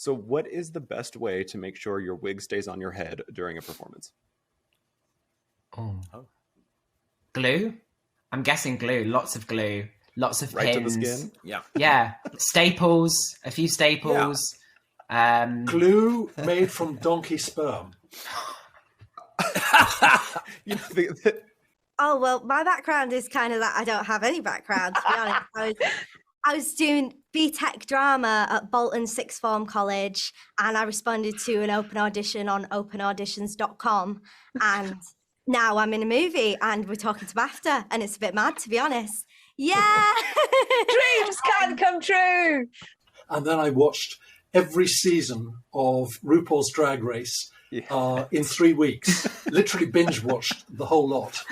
So what is the best way to make sure your wig stays on your head during a performance? Glue? I'm guessing glue. Lots of glue. Lots of Right pins. to the skin? Yeah. Yeah. Staples. A few staples. Glue made from donkey sperm. Oh, well, my background is kind of that I don't have any background, to be honest. I was doing BTEC drama at Bolton Sixth Form College, and I responded to an open audition on openauditions.com. And now I'm in a movie, and we're talking to BAFTA, and it's a bit mad, to be honest. Yeah! Dreams can come true! And then I watched every season of RuPaul's Drag Race in 3 weeks. Literally binge watched the whole lot.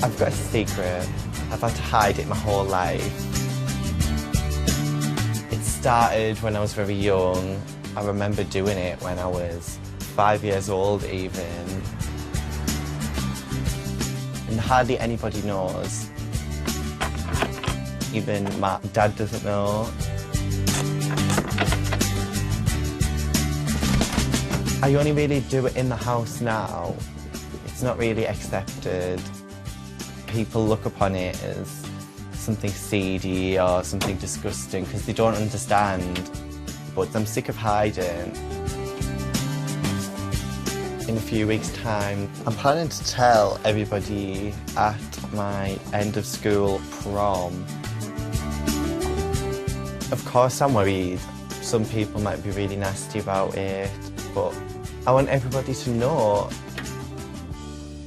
I've got a secret. I've had to hide it my whole life. It started when I was very young. I remember doing it when I was 5 years old even. And hardly anybody knows. Even my dad doesn't know. I only really do it in the house now. It's not really accepted. People look upon it as something seedy or something disgusting because they don't understand. But I'm sick of hiding. In a few weeks' time, I'm planning to tell everybody at my end of school prom. Of course I'm worried. Some people might be really nasty about it, but I want everybody to know.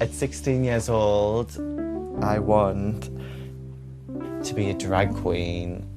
At 16 years old, I want to be a drag queen.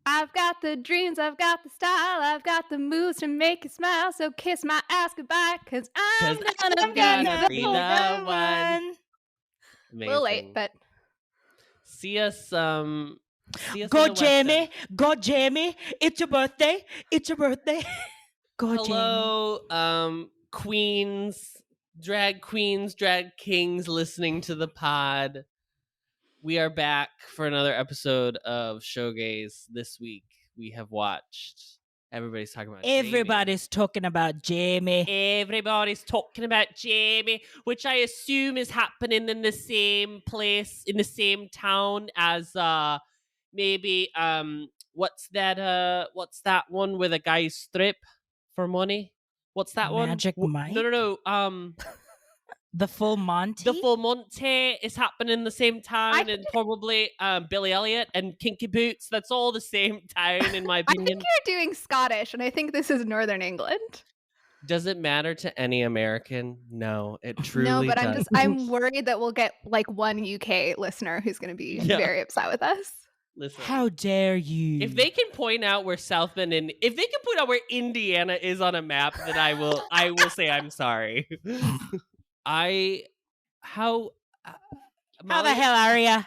I've got the dreams, I've got the style, I've got the moves to make you smile. So kiss my ass goodbye, cause I'm gonna be the one. Amazing. A little late, but See us Go, Jamie. Go, Jamie. It's your birthday. It's your birthday. Go, Hello, queens, drag kings listening to the pod. We are back for another episode of Showgays. This week we have watched. Everybody's talking about Jamie. Everybody's talking about Jamie, which I assume is happening in the same place, in the same town as maybe what's that one where the guys strip for money? What's that one? Magic Mike? No. The Full Monty? The Full Monty is happening in the same town, and probably Billy Elliot and Kinky Boots. That's all the same town, in my opinion. I think you're doing Scottish, and I think this is Northern England. Does it matter to any American? No, it truly No, but does. I'm worried that we'll get like one UK listener who's going to be very upset with us. Listen, how dare you? If they can point out where South Bend and if they can point out where Indiana is on a map, then I will say I'm sorry. How the hell are ya?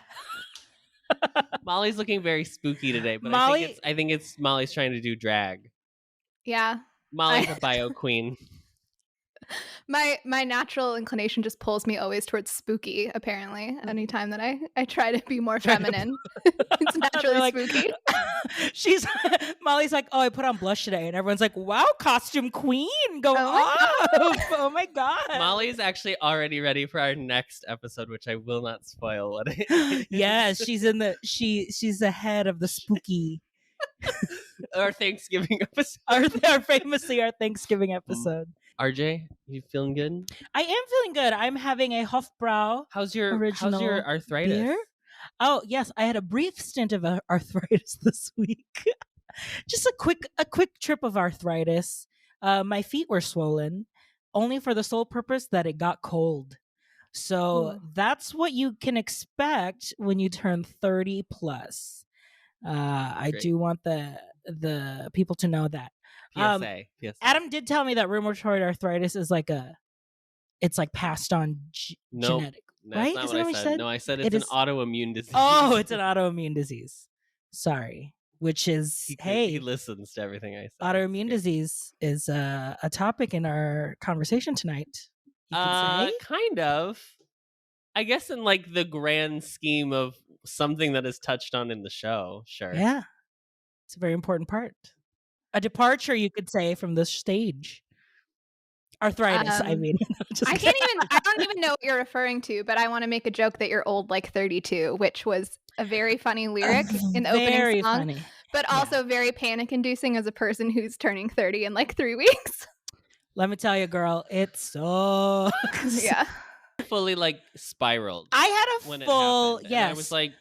Molly's looking very spooky today, but Molly, I think it's Molly's trying to do drag. Yeah. Molly's a bio queen. My natural inclination just pulls me always towards spooky, apparently. Anytime that I try to be more feminine, it's naturally spooky. Molly's like, oh, I put on blush today. And everyone's like, wow, costume queen, go off. Oh my God. Molly's actually already ready for our next episode, which I will not spoil what it is. Yes, she's the head of the spooky. Our Thanksgiving episode. Our famously our Thanksgiving episode. RJ, you feeling good? I am feeling good. I'm having a Hofbrau. How's your arthritis? Beer. Oh yes, I had a brief stint of arthritis this week. Just a quick trip of arthritis. My feet were swollen, only for the sole purpose that it got cold. So that's what you can expect when you turn 30 plus. I Great. do want the people to know that. PSA. Adam did tell me that rheumatoid arthritis is like it's like passed on Nope, genetic, that's right? not Isn't what that I what you said. No, I said it's It an is- autoimmune disease. Oh, it's an autoimmune disease. Sorry, which is he listens to everything I say. autoimmune disease is a topic in our conversation tonight. You could say? Kind of. I guess in like the grand scheme of something that is touched on in the show, sure. Yeah, it's a very important part. A departure, you could say, from the stage. Arthritis, I mean. I don't even know what you're referring to, but I want to make a joke that you're old like 32, which was a very funny lyric in the Very opening song, funny. but also very panic inducing as a person who's turning 30 in like 3 weeks. Let me tell you, girl, it sucks. Yeah. Fully like spiraled. I had a when it full, happened, and yes. I was like,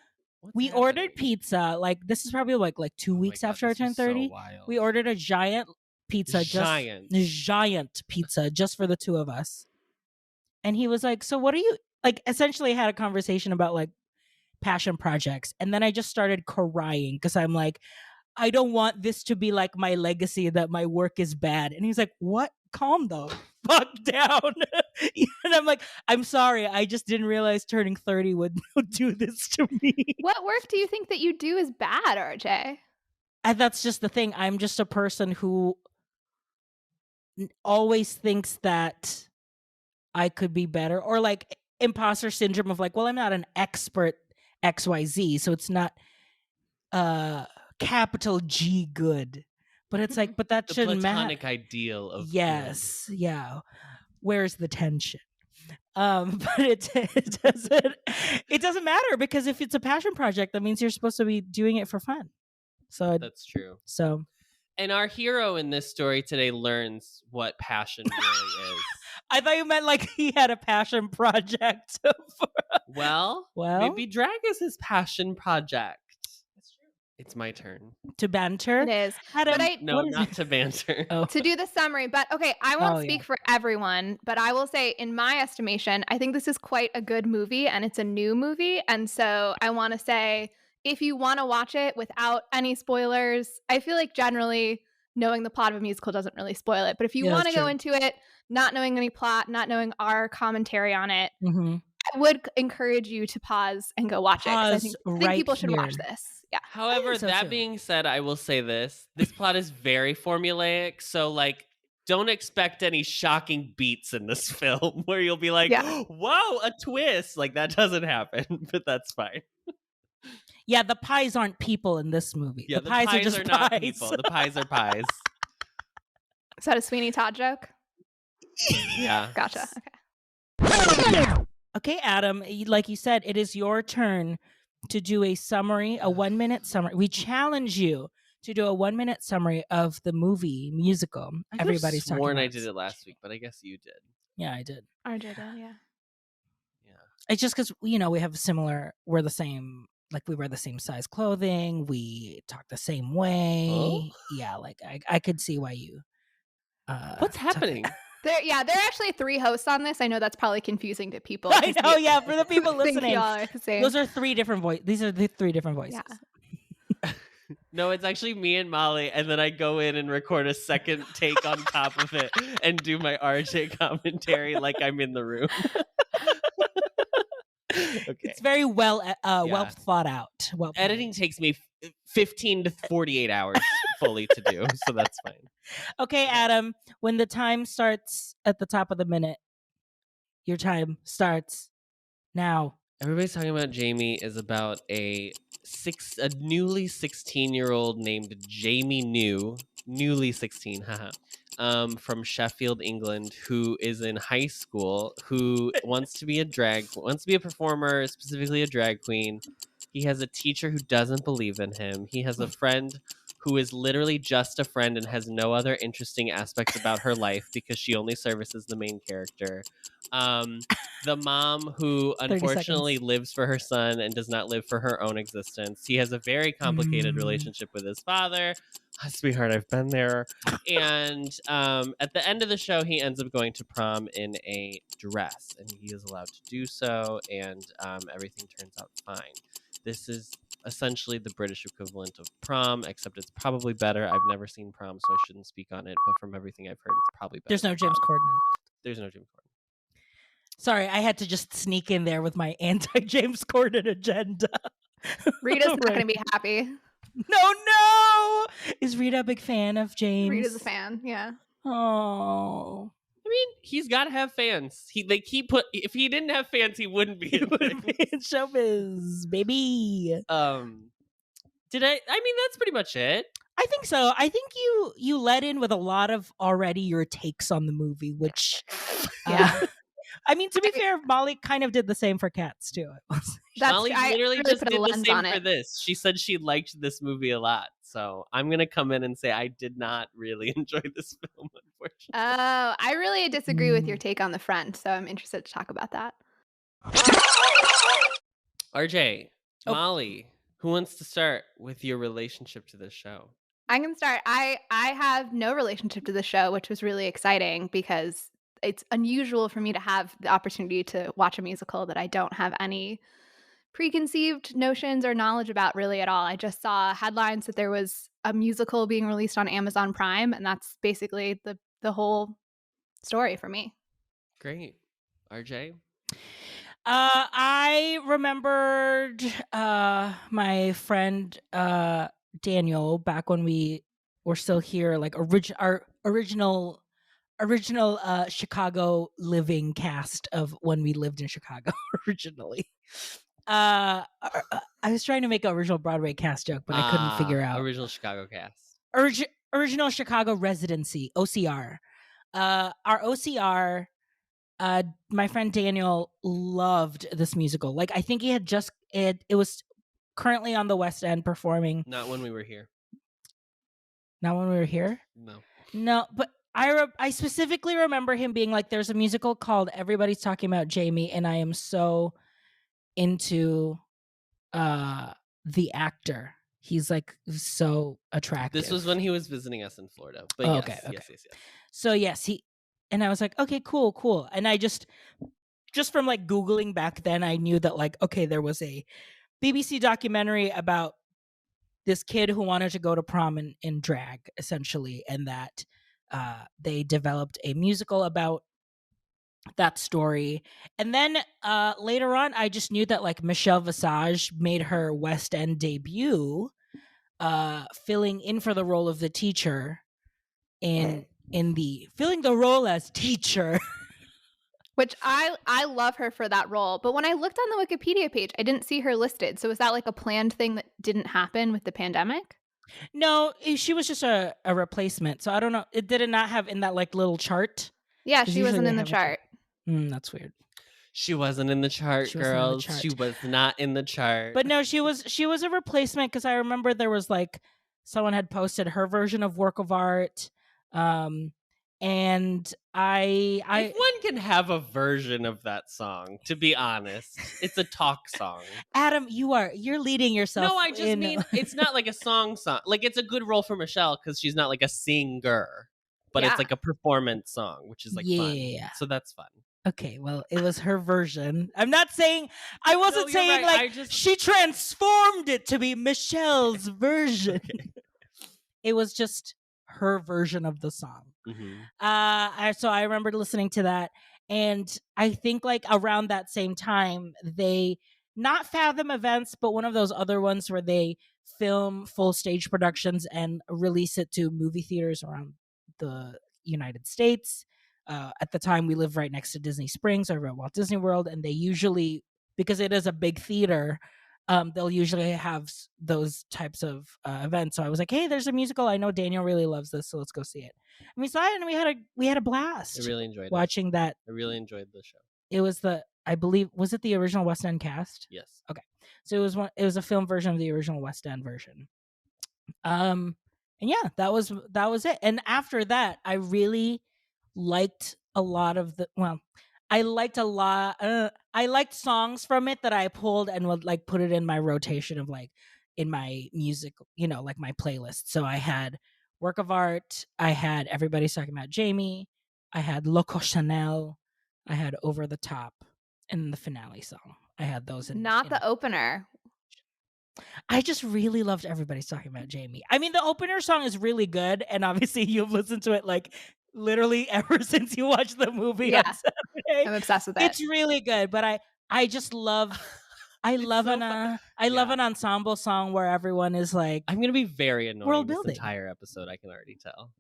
we ordered pizza. Like, this is probably like 2 weeks after I turned 30. We ordered a giant pizza. Giant pizza just for the two of us. And he was like, so what are you, like, essentially had a conversation about like passion projects. And then I just started crying because I'm like, I don't want this to be like my legacy that my work is bad. And he's like, what? Calm the fuck down. And I'm like, I'm sorry. I just didn't realize turning 30 would do this to me. What work do you think that you do is bad, RJ? And that's just the thing. I'm just a person who always thinks that I could be better, or like imposter syndrome of like, well, I'm not an expert XYZ, so it's not capital G good. But it's like, but that the shouldn't matter. platonic ideal of yes, good. Yeah. Where's the tension? But it doesn't matter, because if it's a passion project, that means you're supposed to be doing it for fun. So that's true. So, and our hero in this story today learns what passion really is. I thought you meant like he had a passion project. Well, maybe drag is his passion project. That's true. It's my turn to banter. It is. Not to banter. To do the summary. But okay, I won't speak for everyone, but I will say, in my estimation, I think this is quite a good movie, and it's a new movie. And so I want to say, if you want to watch it without any spoilers, I feel like generally knowing the plot of a musical doesn't really spoil it. But if you want to go into it not knowing any plot, not knowing our commentary on it, I would encourage you to pause and go watch it. I think people should watch this. Yeah. However, that being said, I will say this plot is very formulaic. So like, don't expect any shocking beats in this film where you'll be like, whoa, a twist. Like, that doesn't happen, but that's fine. Yeah, the pies aren't people in this movie. Yeah, the pies are just pies. Not people. The pies are pies. Is that a Sweeney Todd joke? Yeah. Gotcha. Okay. Okay, Adam, like you said, it is your turn to do a summary, a 1-minute summary. We challenge you to do a 1-minute summary of the movie musical. Everybody's talking about. I did it last week, but I guess you did. Yeah, I did. RJ did, yeah. It's just because, we have we're the same, like we wear the same size clothing. We talk the same way. Oh. Yeah, like I could see why you. What's happening? There are actually 3 hosts on this. I know that's probably confusing to people. I know, yeah. For the people listening, those are 3 different voices. These are the 3 different voices. Yeah. No, it's actually me and Molly, and then I go in and record a second take on top of it and do my RJ commentary like I'm in the room. Okay. It's very well thought out. Editing takes me 15 to 48 hours fully to do, so that's fine. Okay, Adam, when the time starts at the top of the minute, your time starts now. Everybody's talking about Jamie is about a newly 16-year-old named Jamie newly 16, from Sheffield, England, who is in high school, who wants to be a performer, specifically a drag queen. He has a teacher who doesn't believe in him. He has a friend who is literally just a friend and has no other interesting aspects about her life because she only services the main character. The mom who unfortunately lives for her son and does not live for her own existence. He has a very complicated relationship with his father. Oh, sweetheart, I've been there. And at the end of the show, he ends up going to prom in a dress, and he is allowed to do so, and everything turns out fine. This is essentially the British equivalent of prom, except it's probably better. I've never seen prom, so I shouldn't speak on it, but from everything I've heard, it's probably better. There's no James Corden. There's no James Corden. Sorry, I had to just sneak in there with my anti-James Corden agenda. Rita's not going to be happy. No! Is Rita a big fan of James? Rita's a fan, yeah. Oh. I mean, he's got to have fans. If he didn't have fans, he wouldn't be in showbiz, baby. I mean, that's pretty much it. I think so. I think you let in with a lot of already your takes on the movie, which I mean, to be fair, Molly kind of did the same for Cats too. Molly literally just did the same for this. She said she liked this movie a lot. So I'm going to come in and say I did not really enjoy this film, unfortunately. Oh, I really disagree with your take on the friend. So I'm interested to talk about that. RJ, Molly, who wants to start with your relationship to this show? I can start. I have no relationship to the show, which was really exciting because it's unusual for me to have the opportunity to watch a musical that I don't have any preconceived notions or knowledge about really at all. I just saw headlines that there was a musical being released on Amazon Prime, and that's basically the whole story for me. Great. RJ? I remembered my friend Daniel back when we were still here, like our original Chicago living cast of when we lived in Chicago originally. I was trying to make an original Broadway cast joke, but I couldn't figure out. Original Chicago cast. Original Chicago residency, OCR. Our OCR, my friend Daniel loved this musical. Like, I think he had it was currently on the West End performing. Not when we were here. Not when we were here? No, but I specifically remember him being like, there's a musical called Everybody's Talking About Jamie, and I am so into the actor. He's like so attractive. This was when he was visiting us in Florida. But yes. So yes, and I was like, okay, cool. And I just from like Googling back then, I knew that like, okay, there was a BBC documentary about this kid who wanted to go to prom in drag, essentially, and that they developed a musical about that story. And then later on, I just knew that like Michelle Visage made her West End debut, filling in for the role of the teacher filling the role as teacher. Which I love her for that role. But when I looked on the Wikipedia page, I didn't see her listed. So was that like a planned thing that didn't happen with the pandemic? No, she was just a replacement. So I don't know. It did not have in that like little chart. Yeah, she wasn't in the chart. That's weird. She wasn't in the chart, girls. She was not in the chart. But no, she was a replacement because I remember there was like someone had posted her version of Work of Art. And if one can have a version of that song, to be honest, it's a talk song. Adam, you're leading yourself. No, I just mean it's not like a song. Like it's a good role for Michelle because she's not like a singer, but it's like a performance song, which is like fun. So that's fun. Okay, well, it was her version. I'm not saying I wasn't saying right. like she transformed it to be Michelle's version. Okay. It was just her version of the song. Mm-hmm. So I remember listening to that, and I think like around that same time, they not Fathom Events, but one of those other ones where they film full stage productions and release it to movie theaters around the United States. At the time, we lived right next to Disney Springs over at Walt Disney World, and they usually, because it is a big theater, they'll usually have those types of events. So I was like, hey, there's a musical. I know Daniel really loves this, so let's go see it. And we saw it, and we had a blast. I really enjoyed watching that. I really enjoyed the show. It was I believe, was it the original West End cast? Yes. Okay. So it was a film version of the original West End version. And yeah, that was it. And after that, I really liked a lot of I liked songs from it that I pulled and would like put it in my rotation of like in my music, like my playlist. So I had Work of Art, I had Everybody's Talking About Jamie, I had Loco Chanel, I had Over the Top, and the finale song. I had those Not the opener. I just really loved Everybody's Talking About Jamie. I mean, the opener song is really good, and obviously you've listened to it like literally ever since you watched the movie on Saturday. I'm obsessed with it. It's really good, but I just love love an ensemble song where everyone is like, I'm gonna be very annoying world this building. entire episode, I can already tell.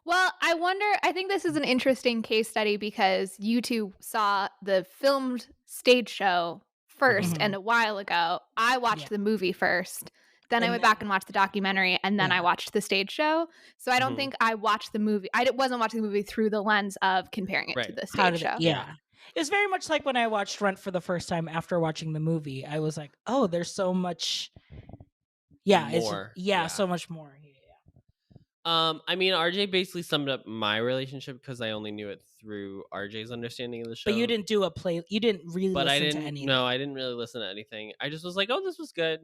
Well, I think this is an interesting case study because you two saw the filmed stage show first, and a while ago I watched the movie first. Then I went back and watched the documentary, and then I watched the stage show. So I don't think I watched the movie. I wasn't watching the movie through the lens of comparing it to the stage show. Yeah. It's very much like when I watched Rent for the first time after watching the movie. I was like, oh, there's so much. Yeah. More. So much more. I mean, RJ basically summed up my relationship because I only knew it through RJ's understanding of the show. But you didn't do you didn't really listen to anything. No, I didn't really listen to anything. I just was like, oh, this was good.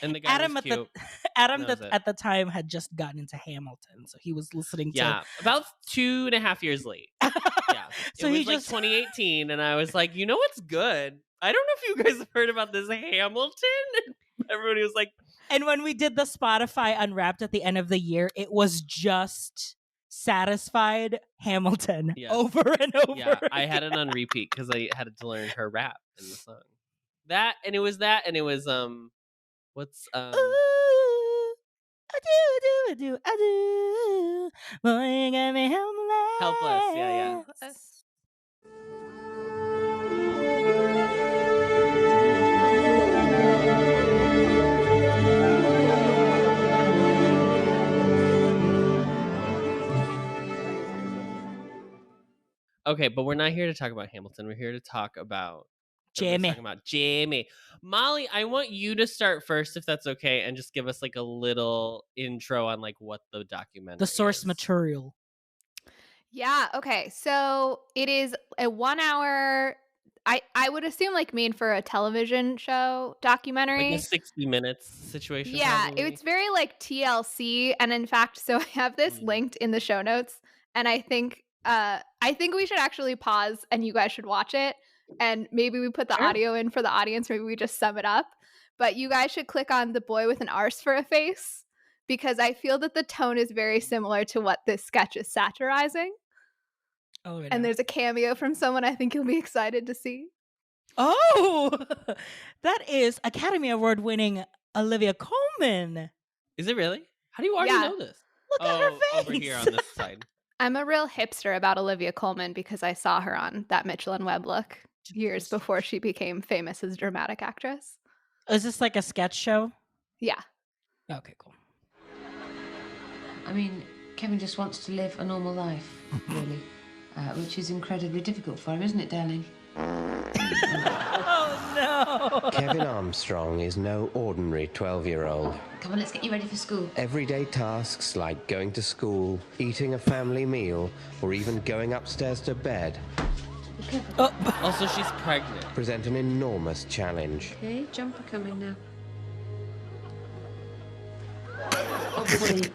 And the guy was cute. Adam at the time had just gotten into Hamilton, so he was listening to... Yeah, about 2.5 years late. Yeah, so it was like 2018, and I was like, you know what's good? I don't know if you guys have heard about this Hamilton. Everybody was like... And when we did the Spotify Unwrapped at the end of the year, it was just Satisfied Hamilton over and over. Yeah, I had it on repeat because I had to learn her rap in the song. And it was what's I do, boy, you got me helpless. Yeah. Okay, but we're not here to talk about Hamilton. We're here to talk about Jamie. Molly, I want you to start first, if that's okay, and just give us like a little intro on like what the documentary the source is. material. Yeah, okay. So it is a 1 hour, I would assume like made for a television show documentary. Like a 60 Minutes situation. Yeah, probably. it's very like TLC. And in fact, so I have this linked in the show notes, and I think we should actually pause and you guys should watch it. And maybe we put the audio in for the audience. Maybe we just sum it up. But you guys should click on the boy with an arse for a face, because I feel that the tone is very similar to what this sketch is satirizing. Oh, and there's a cameo from someone I think you'll be excited to see. Oh, that is Academy Award winning Olivia Colman. Is it really? How do you already know this? Look at her face. Over here on this side. I'm a real hipster about Olivia Colman because I saw her on that Mitchell and Webb look years before she became famous as a dramatic actress. Is this like a sketch show? Yeah. Okay, cool. I mean, Kevin just wants to live a normal life, really, which is incredibly difficult for him, isn't it, darling? Oh, no. Kevin Armstrong is no ordinary 12-year-old. Come on, let's get you ready for school. Everyday tasks like going to school, eating a family meal, or even going upstairs to bed. Also, she's pregnant. Present an enormous challenge. Okay, jumper coming now. Obviously,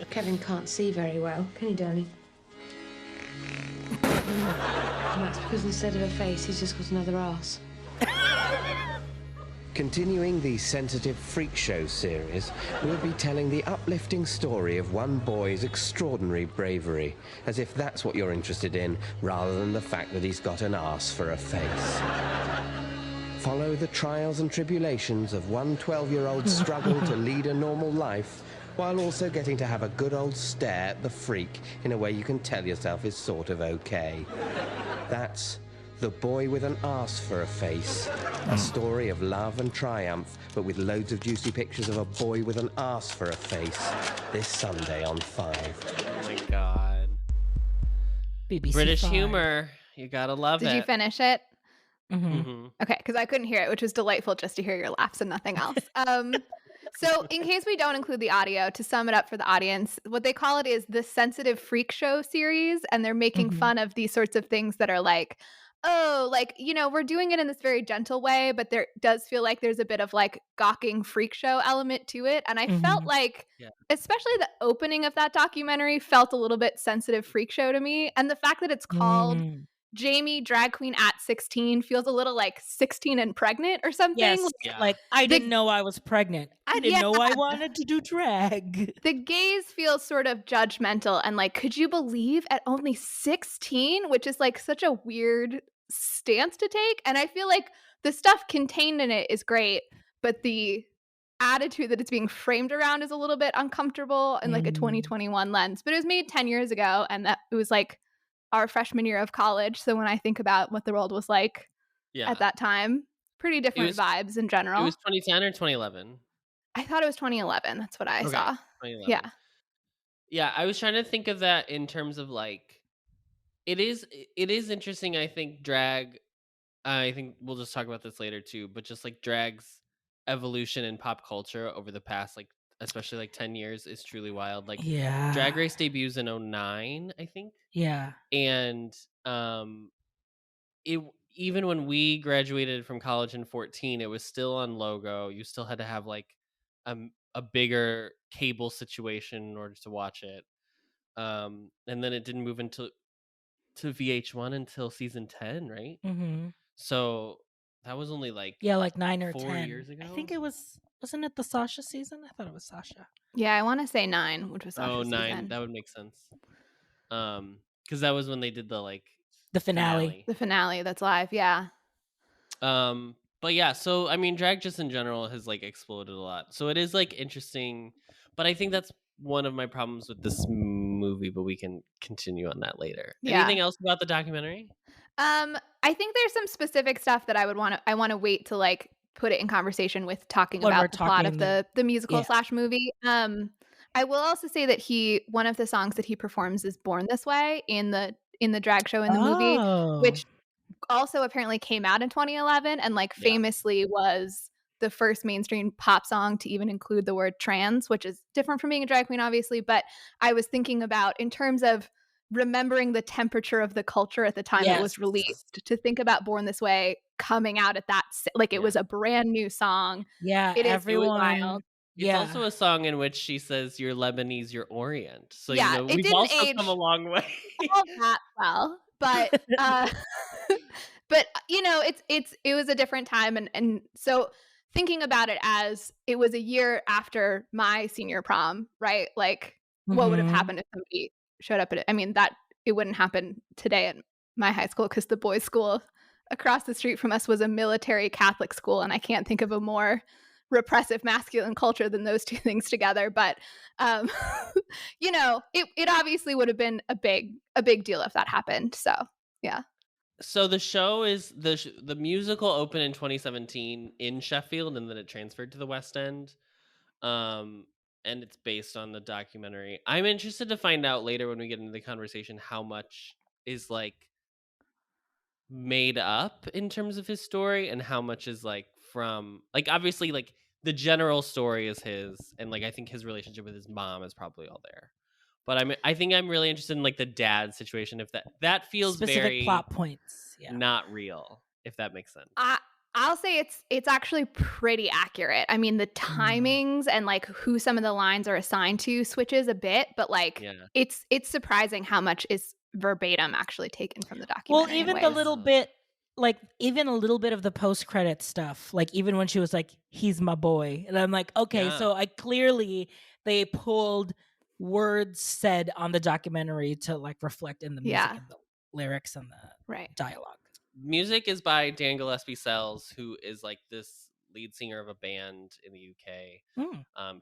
Kevin can't see very well, can he, darling? And that's because instead of a face, he's just got another arse. Continuing the sensitive freak show series, we'll be telling the uplifting story of one boy's extraordinary bravery, as if that's what you're interested in, rather than the fact that he's got an arse for a face. Follow the trials and tribulations of one 12-year-old's struggle to lead a normal life, while also getting to have a good old stare at the freak in a way you can tell yourself is sort of okay. That's The Boy with an Arse for a Face, a story of love and triumph, but with loads of juicy pictures of a boy with an arse for a face, this Sunday on 5. Oh my God. BBC British 5. humor. You gotta love it. Did you finish it? Mm-hmm. Okay, because I couldn't hear it, which was delightful just to hear your laughs and nothing else. So in case we don't include the audio, to sum it up for the audience, what they call it is the sensitive freak show series. And they're making fun of these sorts of things that are like, oh, like, you know, we're doing it in this very gentle way, but there does feel like there's a bit of like gawking freak show element to it. And I felt like, especially the opening of that documentary felt a little bit sensitive freak show to me. And the fact that it's called Jamie Drag Queen at 16 feels a little like 16 and pregnant or something. Yes, like I didn't know I was pregnant. I didn't know I wanted to do drag. The gaze feels sort of judgmental and like, could you believe at only 16? Which is like such a weird stance to take. And I feel like the stuff contained in it is great, but the attitude that it's being framed around is a little bit uncomfortable in like a 2021 lens. But it was made 10 years ago, and that it was like our freshman year of college. So when I think about what the world was like at that time, pretty different vibes in general. It was 2010 or 2011? I thought it was 2011. That's what I saw. 2011. Yeah. Yeah, I was trying to think of that in terms of like, it is interesting. I think drag, I think we'll just talk about this later too, but just like drag's evolution in pop culture over the past, like, especially like 10 years is truly wild. Like, Drag Race debuts in 2009, I think. Yeah. And it, even when we graduated from college in 2014, it was still on Logo. You still had to have like a bigger cable situation in order to watch it. And then it didn't move into VH1 until season 10, right? So that was only like like 9 or 4 10 years ago. I think it wasn't it the Sasha season? I thought it was Sasha. Yeah, I want to say 9, which was Sasha's 9. season. That would make sense. Because that was when they did the finale. The finale that's live, yeah. But yeah, so I mean, drag just in general has like exploded a lot. So it is like interesting, but I think that's one of my problems with this movie. But we can continue on that later. Yeah. Anything else about the documentary? I think there's some specific stuff that I want to wait to like put it in conversation with talking When about we're the plot of talking the musical / movie. I will also say that one of the songs that he performs is "Born This Way" in the drag show in the movie, which also apparently came out in 2011 and like famously was the first mainstream pop song to even include the word trans, which is different from being a drag queen, obviously. But I was thinking about, in terms of remembering the temperature of the culture at the time it was released, to think about "Born This Way" coming out at that, like it was a brand new song. Yeah, it everyone. is really wild. It's also a song in which she says "You're Lebanese, you're Orient." So Yeah, you know, it we've didn't also age come a long way. all that well, but but you know, it was a different time, and so thinking about it as it was a year after my senior prom, right? Like, what would have happened if somebody showed up at it? I mean, that it wouldn't happen today at my high school because the boys' school across the street from us was a military Catholic school, and I can't think of a more repressive masculine culture than those two things together. But you know, it obviously would have been a big deal if that happened. So yeah. So the show is the musical opened in 2017 in Sheffield, and then it transferred to the West End. And it's based on the documentary. I'm interested to find out later when we get into the conversation how much is like made up in terms of his story and how much is like from, like, obviously like the general story is his, and like I think his relationship with his mom is probably all there. But I think I'm really interested in like the dad situation, if that feels specific very plot points, not real, if that makes sense. I'll say it's actually pretty accurate. I mean, the timings and like who some of the lines are assigned to switches a bit, but like it's surprising how much is verbatim actually taken from the documentary. Well, even the little bit, like even a little bit of the post-credit stuff, like even when she was like, "He's my boy," and I'm like, okay, so I clearly they pulled words said on the documentary to like reflect in the music and the lyrics and the dialogue. Music is by Dan Gillespie Sells, who is like this lead singer of a band in the UK.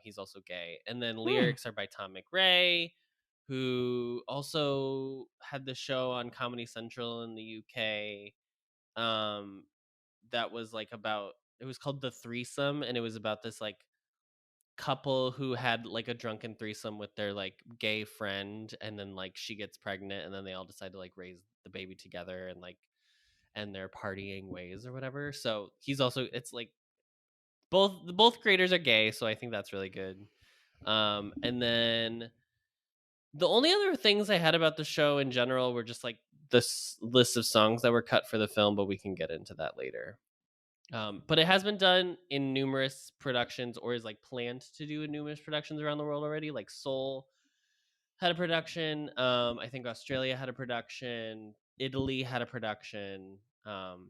He's also gay. And then lyrics are by Tom McRae, who also had the show on Comedy Central in the UK. That was like it was called The Threesome, and it was about this like couple who had like a drunken threesome with their like gay friend, and then like she gets pregnant, and then they all decide to like raise the baby together and like and their partying ways or whatever. So he's also, it's like both creators are gay, so I think that's really good. And then the only other things I had about the show in general were just like this list of songs that were cut for the film, but we can get into that later. But it has been done in numerous productions, or is like planned to do in numerous productions around the world already. Like Seoul had a production. I think Australia had a production. Italy had a production.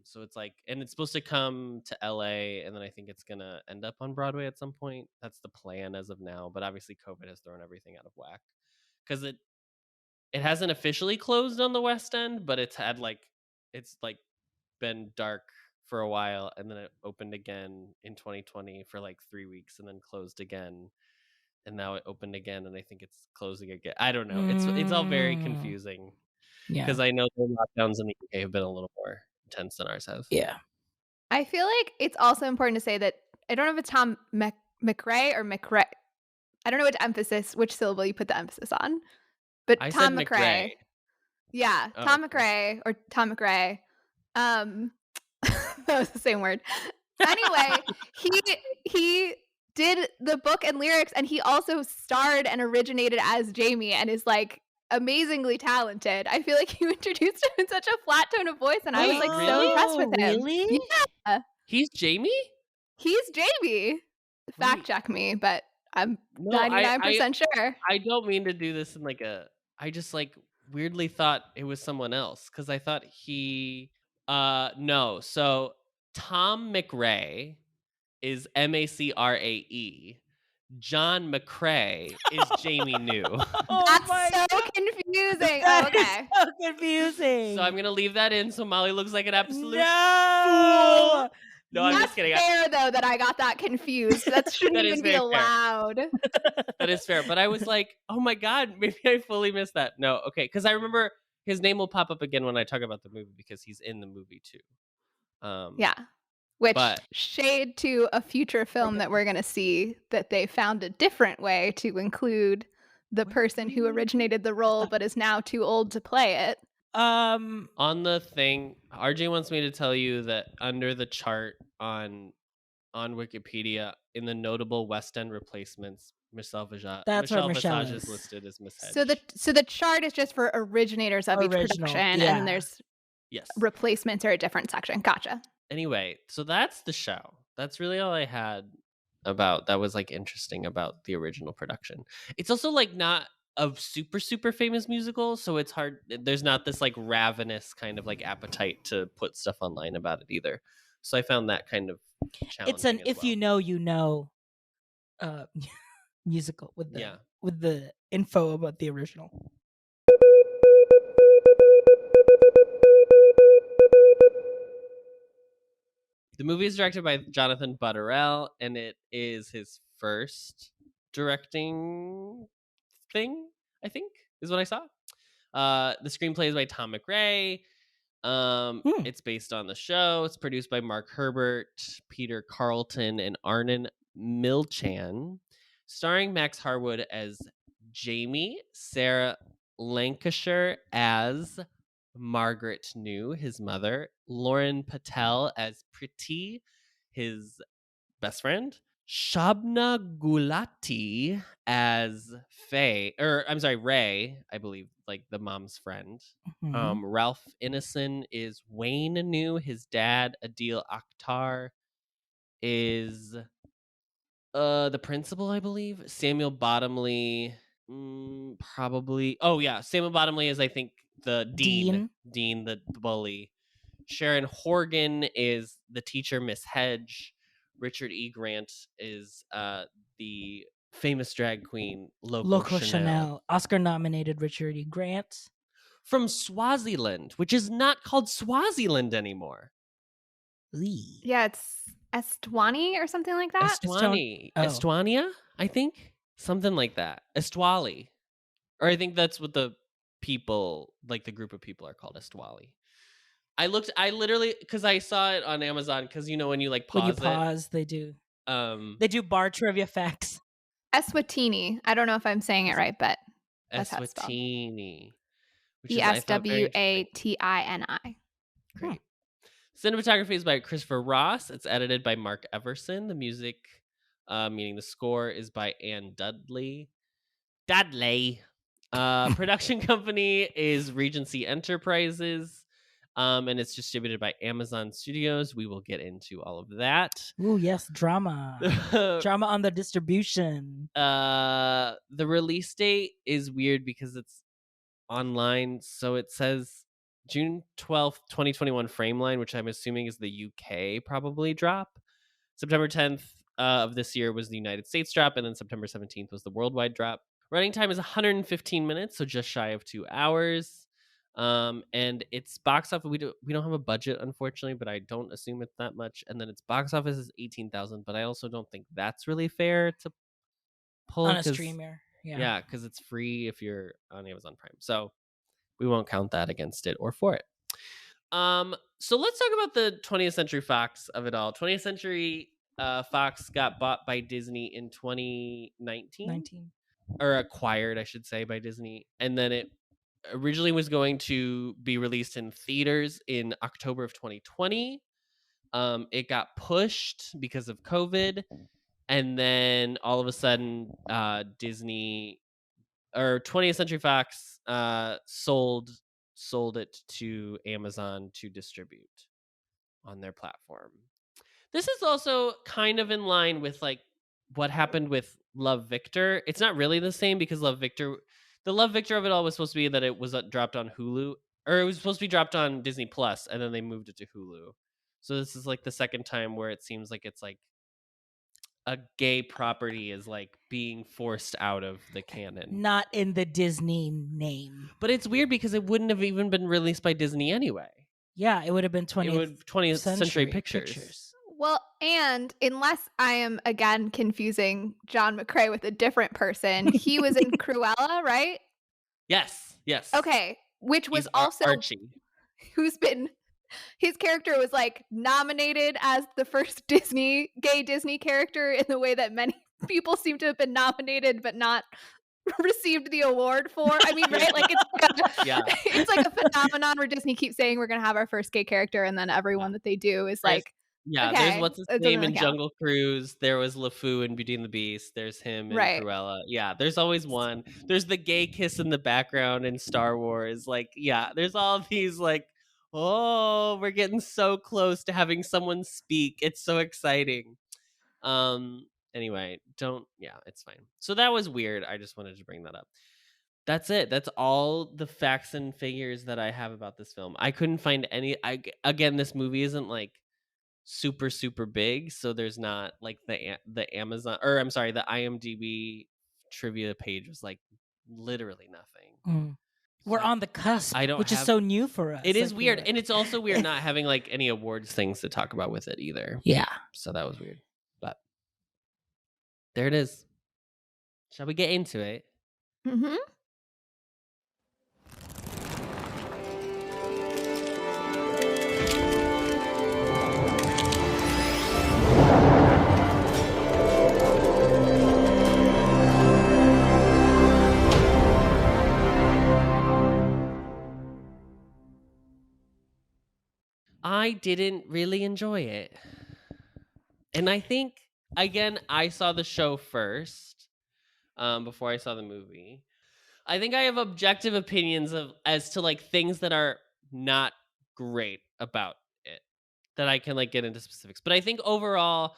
So it's like, and it's supposed to come to LA, and then I think it's gonna end up on Broadway at some point. That's the plan as of now. But obviously, COVID has thrown everything out of whack because it hasn't officially closed on the West End, but it's been dark for a while, and then it opened again in 2020 for like 3 weeks, and then closed again, and now it opened again, and I think it's closing again. I don't know. It's all very confusing. Yeah, because I know the lockdowns in the UK have been a little more intense than ours have. Yeah, I feel like it's also important to say that I don't know if it's Tom McRae or McRae. I don't know which syllable you put the emphasis on, but I Tom said McRae. Yeah, Oh, Tom okay. McRae or Tom McRae. That was the same word. Anyway, he did the book and lyrics, and he also starred and originated as Jamie, and is like amazingly talented. I feel like you introduced him in such a flat tone of voice, and I was like so impressed with him. Really? Yeah, He's Jamie? he's Jamie. Fact check me, but I'm 99% sure. I don't mean to do this in like I just like weirdly thought it was someone else because I thought he no. So Tom McRae is MACRAE. John McCrae is Jamie New. That's so confusing. That Okay. is so confusing. So I'm gonna leave that in so Molly looks like an absolute no fool. No, I'm just kidding. That's fair though that I got that confused. That shouldn't That is even be very fair. allowed. That is fair. But I was like, oh my God, maybe I fully missed that. No, okay. Because I remember his name will pop up again when I talk about the movie because he's in the movie too. Yeah. Which but- shade to a future film that we're going to see that they found a different way to include the person who originated the role but is now too old to play it. On the thing, RJ wants me to tell you that under the chart on Wikipedia, in the notable West End replacements, Michelle Visage is listed as Miss Hedge. So the chart is just for originators of each production, and then there's replacements are a different section. Gotcha. Anyway, so that's the show. That's really all I had about that was like interesting about the original production. It's also like not a super famous musical, so it's hard. There's not this like ravenous kind of like appetite to put stuff online about it either. So I found that kind of challenging. It's an if you know musical with the info about the original. The movie is directed by Jonathan Butterell, and it is his first directing thing, I think, is what I saw. The screenplay is by Tom McRae. It's based on the show. It's produced by Mark Herbert, Peter Carlton, and Arnon Milchan. Starring Max Harwood as Jamie, Sarah Lancashire as Margaret New, his mother, Lauren Patel as Priti, his best friend, Shabna Gulati as Ray, I believe, like the mom's friend. Mm-hmm. Ralph Ineson is Wayne New, his dad. Adil Akhtar is the principal, I believe. Samuel Bottomley, probably. Oh yeah, Samuel Bottomley is, I think, the dean, the bully. Sharon Horgan is the teacher, Miss Hedge. Richard E. Grant is the famous drag queen, Loco Chanel. Oscar-nominated Richard E. Grant. From Swaziland, which is not called Swaziland anymore. Yeah, it's Estwani or something like that. Estonia, I think. Something like that. Estwali. Or I think that's what the people, like the group of people are called, Estwali. I literally, because I saw it on Amazon, because when you like pause they do. They do bar trivia facts. Eswatini. I don't know if I'm saying it right, but that's how it's spelled. Eswatini. ESWATINI. Great. Cinematography is by Christopher Ross. It's edited by Mark Everson. The music, meaning the score, is by Ann Dudley. Production company is Regency Enterprises. And it's distributed by Amazon Studios. We will get into all of that. Ooh, yes, drama. Drama on the distribution. The release date is weird because it's online. So it says June 12th, 2021 Frameline, which I'm assuming is the UK probably drop. September 10th of this year was the United States drop. And then September 17th was the worldwide drop. Running time is 115 minutes, so just shy of 2 hours. And it's box office. We don't have a budget, unfortunately, but I don't assume it's that much. And then its box office is 18,000, but I also don't think that's really fair to pull on a streamer. Yeah, because it's free if you're on Amazon Prime. So we won't count that against it or for it. So let's talk about the 20th Century Fox of it all. 20th Century Fox got bought by Disney in 2019. Or acquired, I should say, by Disney. And then it originally was going to be released in theaters in October of 2020. It got pushed because of COVID. And then all of a sudden, Disney or 20th Century Fox sold it to Amazon to distribute on their platform. This is also kind of in line with like what happened with Love Victor. It's not really the same because the Love Victor of it all was supposed to be that it was dropped on Hulu, or it was supposed to be dropped on Disney Plus, and then they moved it to Hulu. So this is like the second time where it seems like it's like a gay property is like being forced out of the canon. Not in the Disney name. But it's weird because it wouldn't have even been released by Disney anyway. Yeah, it would have been 20th Century Pictures. Well, and unless I am, again, confusing John McCrae with a different person, he was in Cruella, right? Yes. Okay, which was He's also Archie. His character was like nominated as the first gay Disney character in the way that many people seem to have been nominated but not received the award for. I mean, right? Like it's like a phenomenon where Disney keeps saying we're gonna have our first gay character, and then everyone that they do is like, yeah. Okay, there's what's his name in Jungle Cruise. There was LeFou in Beauty and the Beast. There's him in Cruella. Yeah, there's always one. There's the gay kiss in the background in Star Wars. Like, yeah, there's all these like, oh, we're getting so close to having someone speak. It's so exciting. Anyway, it's fine. So that was weird. I just wanted to bring that up. That's it. That's all the facts and figures that I have about this film. I couldn't find any. Again, this movie isn't like super, super big. So there's not like the Amazon, or I'm sorry, the IMDb trivia page was like literally nothing. We're on the cusp, which is so new for us. It is weird. And it's also weird not having like any awards things to talk about with it either. Yeah. So that was weird. But there it is. Shall we get into it? Mm-hmm. I didn't really enjoy it. And I think, again, I saw the show first before I saw the movie. I think I have objective opinions as to like things that are not great about it that I can like get into specifics. But I think overall,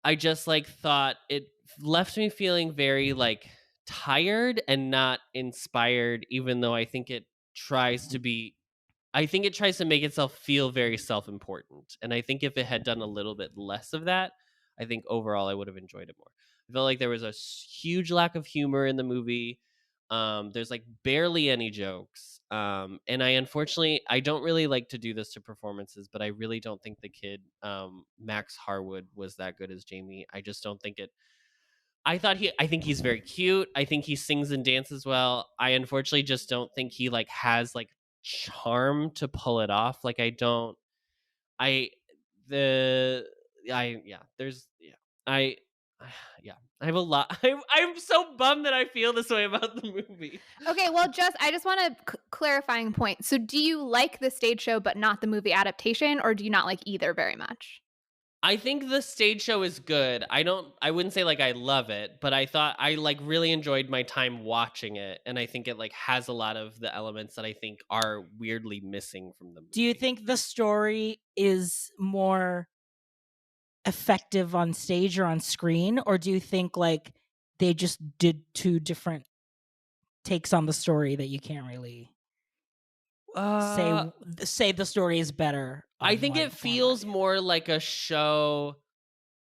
I just like thought it left me feeling very like tired and not inspired, even though I think it tries to make itself feel very self-important. And I think if it had done a little bit less of that, I think overall I would have enjoyed it more. I felt like there was a huge lack of humor in the movie. There's like barely any jokes. And I don't really like to do this to performances, but I really don't think the kid, Max Harwood, was that good as Jamie. I just don't think it. I think he's very cute. I think he sings and dances well. I unfortunately just don't think he like has like charm to pull it off. Like yeah, I have a lot. I'm so bummed that I feel this way about the movie. Okay, well, I just want a clarifying point. So do you like the stage show but not the movie adaptation, or do you not like either very much? I think the stage show is good. I wouldn't say like I love it, but I thought I like really enjoyed my time watching it, and I think it like has a lot of the elements that I think are weirdly missing from the movie. Do you think the story is more effective on stage or on screen, or do you think like they just did two different takes on the story that you can't really say the story is better? I think it feels more like a show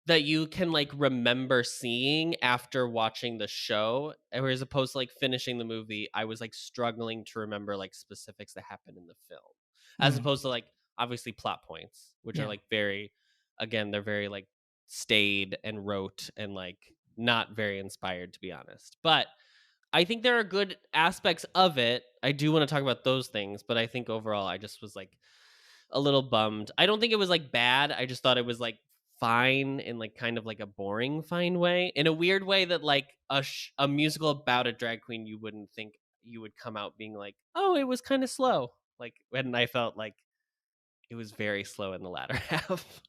that you can like remember seeing after watching the show, whereas opposed to like finishing the movie, I was like struggling to remember like specifics that happened in the film, as opposed to like obviously plot points, which are like very, again, they're very like staid and rote and like not very inspired, to be honest. But I think there are good aspects of it. I do want to talk about those things, but I think overall I just was like a little bummed. I don't think it was like bad. I just thought it was like fine in like kind of like a boring fine way, in a weird way that like a musical about a drag queen, you wouldn't think you would come out being like, oh, it was kind of slow. Like when I felt like it was very slow in the latter half.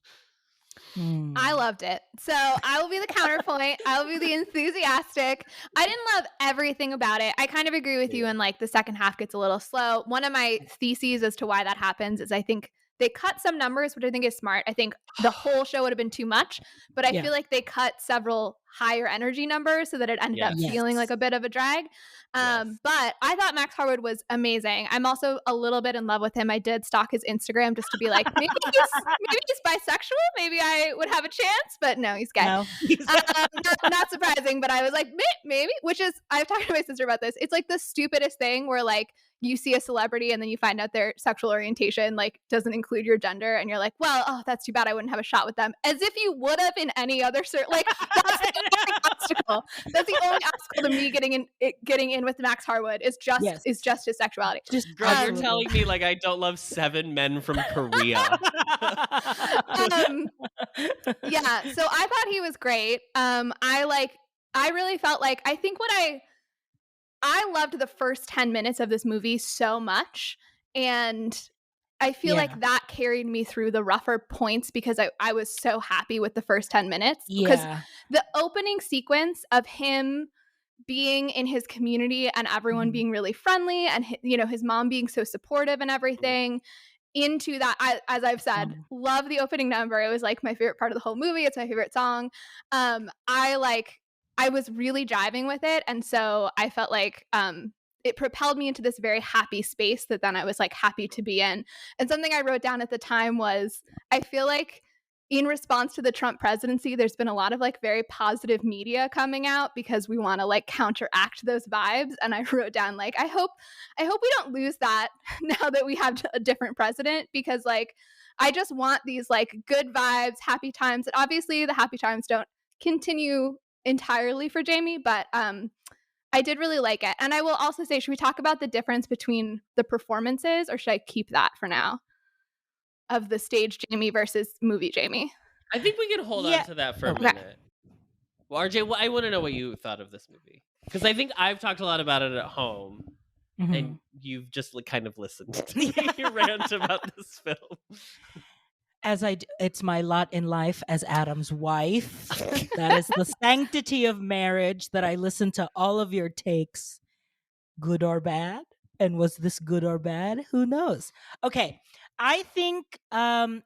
I loved it. So I will be the counterpoint. I will be the enthusiastic. I didn't love everything about it. I kind of agree with you, and like the second half gets a little slow. One of my theses as to why that happens is I think they cut some numbers, which I think is smart. I think the whole show would have been too much, but I feel like they cut several higher energy numbers so that it ended up feeling like a bit of a drag. But I thought Max Harwood was amazing. I'm also a little bit in love with him. I did stalk his Instagram just to be like, maybe he's bisexual. Maybe I would have a chance, but no, he's gay. No. Not surprising, but I was like, maybe, which is, I've talked to my sister about this. It's like the stupidest thing where like you see a celebrity and then you find out their sexual orientation like doesn't include your gender, and you're like, well, oh, that's too bad. I wouldn't have a shot with them, as if you would have in any other like that's the only obstacle. That's the only obstacle to me getting in with Max Harwood is just his sexuality. Girl, you're telling me like I don't love 7 men from Korea. Yeah, so I thought he was great. I really felt like, I think what I loved the first 10 minutes of this movie so much, and I feel like that carried me through the rougher points because I was so happy with the first 10 minutes. Because the opening sequence of him being in his community and everyone being really friendly, and his mom being so supportive and everything, into that, as I've said, love the opening number. It was like my favorite part of the whole movie. It's my favorite song. I was really jiving with it, and so I felt like it propelled me into this very happy space that then I was like happy to be in. And something I wrote down at the time was, I feel like in response to the Trump presidency, there's been a lot of like very positive media coming out because we want to like counteract those vibes. And I wrote down like, I hope we don't lose that now that we have a different president, because like I just want these like good vibes, happy times. And obviously the happy times don't continue entirely for Jamie, but I did really like it. And I will also say, should we talk about the difference between the performances, or should I keep that for now, of the stage Jamie versus movie Jamie? I think we can hold on to that for a minute. Well, RJ, I want to know what you thought of this movie, because I think I've talked a lot about it at home, and you've just kind of listened to me rant about this film. It's my lot in life as Adam's wife. That is the sanctity of marriage, that I listen to all of your takes, good or bad. And was this good or bad? Who knows? Okay. I think I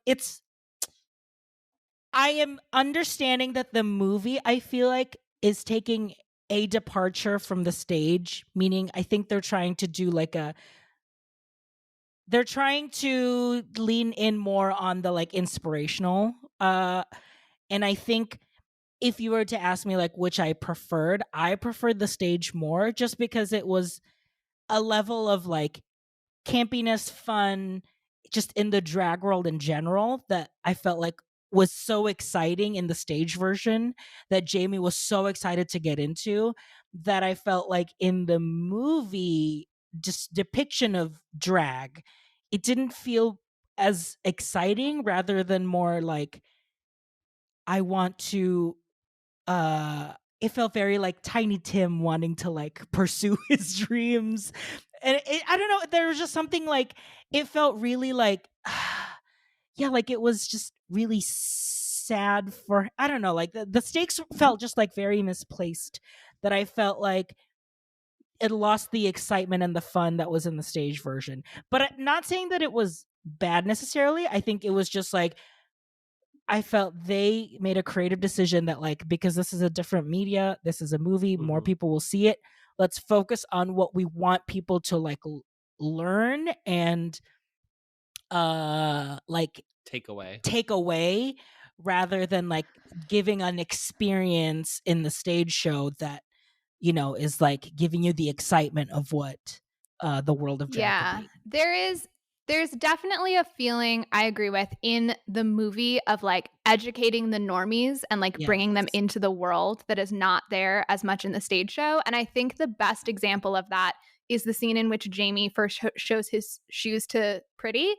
am understanding that the movie, I feel like, is taking a departure from the stage, meaning I think they're trying to do like they're trying to lean in more on the like inspirational. And I think if you were to ask me like which I preferred the stage more, just because it was a level of like campiness, fun, just in the drag world in general, that I felt like was so exciting in the stage version, that Jamie was so excited to get into, that I felt like in the movie just depiction of drag, it didn't feel as exciting, rather than more like I want to it felt very like Tiny Tim wanting to like pursue his dreams. And I don't know, there was just something like, it felt really like, yeah, like it was just really sad for, I don't know, like the stakes felt just like very misplaced, that I felt like it lost the excitement and the fun that was in the stage version. But not saying that it was bad necessarily. I think it was just like, I felt they made a creative decision that like, because this is a different media, this is a movie, more people will see it. Let's focus on what we want people to like learn and like take away rather than like giving an experience in the stage show that, you know, is like giving you the excitement of what the world of drag could be. There's definitely a feeling I agree with in the movie of like educating the normies and like bringing them into the world that is not there as much in the stage show. And I think the best example of that is the scene in which Jamie first shows his shoes to Pretty.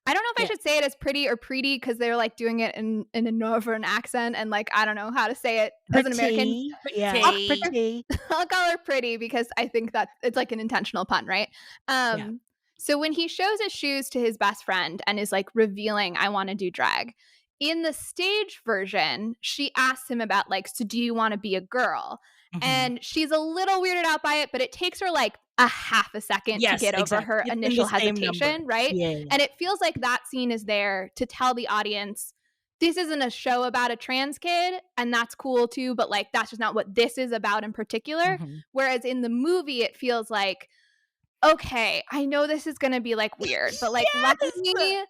I don't know if I should say it as Pretty or Preety because they're like doing it in a northern accent and like I don't know how to say it as an American. Pretty. I'll call her Pretty because I think that it's like an intentional pun, right? So when he shows his shoes to his best friend and is like revealing, I want to do drag, in the stage version, she asks him about like, so do you want to be a girl? And she's a little weirded out by it, but it takes her like a half a second to get over her initial hesitation, right? And it feels like that scene is there to tell the audience, this isn't a show about a trans kid, and that's cool too, but like that's just not what this is about in particular. Whereas in the movie, it feels like, okay, I know this is going to be like weird, but like let me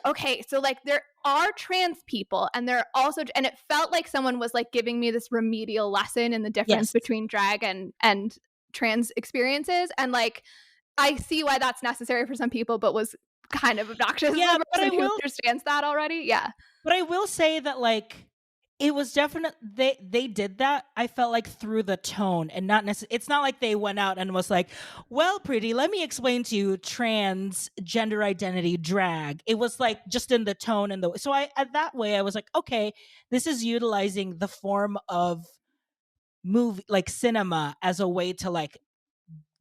okay, so like there are trans people and there are also, and it felt like someone was like giving me this remedial lesson in the difference between drag and trans experiences, and like I see why that's necessary for some people, but was kind of obnoxious. But I will understands that already. But I will say that like it was definite. They did that. I felt like through the tone and not necessarily. It's not like they went out and was like, "Well, Pretty, let me explain to you trans gender identity drag." It was like just in the tone and the. So that way I was like, okay, this is utilizing the form of movie like cinema as a way to like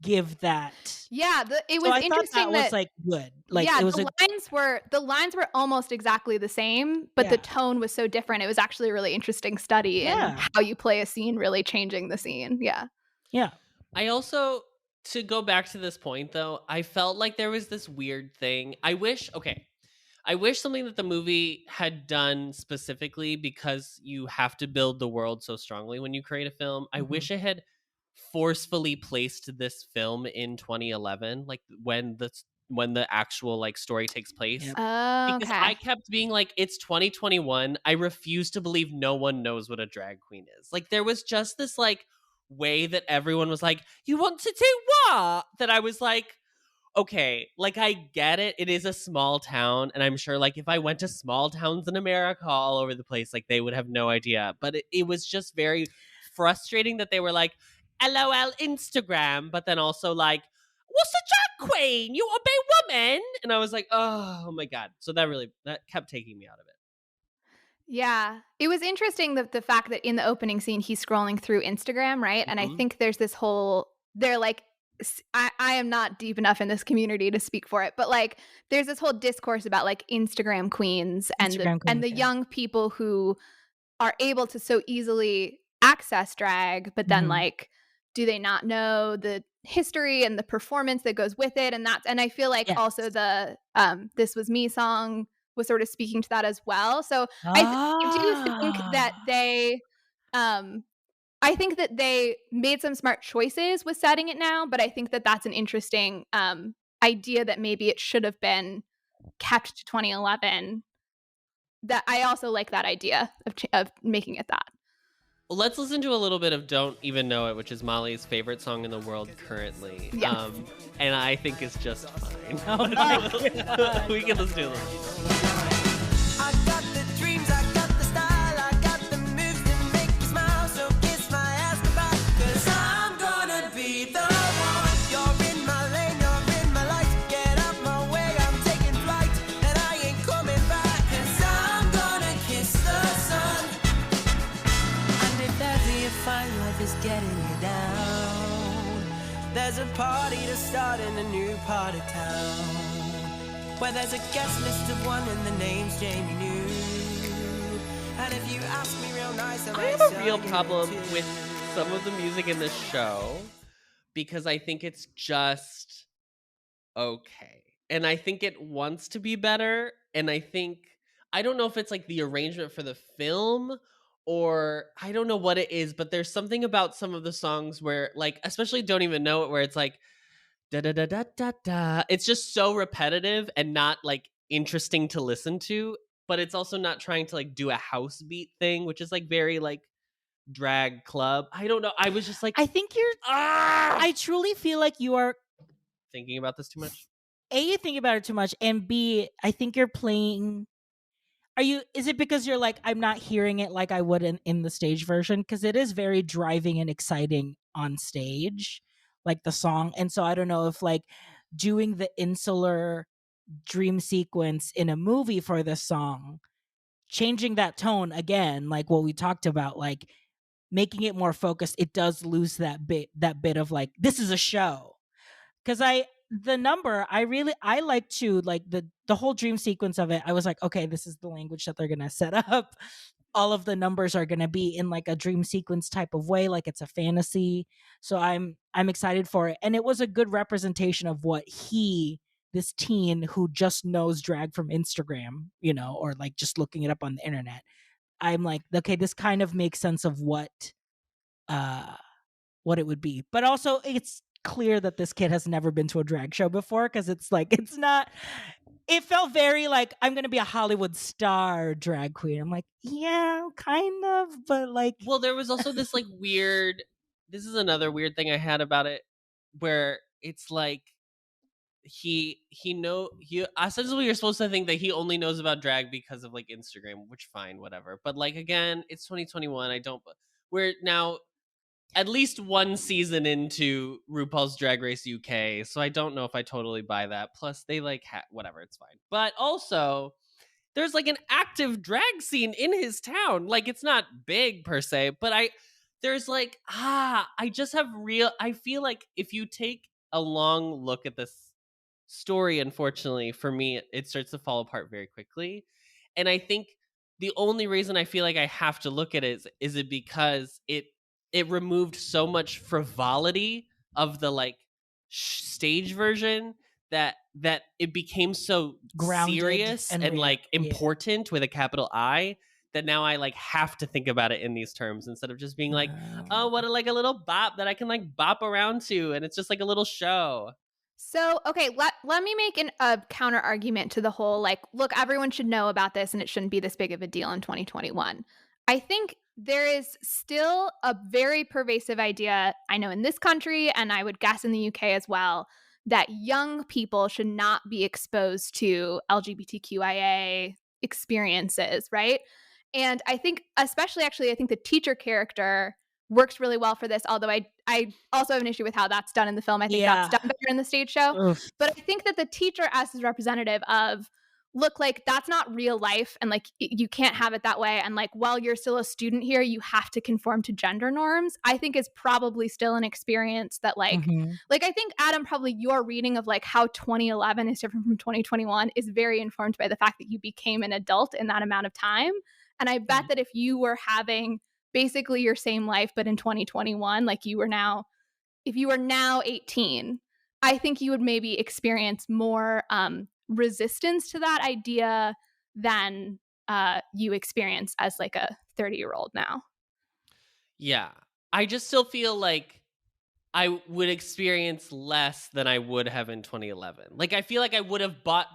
give that. It was interesting that was like good. Like it was the lines were almost exactly the same, but the tone was so different. It was actually a really interesting study in how you play a scene, really changing the scene. I also, to go back to this point though, I felt like there was this weird thing. I wish something that the movie had done specifically, because you have to build the world so strongly when you create a film. I wish it had forcefully placed this film in 2011, like when the actual like story takes place. Because I kept being like, it's 2021. I refuse to believe no one knows what a drag queen is. Like there was just this like way that everyone was like, you want to do what? That I was like, okay, like I get it. It is a small town, and I'm sure like if I went to small towns in America all over the place, like they would have no idea. But it was just very frustrating that they were like, LOL Instagram, but then also like, what's a drag queen? You a big woman? And I was like, oh my God. So that kept taking me out of it. Yeah. It was interesting the fact that in the opening scene, he's scrolling through Instagram, right? And I think there's this whole, they're like, I am not deep enough in this community to speak for it, but like there's this whole discourse about like Instagram queens and the young people who are able to so easily access drag, but then like, do they not know the history and the performance that goes with it? And I feel like also the This Was Me song was sort of speaking to that as well. So I do think that they I think that they made some smart choices with setting it now, but I think that that's an interesting idea that maybe it should have been kept to 2011. That I also like that idea of making it that. Well, let's listen to a little bit of Don't Even Know It, which is Molly's favorite song in the world currently. Yes. And I think is just fine. Oh my God. We can listen to a little. I got the dreams, I got the style, I got the moves to make you smile, so kiss my ass goodbye, 'cause I'm gonna be the one. You're in my lane, you're in my life, get out my way, I'm taking flight, and I ain't coming back, 'cause I'm gonna kiss the sun. getting you down. There's a party to start in a new part of town, where there's a guest list of one and the name's Jamie New. And if you ask me real nice, I have a real problem with some of the music in this show because I think it's just okay. And I think it wants to be better. And I don't know if it's like the arrangement for the film or I don't know what it is, but there's something about some of the songs where, like, especially Don't Even Know It, where it's like, da da da da da da. It's just so repetitive and not like interesting to listen to, but it's also not trying to like do a house beat thing, which is like very like drag club. I don't know. I was just like, I think you're. I truly feel like you are thinking about this too much. A, you think about it too much, and B, I think you're playing. Is it because you're like, I'm not hearing it like I would in the stage version? Because it is very driving and exciting on stage, like the song. And so I don't know if like doing the insular dream sequence in a movie for this song, changing that tone again, like what we talked about, like making it more focused, it does lose that bit of like, this is a show. Because the number, I like to like the whole dream sequence of it. I was like, okay, this is the language that they're gonna set up. All of the numbers are gonna be in like a dream sequence type of way, like it's a fantasy. So I'm excited for it, and it was a good representation of what this teen who just knows drag from Instagram, or like just looking it up on the internet. I'm like, okay, this kind of makes sense of what it would be, but also it's clear that this kid has never been to a drag show before, because it felt very like, I'm gonna be a Hollywood star drag queen. I'm like, yeah, kind of, but like, well, there was also this like weird, this is another weird thing I had about it, where it's like ostensibly you're supposed to think that he only knows about drag because of like Instagram, which fine, whatever, but like, again, it's 2021. We're now at least one season into RuPaul's Drag Race UK, so I don't know if I totally buy that. Plus, they like whatever, it's fine. But also, there's like an active drag scene in his town. Like, it's not big per se, but there's like I feel like if you take a long look at this story, unfortunately for me, it starts to fall apart very quickly. And I think the only reason I feel like I have to look at it is it because it removed so much frivolity of the like stage version that it became so grounded serious and like important with a capital I, that now I like have to think about it in these terms instead of just being like, oh, what a little bop that I can like bop around to, and it's just like a little show. So, okay, let me make a counter argument to the whole, like, look, everyone should know about this and it shouldn't be this big of a deal in 2021. I think there is still a very pervasive idea, I know in this country, and I would guess in the UK as well, that young people should not be exposed to LGBTQIA experiences, right? And I think, especially actually, I think the teacher character works really well for this, although I also have an issue with how that's done in the film. I think that's done better in the stage show. Oof. But I think that the teacher as his representative of, look, like, that's not real life, and like you can't have it that way, and like, while you're still a student here, you have to conform to gender norms, I think is probably still an experience that like like, I think, Adam, probably your reading of like how 2011 is different from 2021 is very informed by the fact that you became an adult in that amount of time. And I bet that if you were having basically your same life, but in 2021, like if you were now 18, I think you would maybe experience more resistance to that idea than you experience as like a 30-year-old now. Yeah. I just still feel like I would experience less than I would have in 2011. Like, I feel like I would have bought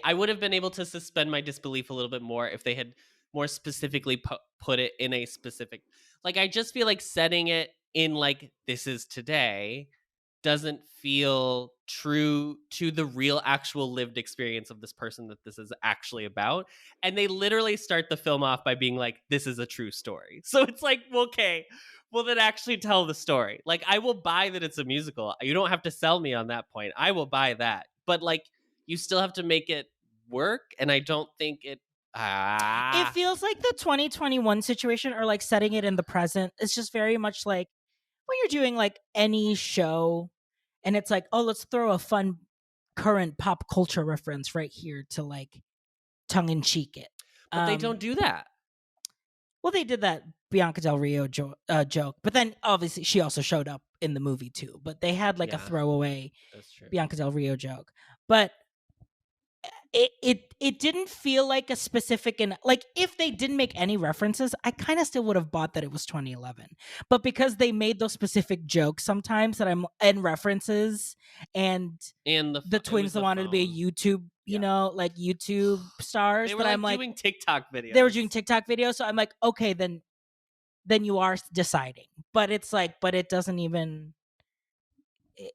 I would have been able to suspend my disbelief a little bit more if they had more specifically put it in a specific, like, I just feel like setting it in like, this is today doesn't feel true to the real actual lived experience of this person that this is actually about. And they literally start the film off by being like, this is a true story. So it's like, okay, well, then actually tell the story. Like, I will buy that it's a musical. You don't have to sell me on that point. I will buy that. But like, you still have to make it work. And I don't think it feels like the 2021 situation, or like setting it in the present, it's just very much like, when you're doing like any show and it's like, oh, let's throw a fun current pop culture reference right here to like tongue in cheek it. But they don't do that. Well, they did that Bianca Del Rio joke, but then obviously she also showed up in the movie too. But they had like a throwaway Bianca Del Rio joke. But it didn't feel like a specific, and like if they didn't make any references, I kind of still would have bought that it was 2011. But because they made those specific jokes sometimes that I'm and references and the twins that wanted to be a YouTube, you know, like YouTube stars, They were that I'm like doing TikTok videos. They were doing TikTok videos, so I'm like, okay, then you are deciding. But it's like, but it doesn't even.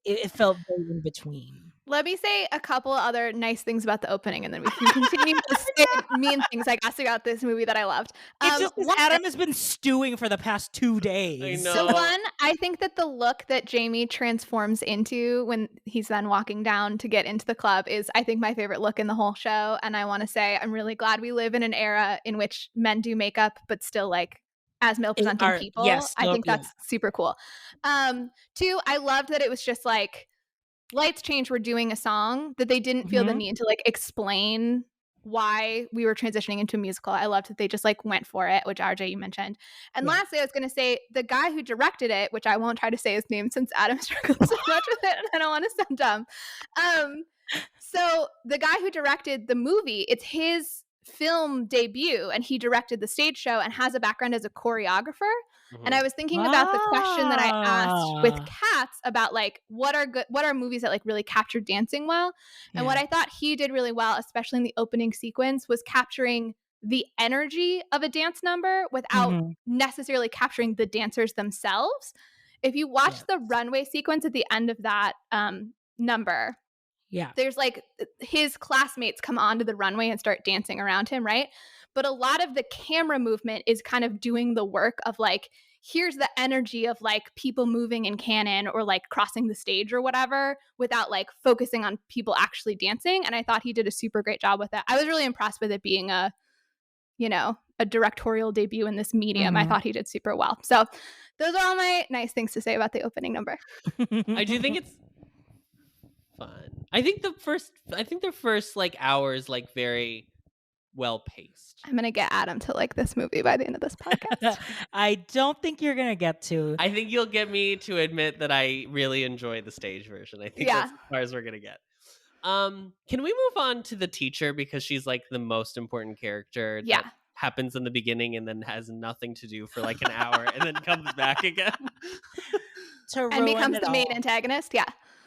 It felt very in between. Let me say a couple other nice things about the opening, and then we can continue to say mean things, I guess, about this movie that I loved. It's just Adam has been stewing for the past 2 days. So one, I think that the look that Jamie transforms into when he's then walking down to get into the club is, I think, my favorite look in the whole show. And I want to say I'm really glad we live in an era in which men do makeup, but still like as male presenting people. Yes, I think that's super cool. Two, I loved that it was just like lights change, we're doing a song, that they didn't feel the need to like explain why we were transitioning into a musical. I loved that they just like went for it, which RJ you mentioned. And lastly, I was going to say the guy who directed it, which I won't try to say his name since Adam struggled so much with it and I don't want to sound dumb. So the guy who directed the movie, it's his film debut, and he directed the stage show and has a background as a choreographer. And I was thinking about the question that I asked with Cats about like what are movies that like really capture dancing well. And what I thought he did really well, especially in the opening sequence, was capturing the energy of a dance number without necessarily capturing the dancers themselves. If you watch the runway sequence at the end of that number, there's like his classmates come onto the runway and start dancing around him, right? But a lot of the camera movement is kind of doing the work of like, here's the energy of like people moving in canon or like crossing the stage or whatever without like focusing on people actually dancing. And I thought he did a super great job with it. I was really impressed with it being a directorial debut in this medium. I thought he did super well. So those are all my nice things to say about the opening number. I do think it's fun. I think the first like hour is like very well paced. I'm gonna get Adam to like this movie by the end of this podcast. I don't think you're gonna get to. I think you'll get me to admit that I really enjoy the stage version. I think that's as far as we're gonna get. Can we move on to the teacher, because she's like the most important character that happens in the beginning and then has nothing to do for like an hour and then comes back again and becomes the main antagonist.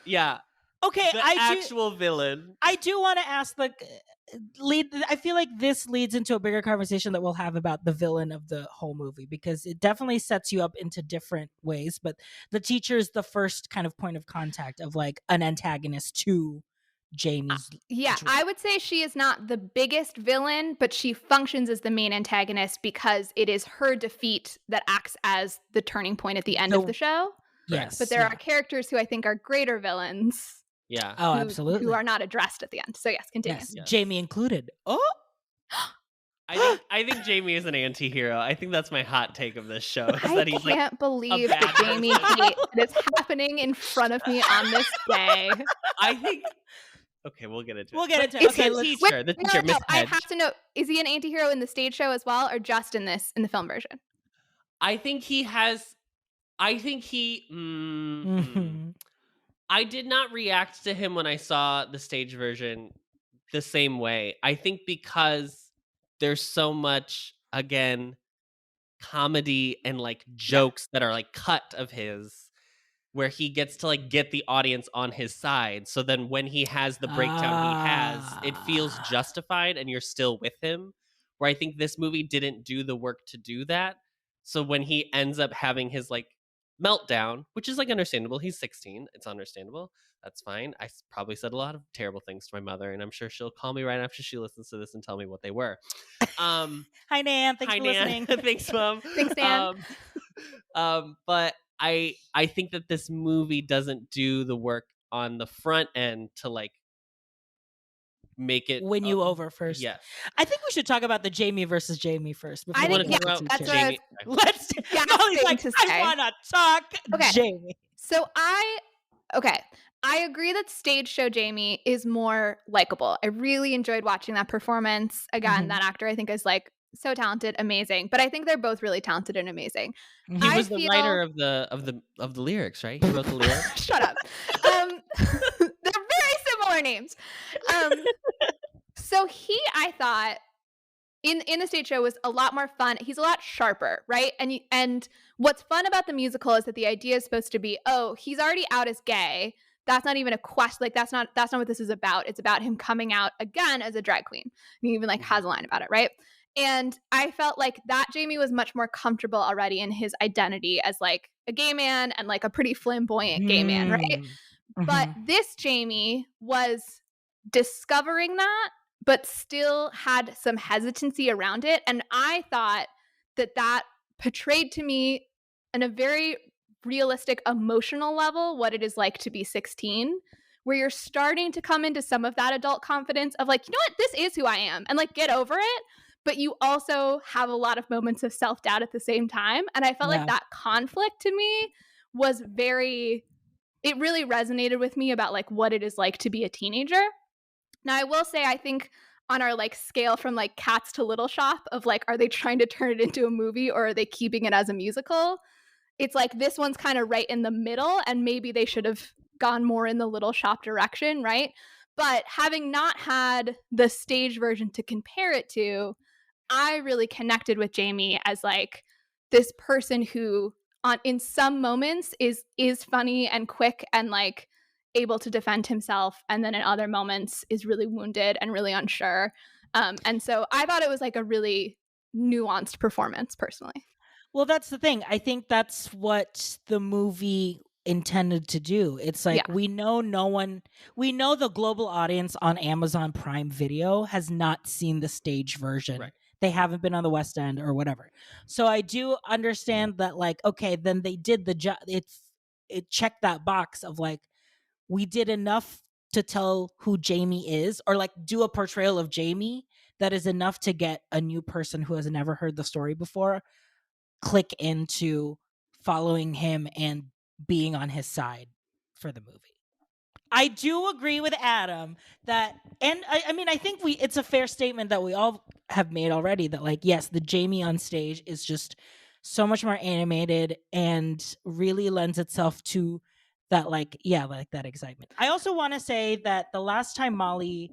Yeah. Okay, the actual villain. I do want to ask I feel like this leads into a bigger conversation that we'll have about the villain of the whole movie, because it definitely sets you up into different ways. But the teacher is the first kind of point of contact of like an antagonist to Jamie's. I would say she is not the biggest villain, but she functions as the main antagonist because it is her defeat that acts as the turning point at the end of the show. Yes. But there are characters who I think are greater villains. Yeah. Oh, absolutely. Who are not addressed at the end. So yes, continue. Yes. Jamie included. Oh. I think Jamie is an anti-hero. I think that's my hot take of this show. I can't believe that Jamie hate that is happening in front of me on this day. I think. Okay, we'll get into it. Okay, the teacher. No, I have to know: is he an anti-hero in the stage show as well, or just in the film version? I think he has. I think he. I did not react to him when I saw the stage version the same way. I think because there's so much, again, comedy and like jokes that are like cut of his, where he gets to like get the audience on his side. So then when he has the breakdown he has, it feels justified and you're still with him. Where I think this movie didn't do the work to do that. So when he ends up having his like meltdown, which is like understandable. He's 16. It's understandable. That's fine. I probably said a lot of terrible things to my mother, and I'm sure she'll call me right after she listens to this and tell me what they were. Hi, Nan. Thanks for listening. Thanks, Mom. Thanks, Dan. But I think that this movie doesn't do the work on the front end to like make it win you over first. Yes. I think we should talk about the Jamie versus Jamie first. I think we that's what I was Let's. Molly's like, I want to talk Jamie. So I agree that stage show Jamie is more likable. I really enjoyed watching that performance. Again, that actor I think is like so talented, amazing. But I think they're both really talented and amazing. He was the writer of the lyrics, right? He wrote the lyrics. Shut up. They're very similar names. So I thought in the stage show was a lot more fun. He's a lot sharper, right? And what's fun about the musical is that the idea is supposed to be, oh, he's already out as gay. That's not even a question. Like that's not what this is about. It's about him coming out again as a drag queen. And he even like has a line about it, right? And I felt like that Jamie was much more comfortable already in his identity as like a gay man and like a pretty flamboyant gay man, right? But this Jamie was discovering that, but still had some hesitancy around it. And I thought that portrayed to me in a very realistic emotional level what it is like to be 16, where you're starting to come into some of that adult confidence of like, you know what, this is who I am, and like get over it. But you also have a lot of moments of self-doubt at the same time. And I felt like that conflict to me was it really resonated with me about like what it is like to be a teenager. Now, I will say, I think on our like scale from like Cats to Little Shop of like, are they trying to turn it into a movie or are they keeping it as a musical? It's like this one's kind of right in the middle, and maybe they should have gone more in the Little Shop direction, right? But having not had the stage version to compare it to, I really connected with Jamie as like this person who in some moments is funny and quick and like able to defend himself, and then in other moments is really wounded and really unsure. And so I thought it was like a really nuanced performance personally. Well, that's the thing. I think that's what the movie intended to do. It's like we know the global audience on Amazon Prime Video has not seen the stage version. Right. They haven't been on the West End or whatever. So I do understand that, like, okay, then they did the job. It checked that box of like, we did enough to tell who Jamie is, or like do a portrayal of Jamie that is enough to get a new person who has never heard the story before click into following him and being on his side for the movie. I do agree with Adam that, and I mean, I think it's a fair statement that we all have made already that like, yes, the Jamie on stage is just so much more animated and really lends itself to that, like, like that excitement. I also want to say that the last time Molly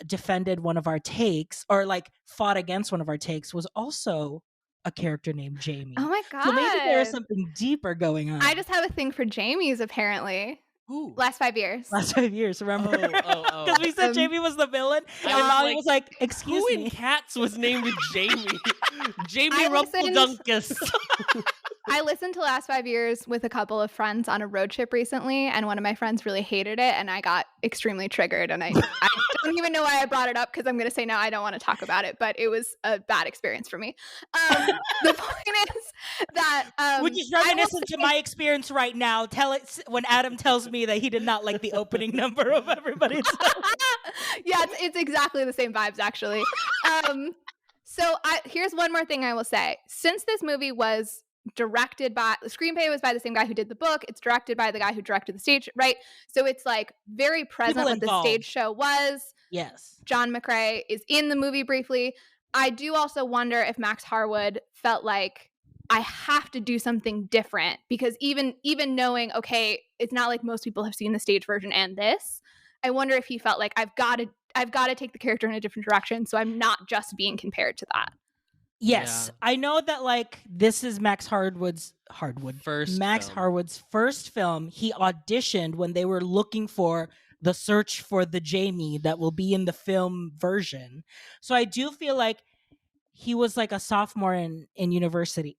defended one of our takes or like fought against one of our takes was also a character named Jamie. Oh my God. So maybe there's something deeper going on. I just have a thing for Jamies, apparently. Ooh. Last 5 years. Last 5 years, remember? Because we said Jamie was the villain, and Molly was like, excuse who me. Who in Cats was named Jamie? Jamie Rumpeldunkus. I listened to Last 5 Years with a couple of friends on a road trip recently, and one of my friends really hated it, and I got extremely triggered, and I don't even know why I brought it up, because I'm going to say no, I don't want to talk about it, but it was a bad experience for me. The point is that... Which is reminiscent to my experience right now. Tell it when Adam tells me that he did not like the opening number of Everybody. Yeah, it's exactly the same vibes, actually. So here's one more thing I will say. Since this movie was directed by, the screenplay was by the same guy who did the book, it's directed by the guy who directed the stage, right? So it's like very present what the stage show was. Yes. John McCrae is in the movie briefly. I do also wonder if Max Harwood felt like, I have to do something different, because even knowing, okay, it's not like most people have seen the stage version and this, I wonder if he felt like I've got to take the character in a different direction, so I'm not just being compared to that. Yes, yeah. I know that like this is Max Harwood's first film. He auditioned when they were looking for the search for the Jamie that will be in the film version. So I do feel like he was like a sophomore in university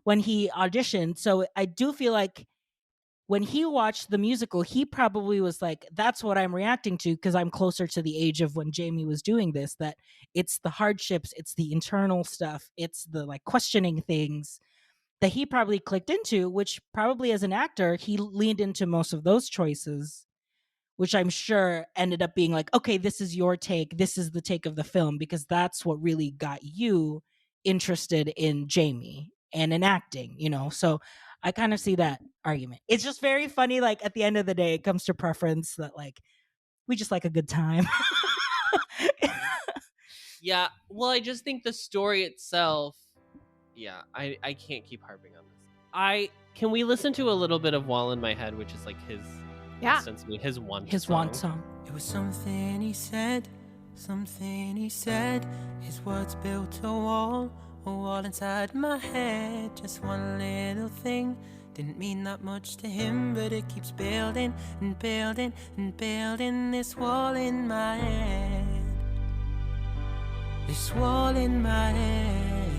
when he auditioned. So I do feel like when he watched the musical, he probably was like, that's what I'm reacting to, because I'm closer to the age of when Jamie was doing this, that it's the hardships, it's the internal stuff, it's the like questioning things that he probably clicked into, which probably as an actor, he leaned into most of those choices which I'm sure ended up being like, okay, this is your take. This is the take of the film, because that's what really got you interested in Jamie and in acting, you know? So I kind of see that argument. It's just very funny. Like at the end of the day, it comes to preference that like, we just like a good time. Yeah. Well, I just think the story itself, yeah, I can't keep harping on this. Can we listen to a little bit of Wall in My Head, which is like his want song. It was something he said, his words built a wall inside my head. Just one little thing, didn't mean that much to him, but it keeps building and building and building. This wall in my head, this wall in my head.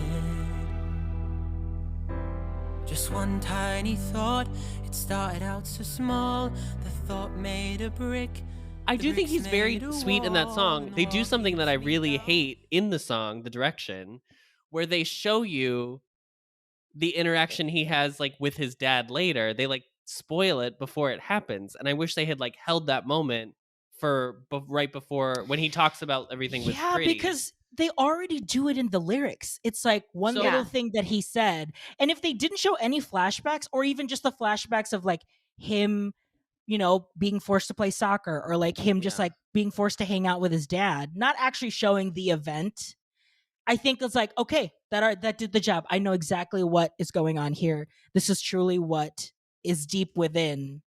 Just one tiny thought, it started out so small. The thought made a brick. I do think he's very sweet in that song. They do something that I really hate in the song, the direction, where they show you the interaction he has like with his dad later. They like spoil it before it happens, and I wish they had like held that moment for right before when he talks about everything with Pretty. Because they already do it in the lyrics. It's like one little thing that he said, and if they didn't show any flashbacks, or even just the flashbacks of like him, you know, being forced to play soccer, or like him just like being forced to hang out with his dad, not actually showing the event, I think it's like, okay, that did the job. I know exactly what is going on here. This is truly what is deep within,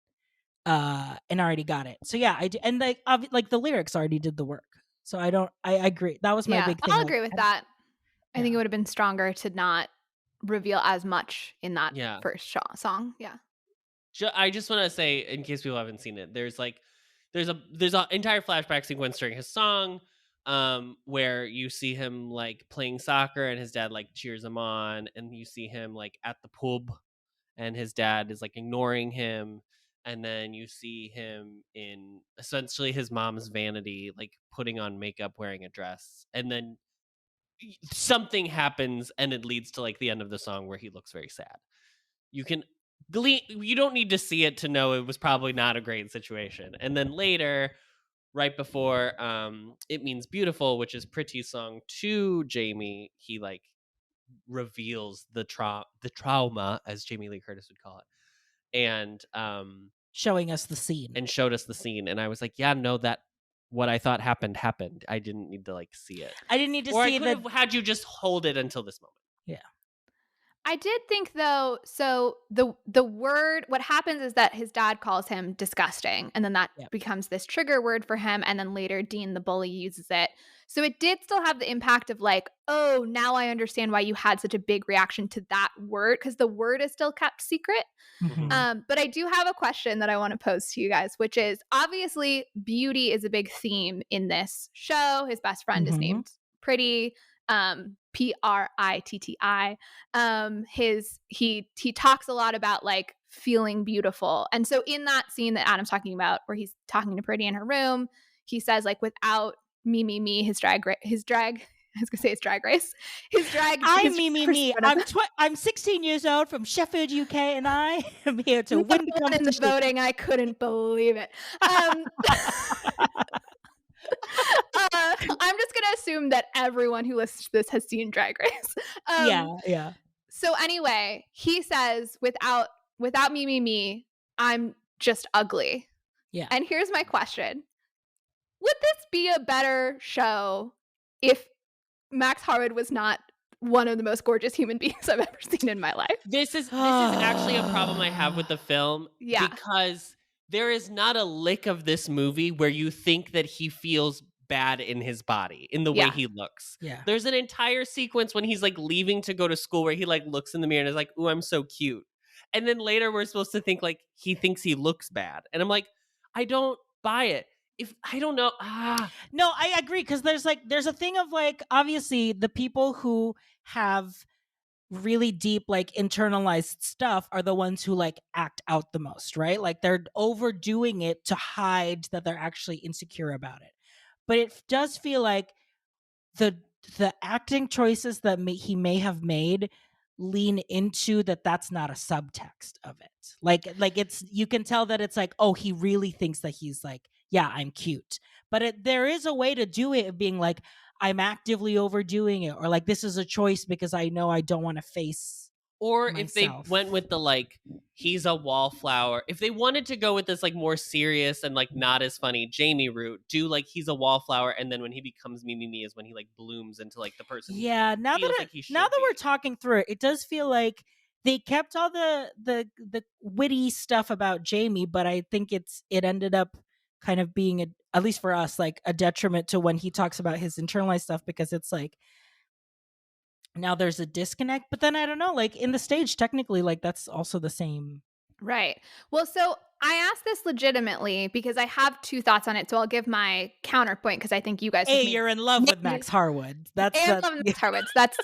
and I already got it. So yeah, and like the lyrics already did the work. So I agree. That was my big thing. I'll agree with that. I think it would have been stronger to not reveal as much in that first song. Yeah. I just want to say, in case people haven't seen it, there's an entire flashback sequence during his song, where you see him like playing soccer and his dad like cheers him on, and you see him like at the pub and his dad is like ignoring him, and then you see him in essentially his mom's vanity, like putting on makeup, wearing a dress, and then something happens and it leads to like the end of the song where he looks very sad. You don't need to see it to know it was probably not a great situation. And then later, right before It Means Beautiful, which is Pretty's song to Jamie, he like reveals the trauma, as Jamie Lee Curtis would call it, and showing us the scene. And I was like, yeah, no, that what I thought happened. I didn't need to like see it. I didn't need to see it. I could have had you just hold it until this moment. Yeah. I did think though, so the word, what happens is that his dad calls him disgusting, and then that becomes this trigger word for him, and then later Dean the bully uses it. So it did still have the impact of like, oh, now I understand why you had such a big reaction to that word, because the word is still kept secret. Mm-hmm. But I do have a question that I want to pose to you guys, which is obviously beauty is a big theme in this show. His best friend is named Pretty. Pritti. He talks a lot about like feeling beautiful. And so in that scene that Adam's talking about, where he's talking to Pretty in her room, he says like, without me, his drag, I was gonna say his drag race. His drag. I'm me. I'm 16 years old from Sheffield, UK, and I am here to win the competition. In the voting, I couldn't believe it. I'm just gonna assume that everyone who listens to this has seen Drag Race. Yeah. So anyway, he says, without me, I'm just ugly. Yeah. And here's my question: would this be a better show if Max Harwood was not one of the most gorgeous human beings I've ever seen in my life? This is actually a problem I have with the film. Yeah. Because there is not a lick of this movie where you think that he feels bad in his body, in the way he looks. Yeah. There's an entire sequence when he's like leaving to go to school where he like looks in the mirror and is like, ooh, I'm so cute. And then later we're supposed to think like he thinks he looks bad. And I'm like, I don't buy it. I don't know. No, I agree, because there's a thing of like, obviously the people who have really deep like internalized stuff are the ones who like act out the most, right? Like they're overdoing it to hide that they're actually insecure about it. But it does feel like the acting choices that he may have made lean into that's not a subtext of it. Like it's, you can tell that it's like, oh, he really thinks that he's like yeah, I'm cute. But there is a way to do it of being like, I'm actively overdoing it, or like this is a choice because I know I don't want to face Or myself. if they went with the like, he's a wallflower. If they wanted to go with this like more serious and like not as funny Jamie route, do like he's a wallflower, and then when he becomes me is when he like blooms into like the person. Yeah, now that we're talking through it, it does feel like they kept all the witty stuff about Jamie, but I think it ended up kind of being at least for us, like a detriment to when he talks about his internalized stuff, because it's like now there's a disconnect. But then I don't know, like in the stage, technically, like that's also the same. Right. Well, so I asked this legitimately because I have two thoughts on it. So I'll give my counterpoint because I think you guys. Hey, you're in love with Max Harwood. That's in love with Max Harwood. So that's,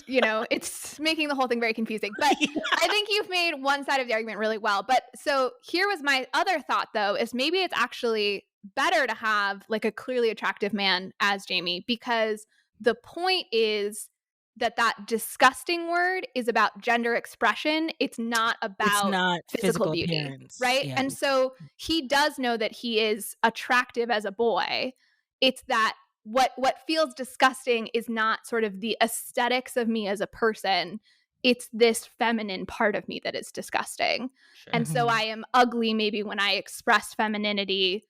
it's making the whole thing very confusing. But I think you've made one side of the argument really well. But so here was my other thought, though, is maybe it's actually better to have like a clearly attractive man as Jamie, because the point is that disgusting word is about gender expression. It's not about physical beauty, appearance. Right? Yeah. And so he does know that he is attractive as a boy. It's that what feels disgusting is not sort of the aesthetics of me as a person. It's this feminine part of me that is disgusting. Sure. And so I am ugly maybe when I express femininity,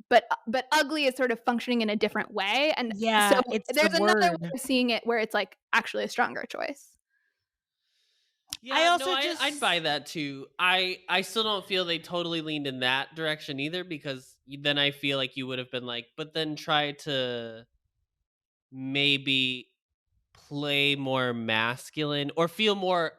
but ugly is sort of functioning in a different way. And so there's another way of seeing it where it's like actually a stronger choice. Yeah, I'd buy that too. I still don't feel they totally leaned in that direction either, because then I feel like you would have been like, but then try to maybe play more masculine or feel more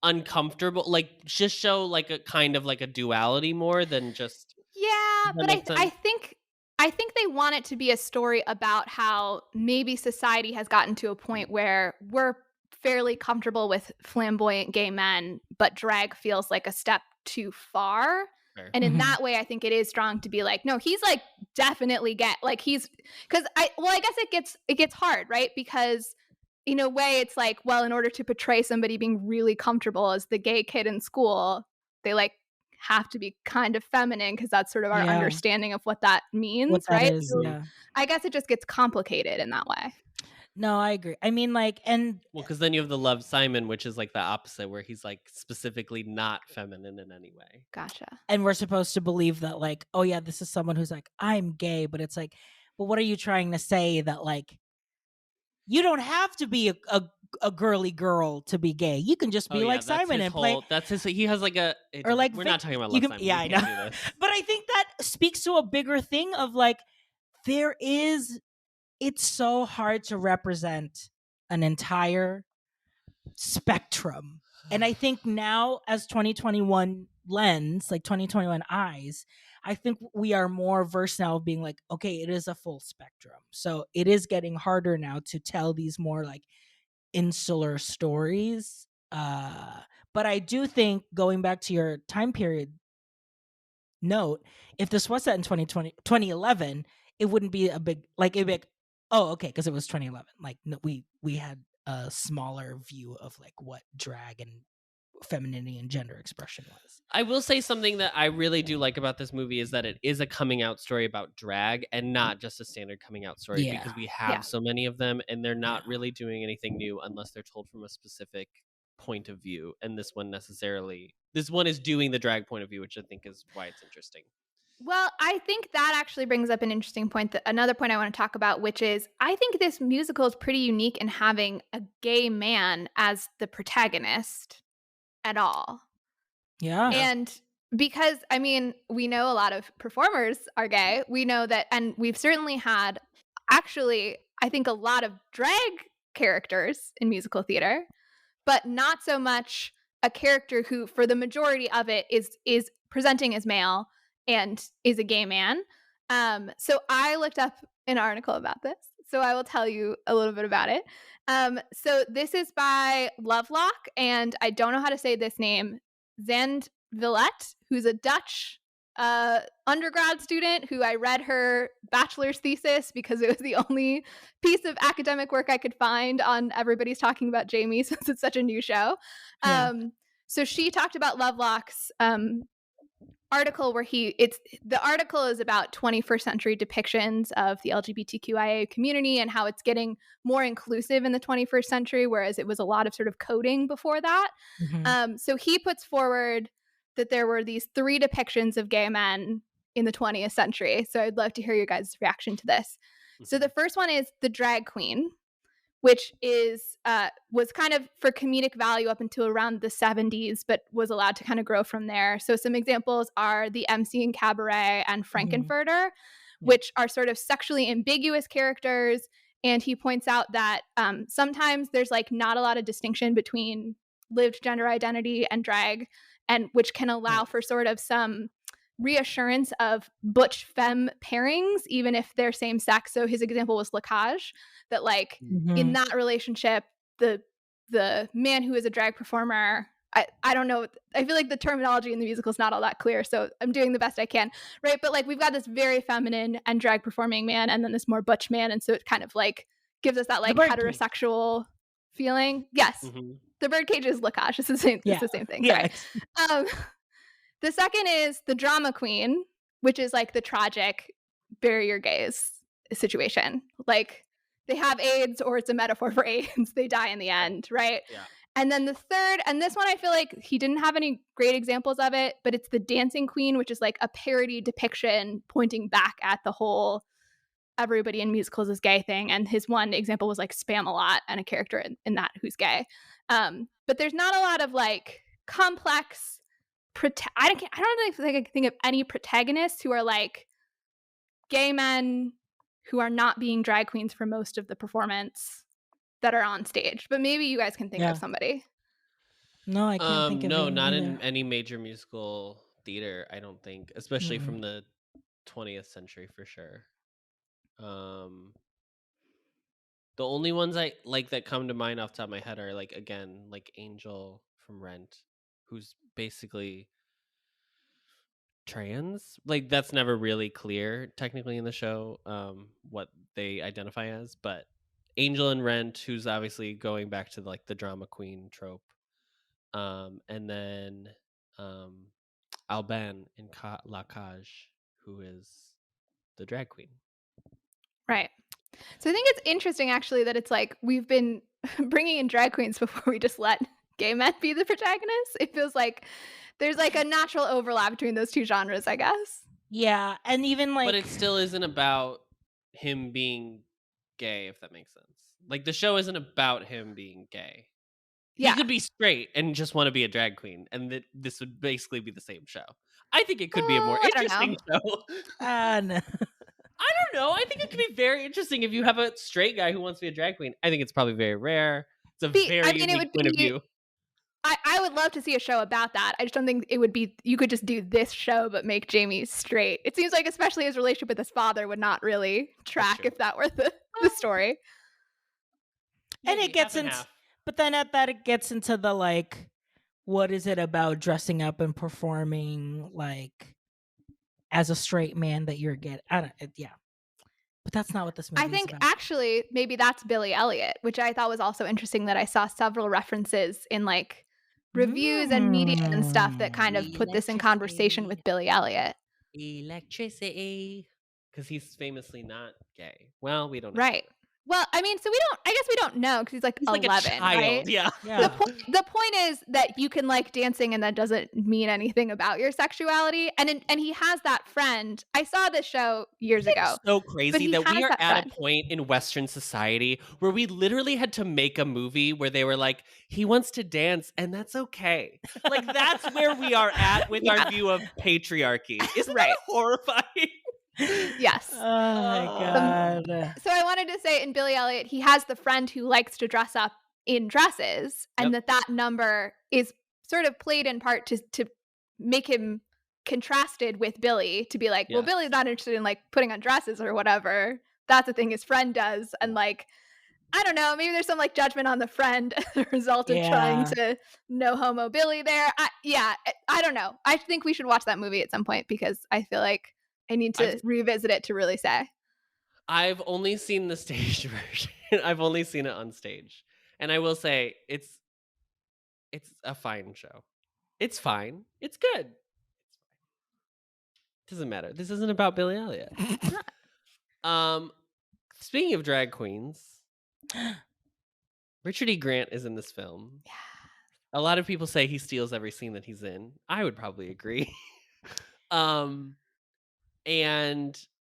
uncomfortable, like just show like a kind of like a duality more than just. Yeah, but I think they want it to be a story about how maybe society has gotten to a point where we're fairly comfortable with flamboyant gay men, but drag feels like a step too far. Sure. And in that way, I think it is strong to be like, no, he's like definitely gay. Like I guess it gets hard, right? Because in a way, it's like, well, in order to portray somebody being really comfortable as the gay kid in school, they like have to be kind of feminine because that's sort of our understanding of what that means, right? So I guess it just gets complicated in that way. No, I agree. I mean, like, because then you have the Love Simon, which is like the opposite, where he's like specifically not feminine in any way. Gotcha. And we're supposed to believe that, like, oh yeah, this is someone who's like, I'm gay, but it's like, well, what are you trying to say? That like, you don't have to be a girly girl to be gay. You can just be like Simon and play. That's his. He has like a. Or like we're not talking about Love Simon. Yeah, I know. But I think that speaks to a bigger thing of like, it's so hard to represent an entire spectrum. And I think now, as 2021 lens, like 2021 eyes, I think we are more versed now of being like, okay, it is a full spectrum. So it is getting harder now to tell these more like insular stories. But I do think, going back to your time period note, if this was set in 2011, it wouldn't be a big, like, it'd be like, oh, okay, because it was 2011. Like, no, we had a smaller view of like what drag and femininity and gender expression was. I will say something that I really do like about this movie is that it is a coming out story about drag and not just a standard coming out story, because we have so many of them and they're not really doing anything new unless they're told from a specific point of view. And this one is doing the drag point of view, which I think is why it's interesting. Well, I think that actually brings up an interesting point, another point I want to talk about, which is I think this musical is pretty unique in having a gay man as the protagonist at all. Yeah. And because, I mean, we know a lot of performers are gay. We know that, and we've certainly had, actually, I think a lot of drag characters in musical theater, but not so much a character who, for the majority of it, is presenting as male and is a gay man. So I looked up an article about this. So I will tell you a little bit about it. So this is by Lovelock, and I don't know how to say this name, Zand Villet, who's a Dutch undergrad student who I read her bachelor's thesis because it was the only piece of academic work I could find on Everybody's Talking About Jamie, since it's such a new show. So she talked about Lovelock's article where the article is about 21st century depictions of the LGBTQIA community and how it's getting more inclusive in the 21st century, whereas it was a lot of sort of coding before that. So he puts forward that there were these 3 depictions of gay men in the 20th century. So I'd love to hear your guys' reaction to this. So the first one is the drag queen, which was kind of for comedic value up until around the 70s, but was allowed to kind of grow from there. So some examples are the MC in Cabaret and Frankenfurter, which are sort of sexually ambiguous characters. And he points out that sometimes there's like not a lot of distinction between lived gender identity and drag, and which can allow for sort of some reassurance of butch femme pairings, even if they're same sex. So his example was Lacage, that like in that relationship, the man who is a drag performer, I don't know, I feel like the terminology in the musical is not all that clear, so I'm doing the best I can, right? But like we've got this very feminine and drag performing man, and then this more butch man, and so it kind of like gives us that like heterosexual feeling. Yes, the birdcage is Lacage. It's the same. It's the same thing. Sorry. The second is the drama queen, which is like the tragic bury your gays situation. Like they have AIDS, or it's a metaphor for AIDS. They die in the end, right? Yeah. And then the third, and this one I feel like he didn't have any great examples of it, but it's the dancing queen, which is like a parody depiction pointing back at the whole everybody in musicals is gay thing. And his one example was like Spam-A-Lot and a character in that who's gay. But there's not a lot of like complex I don't think I can think of any protagonists who are like gay men who are not being drag queens for most of the performance that are on stage. But maybe you guys can think of somebody. No, I can't think of no, any not either. in any major musical theater, I don't think, especially from the 20th century for sure. The only ones I like that come to mind off the top of my head are like, again, like Angel from Rent, who's basically trans. Like that's never really clear technically in the show what they identify as, but Angel in Rent, who's obviously going back to like the drama queen trope, and then Alban in La Cage, who is the drag queen. Right. So I think it's interesting actually that it's like we've been bringing in drag queens before we just let gay men be the protagonists. It feels like there's like a natural overlap between those two genres, I guess. Yeah, and even like, but it still isn't about him being gay, if that makes sense. Like the show isn't about him being gay. Yeah. He could be straight and just want to be a drag queen, and this would basically be the same show. I think it could be a more interesting show. No. I don't know. I think it could be very interesting if you have a straight guy who wants to be a drag queen. I think it's probably very rare. It's a very unique point of view. I would love to see a show about that. I just don't think it would be, you could just do this show but make Jamie straight. It seems like especially his relationship with his father would not really track if that were the story. And it gets into, but then at that it gets into the like, what is it about dressing up and performing like as a straight man that you're getting? But that's not what this movie is about. I think actually maybe that's Billy Elliot, which I thought was also interesting that I saw several references in like reviews and media and stuff that kind of put this in conversation with Billy Elliot. Electricity. Because he's famously not gay. Well, we don't know. Right. Well, I mean, so I guess we don't know because he's like 11, like a child. Right? Yeah. The point is that you can like dancing and that doesn't mean anything about your sexuality. And he has that friend. I saw this show years ago. It's so crazy that we are at a point in Western society where we literally had to make a movie where they were like, he wants to dance and that's okay. Like that's where we are at with our view of patriarchy. Isn't that horrifying? Yes. Oh my God. So I wanted to say in Billy Elliot, he has the friend who likes to dress up in dresses, and that number is sort of played in part to make him contrasted with Billy, to be like, well, Billy's not interested in like putting on dresses or whatever. That's the thing his friend does. And like, I don't know, maybe there's some like judgment on the friend as a result of trying to no homo Billy there. I don't know. I think we should watch that movie at some point because I feel like I need to revisit it to really say. I've only seen the stage version. I've only seen it on stage. And I will say it's a fine show. It's fine. It's good. Doesn't matter. This isn't about Billy Elliot. Speaking of drag queens, Richard E. Grant is in this film. Yeah. A lot of people say he steals every scene that he's in. I would probably agree. And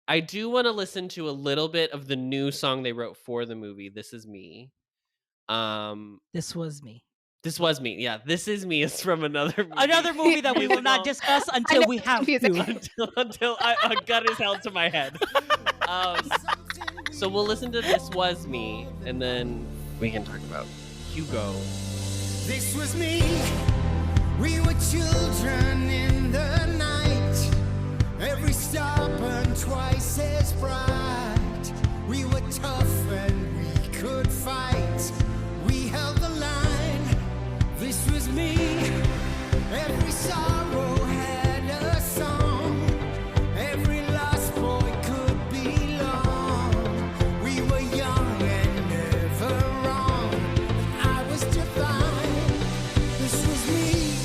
I do want to listen to a little bit of the new song they wrote for the movie, This Is Me. This Was Me. This Was Me. Yeah, This Is Me is from another movie. Another movie that we will not discuss until we have to. until a gun is held to my head. So we'll listen to This Was Me, and then we can talk about Hugo. This was me. We were children in the night. Every star burned twice as bright. We were tough and we could fight. We held the line. This was me. Every sorrow had a song. Every lost boy could belong. We were young and never wrong. I was divine. This was me.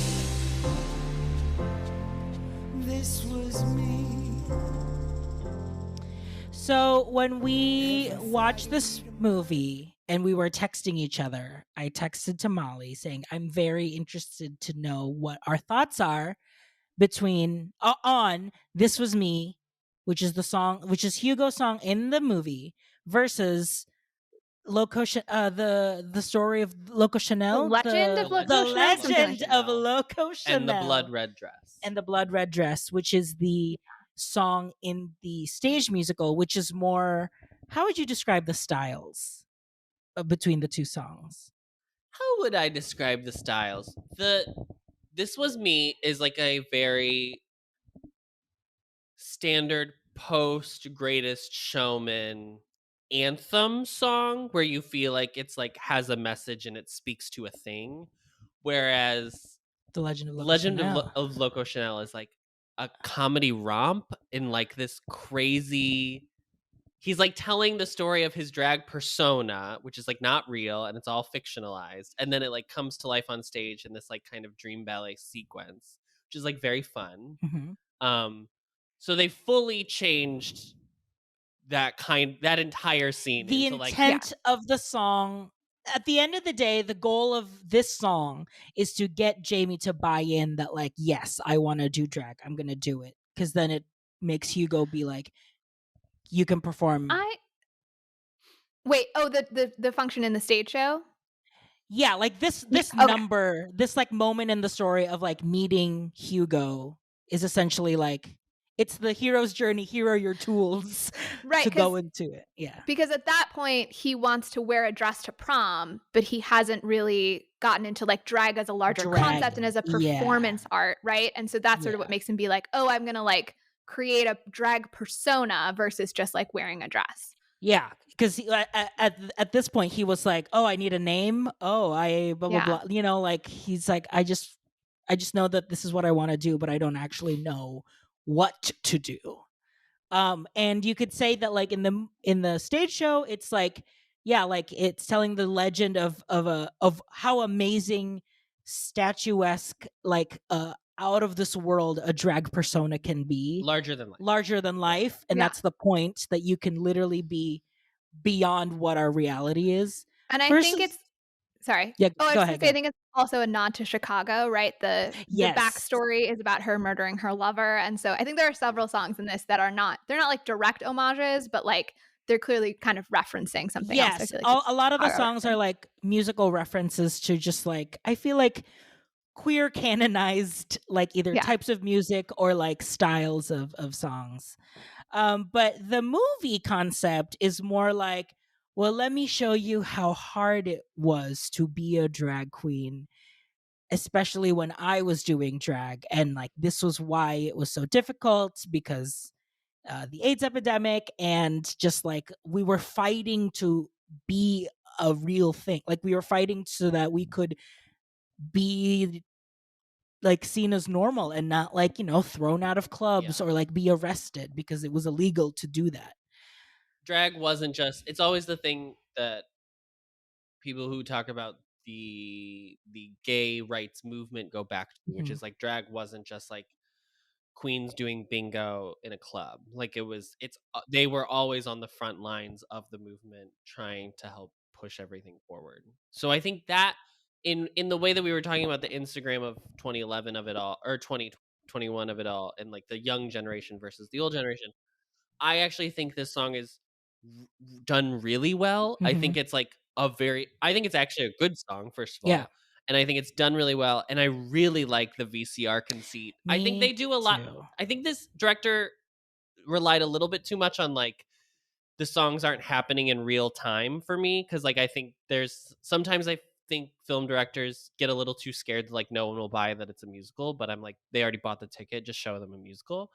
This was me. So when we watched this movie and we were texting each other, I texted to Molly saying, I'm very interested to know what our thoughts are between on This Was Me, which is the song, which is Hugo's song in the movie, versus the story of Loco Chanel, The Legend of Loco the Chanel, Legend of Loco Chanel, And the Blood Red Dress. and the Blood Red Dress, which is the song in the stage musical, which is more. How would you describe the styles between the two songs? How would I describe the styles? This Was Me is like a very standard post Greatest Showman anthem song where you feel like it's like has a message and it speaks to a thing, whereas The Legend of Loco Legend Chanel. of Loco Chanel is like a comedy romp in like this crazy. He's like telling the story of his drag persona, which is like not real and it's all fictionalized, and then it like comes to life on stage in this like kind of dream ballet sequence, which is like very fun. Mhm. So they fully changed that entire scene. The into, like, intent of the song, at the end of the day, the goal of this song is to get Jamie to buy in that, like, yes, I want to do drag. I'm going to do it. Because then it makes Hugo be like, you can perform. Wait, the function in the stage show? Yeah, like this number, this like moment in the story of like meeting Hugo is essentially like, it's the hero's journey. Here are your tools to go into it. Yeah. Because at that point, he wants to wear a dress to prom, but he hasn't really gotten into like drag as a larger concept and as a performance art, right? And so that's sort of what makes him be like, oh, I'm going to like create a drag persona versus just like wearing a dress. Yeah, because at this point, he was like, oh, I need a name. Oh, I blah, blah, blah. You know, like he's like, I just know that this is what I want to do, but I don't actually know what to do. And you could say that like in the stage show, it's like, yeah, like it's telling the legend of how amazing, statuesque, like out of this world a drag persona can be. Larger than life. And that's the point, that you can literally be beyond what our reality is. And I think it's sorry. Yeah, I was go gonna ahead. say, I think it's also a nod to Chicago, right? The backstory is about her murdering her lover. And so I think there are several songs in this that they're not like direct homages, but like they're clearly kind of referencing something else. I feel like a lot of the songs are like musical references to just like, I feel like queer canonized like either types of music or like styles of songs. But the movie concept is more like, well, let me show you how hard it was to be a drag queen, especially when I was doing drag. And like, this was why it was so difficult, because the AIDS epidemic, and just like we were fighting to be a real thing. Like we were fighting so that we could be like seen as normal and not like, you know, thrown out of clubs or like be arrested because it was illegal to do that. Drag wasn't just, it's always the thing that people who talk about the gay rights movement go back to, which is like drag wasn't just like queens doing bingo in a club. Like they were always on the front lines of the movement trying to help push everything forward. So I think that in the way that we were talking about the Instagram of 2011 of it all, or 2021 of it all, and like the young generation versus the old generation, I actually think this song is done really well. I think it's like I think it's actually a good song, first of all. And I think it's done really well. And I really like the VCR conceit. I think they do a lot. I think this director relied a little bit too much on like the songs aren't happening in real time for me. Cause like I think sometimes I think film directors get a little too scared, like no one will buy that it's a musical. But I'm like, they already bought the ticket, just show them a musical.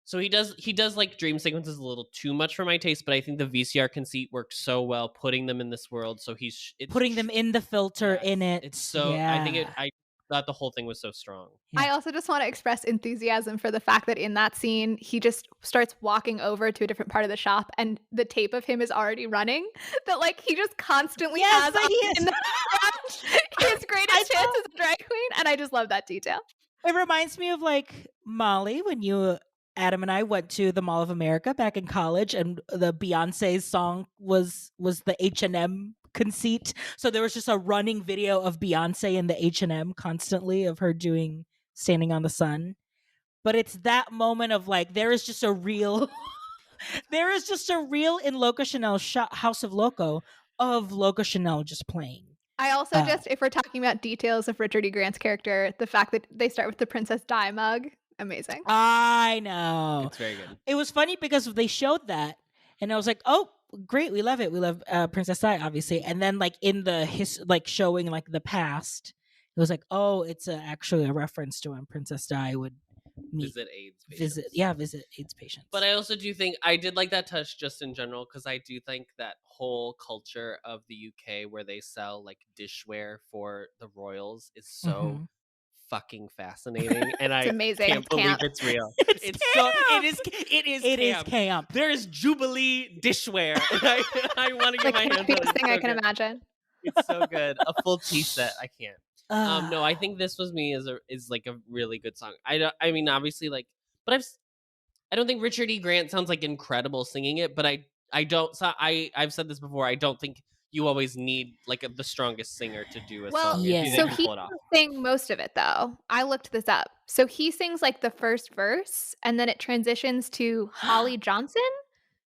So he does like dream sequences a little too much for my taste, but I think the VCR conceit works so well, putting them in this world. So putting them in the filter in it. It's so I thought the whole thing was so strong. I also just want to express enthusiasm for the fact that in that scene he just starts walking over to a different part of the shop and the tape of him is already running. That like he just constantly has in the his greatest chance as a drag queen, and I just love that detail. It reminds me of like Molly when Adam and I went to the Mall of America back in college, and the Beyonce's song was the H&M conceit. So there was just a running video of Beyonce in the H&M constantly of her doing Standing on the Sun. But it's that moment of like, there is just a real in Loco Chanel House of Loco of Loco Chanel just playing. I also if we're talking about details of Richard E. Grant's character, the fact that they start with the Princess Di mug. Amazing. I know. It's very good. It was funny because they showed that and I was like, oh, great. We love it. We love Princess Di, obviously. And then like in the showing like the past, it was like, oh, it's actually a reference to when Princess Di would visit AIDS patients. Visit AIDS patients. But I also do think I did like that touch just in general, because I do think that whole culture of the UK where they sell like dishware for the royals is so fucking fascinating, and I can't believe it's real. It is camp. There is Jubilee dishware, and I want to get my hands on it. The thing I can imagine. It's so good. A full tea set. I can't. No, I think This Was Me is like a really good song. I mean, obviously, like, but I don't think Richard E. Grant sounds like incredible singing it, but I've said this before. I don't think you always need like the strongest singer to do a song. So he sing most of it though. I looked this up. So he sings like the first verse, and then it transitions to Holly Johnson,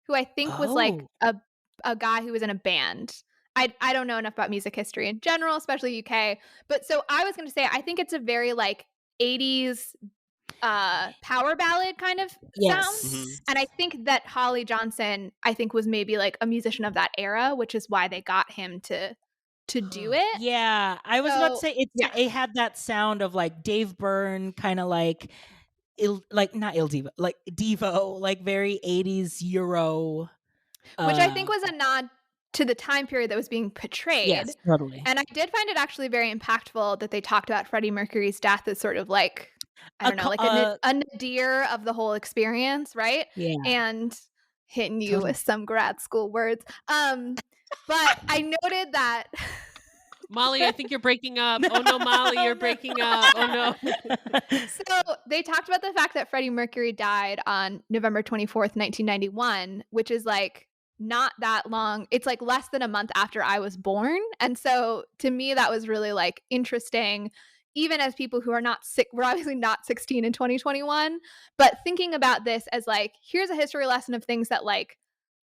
who I think was like a guy who was in a band. I don't know enough about music history in general, especially UK. But so I was going to say, I think it's a very like 80s power ballad kind of sound. And I think that Holly Johnson, I think, was maybe like a musician of that era, which is why they got him to do it. Yeah, I was about to say it had that sound of like Dave Byrne, kind of like not Il Divo, like Devo, like very 80s Euro, which I think was a nod to the time period that was being portrayed. Yes, totally. And I did find it actually very impactful that they talked about Freddie Mercury's death as sort of like, I don't know, like a nadir of the whole experience, right? Yeah. And hitting you with some grad school words. But I noted that Molly, I think you're breaking up. Oh no, Molly, you're breaking up. Oh no. So they talked about the fact that Freddie Mercury died on November 24th, 1991, which is like not that long. It's like less than a month after I was born. And so to me, that was really like interesting, even as people who are not sick, we're obviously not 16 in 2021, but thinking about this as like, here's a history lesson of things that like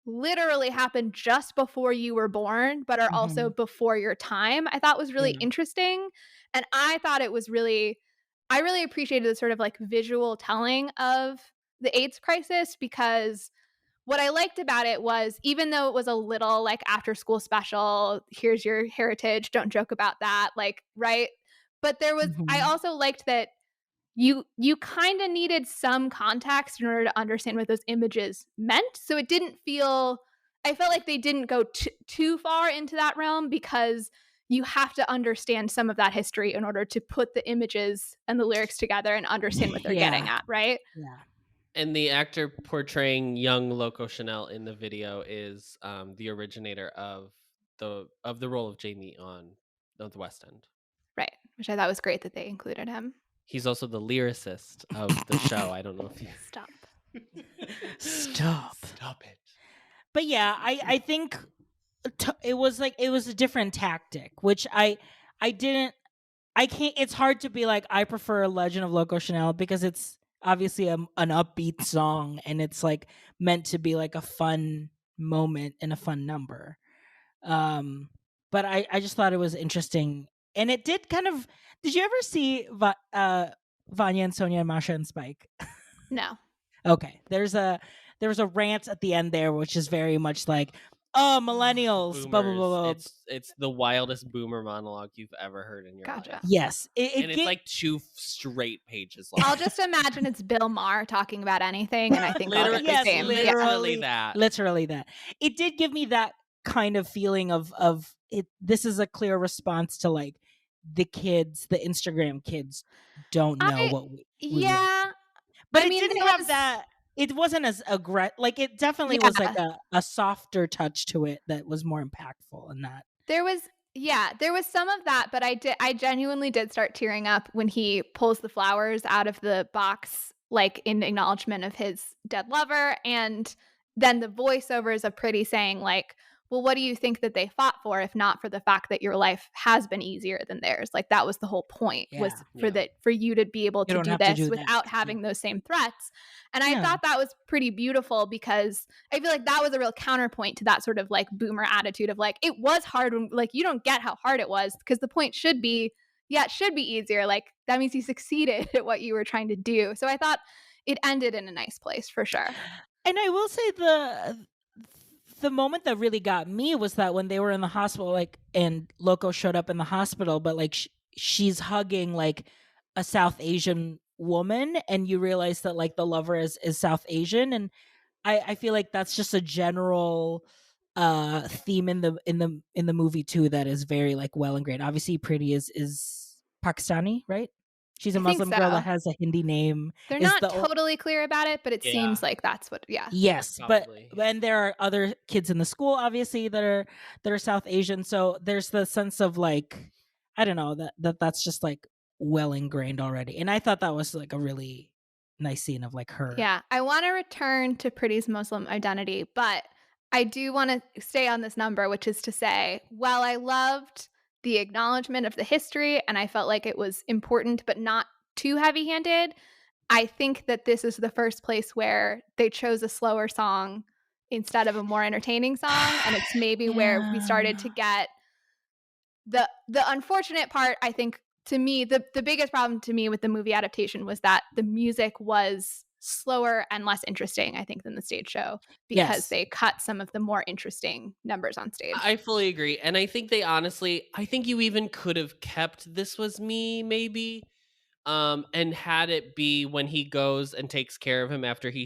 literally happened just before you were born, but are also before your time, I thought was really interesting. And I thought it was I really appreciated the sort of like visual telling of the AIDS crisis, because what I liked about it was, even though it was a little like after school special, here's your heritage, don't joke about that, like, right? But there was, I also liked that you kind of needed some context in order to understand what those images meant. So it didn't feel, I felt like they didn't go too far into that realm, because you have to understand some of that history in order to put the images and the lyrics together and understand what they're getting at, right? Yeah. And the actor portraying young Loco Chanel in the video is the originator of the role of Jamie on the West End. Right, which I thought was great that they included him. He's also the lyricist of the show. I don't know if you Stop it. But yeah, I think it was a different tactic, which I can't. It's hard to be like I prefer Legend of Loco Chanel because it's obviously an upbeat song and it's like meant to be like a fun moment and a fun number. But I just thought it was interesting, and it did kind of. Did you ever see Vanya and Sonia and Masha and Spike? No. Okay, there was a rant at the end there, which is very much like, oh, millennials, blah blah blah blah. It's the wildest boomer monologue you've ever heard in your life. Yes, and it's like 2 straight pages long. I'll just imagine it's Bill Maher talking about anything, and I think I'll get the same. Literally that. Literally that. It did give me that kind of feeling of it. This is a clear response to like the Instagram kids don't know what we like. But it didn't have that. It wasn't as aggressive. Like it definitely was like a softer touch to it that was more impactful in that. There was some of that, but I genuinely did start tearing up when he pulls the flowers out of the box, like in acknowledgement of his dead lover, and then the voiceovers of Pretty saying like, well, what do you think that they fought for if not for the fact that your life has been easier than theirs? Like that was the whole point, was for you to be able to do this without having those same threats. And I thought that was pretty beautiful because I feel like that was a real counterpoint to that sort of like boomer attitude of like, it was hard when like you don't get how hard it was, because the point should be, it should be easier. Like that means you succeeded at what you were trying to do. So I thought it ended in a nice place for sure. And I will say the moment that really got me was that when they were in the hospital, like, and Loco showed up in the hospital, but like she's hugging like a South Asian woman, and you realize that like the lover is South Asian, and I feel like that's just a general theme in the movie too that is very like well ingrained. Obviously, Pretty is Pakistani, right? She's a Muslim girl that has a Hindi name. They're not totally clear about it, but it seems like that's what. Yeah. Yes, probably. but and there are other kids in the school, obviously, that are South Asian. So there's the sense of like, I don't know, that's just like well ingrained already. And I thought that was like a really nice scene of like her. Yeah, I want to return to Pretty's Muslim identity, but I do want to stay on this number, which is to say, while I loved the acknowledgement of the history, and I felt like it was important but not too heavy-handed, I think that this is the first place where they chose a slower song instead of a more entertaining song, and it's maybe where we started to get the unfortunate part. I think to me, the biggest problem to me with the movie adaptation was that the music was slower and less interesting, I think, than the stage show, because they cut some of the more interesting numbers on stage. I fully agree. And I think I think you even could have kept This Was Me maybe, and had it be when he goes and takes care of him after he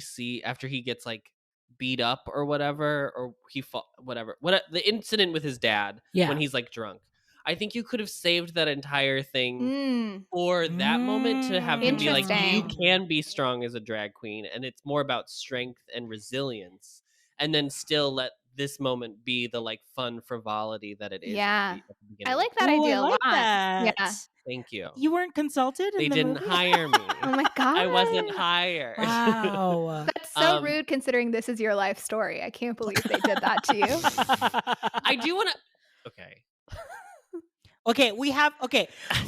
gets like beat up or whatever, or the incident with his dad when he's like drunk. I think you could have saved that entire thing for that moment to have him be like, you can be strong as a drag queen, and it's more about strength and resilience, and then still let this moment be the like fun frivolity that it is. Yeah, I like that idea a lot. That. Yeah, thank you. You weren't consulted? They didn't movie? hire me. Oh my god, I wasn't hired. Wow, that's so rude considering this is your life story. I can't believe they did that to you. I do want to. Okay. Okay,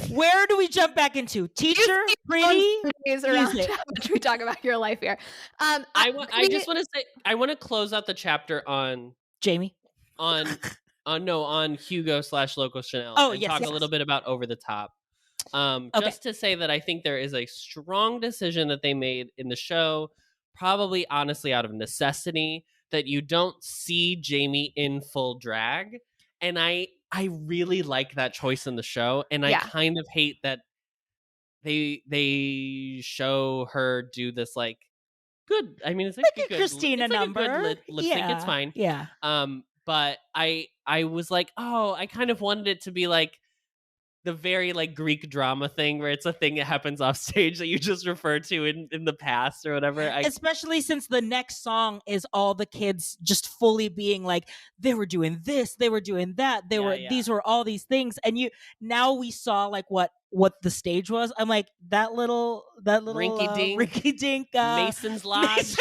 where do we jump back into? Teacher, Pretty, music. How much we talk about your life here. I just want to say, I want to close out the chapter on Jamie, on Hugo / Loco Chanel. Oh, and yes, talk yes. a little bit about Over the Top. Okay. Just to say that I think there is a strong decision that they made in the show, probably honestly out of necessity, that you don't see Jamie in full drag, and I really like that choice in the show, and I kind of hate that they show her do this like good. I mean, it's like a Christina number. Like a good lip sync. It's fine. Yeah. But I was like, oh, I kind of wanted it to be like the very like Greek drama thing where it's a thing that happens off stage that you just refer to in the past or whatever. Especially since the next song is all the kids just fully being like, they were doing this, they were doing that, these were all these things, and now we saw like what the stage was. I'm like, that little rinky dink Mason's Lodge.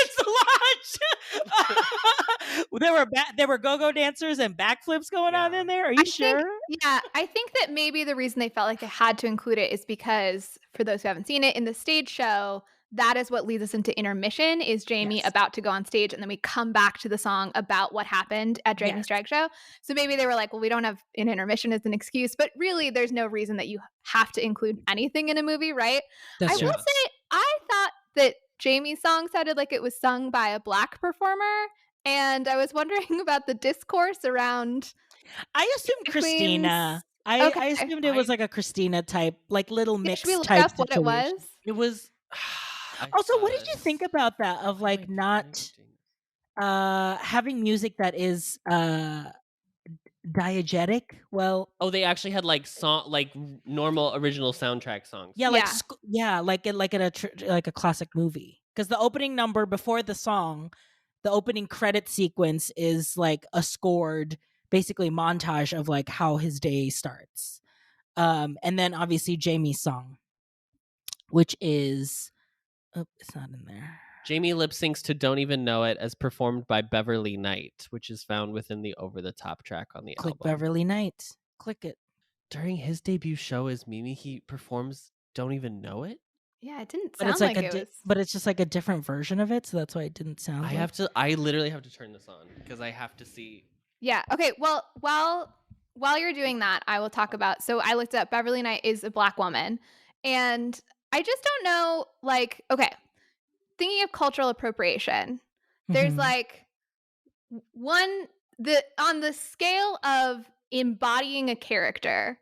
There were go-go dancers and backflips going on in there. Are you sure? I think that maybe the reason they felt like they had to include it is because, for those who haven't seen it, in the stage show, that is what leads us into intermission, is Jamie about to go on stage, and then we come back to the song about what happened at Jamie's drag show. So maybe they were like, well, we don't have an intermission as an excuse, but really there's no reason that you have to include anything in a movie, right? I will say, I thought that Jamie's song sounded like it was sung by a Black performer, and I was wondering about the discourse around. I assumed Christina. I assumed it was like a Christina type, like Little Mix Should we look type up what it was? It was. Also, what did you think about that? Of like not having music that is diegetic? Well, they actually had like normal original soundtrack songs. Yeah, like like a classic movie. Because the opening number before the song, the opening credit sequence is like a scored, basically montage of like how his day starts, and then obviously Jamie's song, which is. Oh, it's not in there. Jamie lip syncs to Don't Even Know It as performed by Beverly Knight, which is found within the Over the Top track on the album. Click Beverly Knight. Click it. During his debut show as Mimi, he performs Don't Even Know It? Yeah, it didn't sound like it was. But it's just like a different version of it, so that's why it didn't sound I literally have to turn this on because I have to see. Yeah, okay, well, while you're doing that, I will talk about, so I looked up Beverly Knight is a Black woman, and I just don't know, like, okay, thinking of cultural appropriation, there's like on the scale of embodying a character,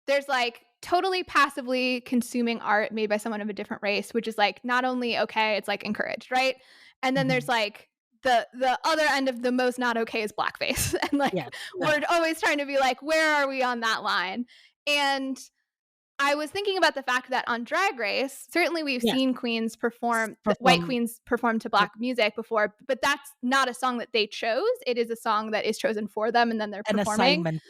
there's like totally passively consuming art made by someone of a different race, which is like not only okay, it's like encouraged, right? And then there's like the other end of the most not okay is blackface. And like we're always trying to be like, where are we on that line? And I was thinking about the fact that on Drag Race, certainly we've seen queens white queens perform to Black music before, but that's not a song that they chose. It is a song that is chosen for them, and then they're performing. An assignment,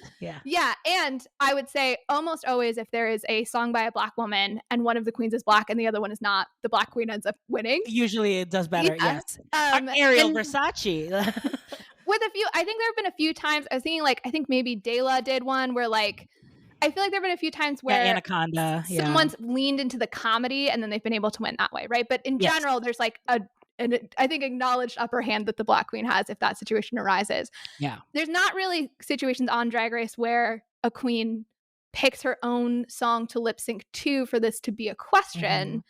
Yeah, and I would say almost always if there is a song by a Black woman and one of the queens is Black and the other one is not, the Black queen ends up winning. Usually it does better, yes. Ariel Versace. With a few, I think there have been a few times, I was thinking like, I think maybe Dela did one where like, I feel like there have been a few times where Anaconda, someone's leaned into the comedy and then they've been able to win that way, right? But in general, there's like an I think acknowledged upper hand that the Black queen has if that situation arises. Yeah. There's not really situations on Drag Race where a queen picks her own song to lip sync to for this to be a question.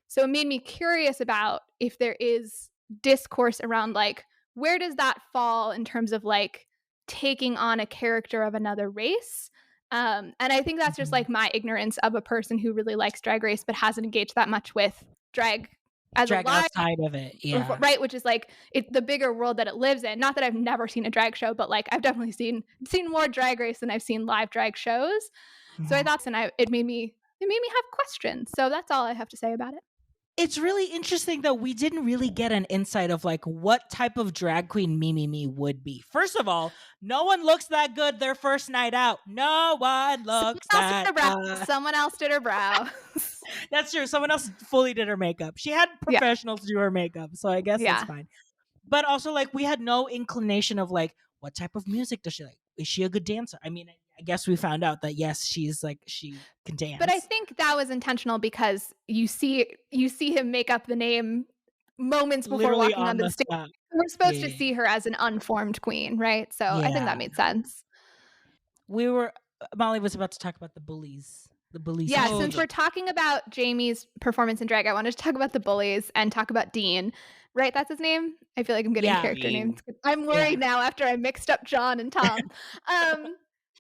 So it made me curious about if there is discourse around like, where does that fall in terms of like taking on a character of another race? And I think that's just like my ignorance of a person who really likes Drag Race but hasn't engaged that much with drag as a live, outside of it, right? Which is like the bigger world that it lives in. Not that I've never seen a drag show, but like I've definitely seen more Drag Race than I've seen live drag shows. So I thought, it made me have questions. So that's all I have to say about it. It's really interesting though. We didn't really get an insight of like what type of drag queen Mimi would be. First of all, no one looks that good their first night out. No one looks that good. Someone else did her brow. That's true. Someone else fully did her makeup. She had professionals do her makeup, so I guess that's fine. But also, like, we had no inclination of like what type of music does she like? Is she a good dancer? I mean, I guess we found out that yes, she can dance. But I think that was intentional because you see him make up the name moments before Literally walking on the stage. spot. We're supposed to see her as an unformed queen, right? So I think that made sense. Molly was about to talk about the bullies. The bullies. Yeah, since we're talking about Jamie's performance in drag, I wanted to talk about the bullies and talk about Dean. Right, that's his name? I feel like I'm getting character Dean. names. I'm worried now after I mixed up John and Tom.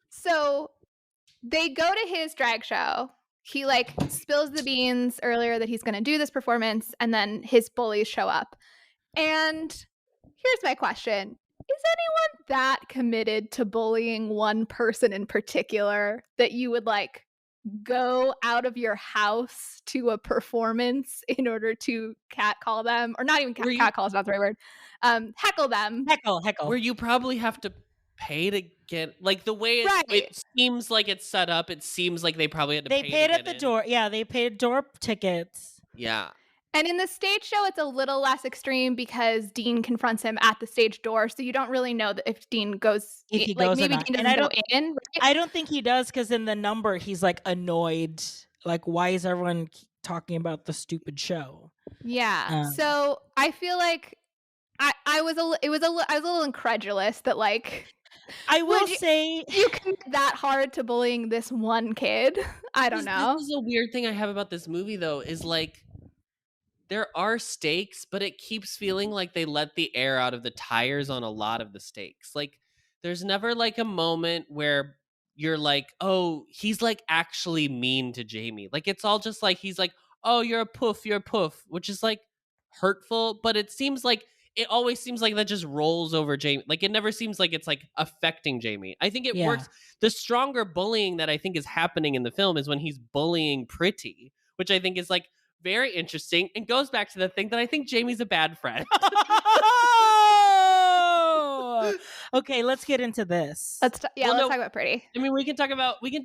So they go to his drag show. He like spills the beans earlier that he's going to do this performance, and then his bullies show up. And here's my question. Is anyone that committed to bullying one person in particular that you would like go out of your house to a performance in order to catcall them, or not even catcall is not the right word, heckle them. Heckle. Where you probably have to pay to get, like, the way it seems like it's set up, it seems like they probably had to pay to paid get at the in. door. Yeah, they paid door tickets. Yeah. And in the stage show, it's a little less extreme because Dean confronts him at the stage door, so you don't really know that if Dean goes, If he like goes maybe or not. Dean And doesn't go in. Right? I don't think he does, because in the number he's like annoyed. Like, why is everyone talking about the stupid show? Yeah. So I feel like I was a little incredulous that, like, I will say you can get that hard to bullying this one kid. I don't know. This is a weird thing I have about this movie, though, is like, there are stakes, but it keeps feeling like they let the air out of the tires on a lot of the stakes. Like, there's never like a moment where you're like, oh, he's like actually mean to Jamie. Like, it's all just like, he's like, oh, you're a poof, which is like hurtful, but it always seems like that just rolls over Jamie. Like, it never seems like it's like affecting Jamie. I think it works. The stronger bullying that I think is happening in the film is when he's bullying Pretty, which I think is like very interesting and goes back to the thing that I think Jamie's a bad friend. Okay, let's get into this. Let's talk about Pretty. I mean, we can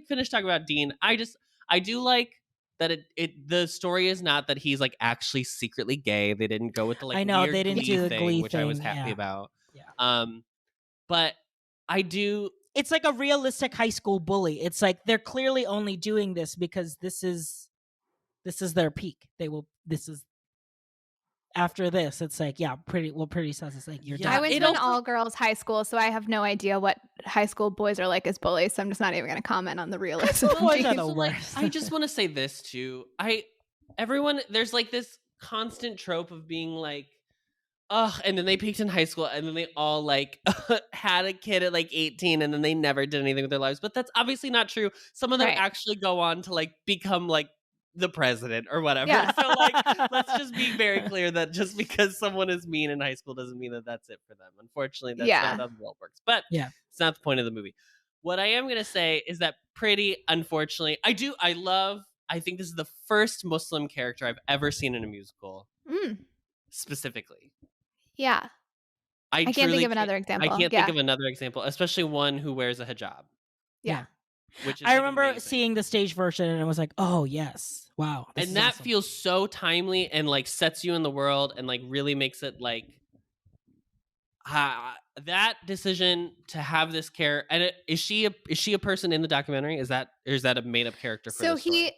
finish talking about Dean. I do like that the story is not that he's like actually secretly gay. They didn't go with the like I know weird they didn't Glee do the thing, Glee which thing, I was happy about. Yeah. But I do. It's like a realistic high school bully. It's like they're clearly only doing this because this is their peak. After this, it's like, yeah, Pretty says it's like, you're done. I went to an all-girls high school, so I have no idea what high school boys are like as bullies, so I'm just not even going to comment on the realism. Boys are the worst. I just want to say this, too. There's like this constant trope of being like, and then they peaked in high school, and then they all like had a kid at like 18, and then they never did anything with their lives. But that's obviously not true. Some of them actually go on to like become like the president or whatever. Yeah. So like, let's just be very clear that just because someone is mean in high school doesn't mean that that's it for them. Unfortunately, that's not how the world works. But it's not the point of the movie. What I am going to say is that Pretty, unfortunately, I think this is the first Muslim character I've ever seen in a musical. Specifically. Yeah. I can't think of another example. I can't think of another example, especially one who wears a hijab. Yeah. Which is I remember seeing the stage version and I was like, oh yes, wow. And that feels so timely and like sets you in the world and like really makes it like that decision to have this character. And is she a person in the documentary? Is that a made up character? For he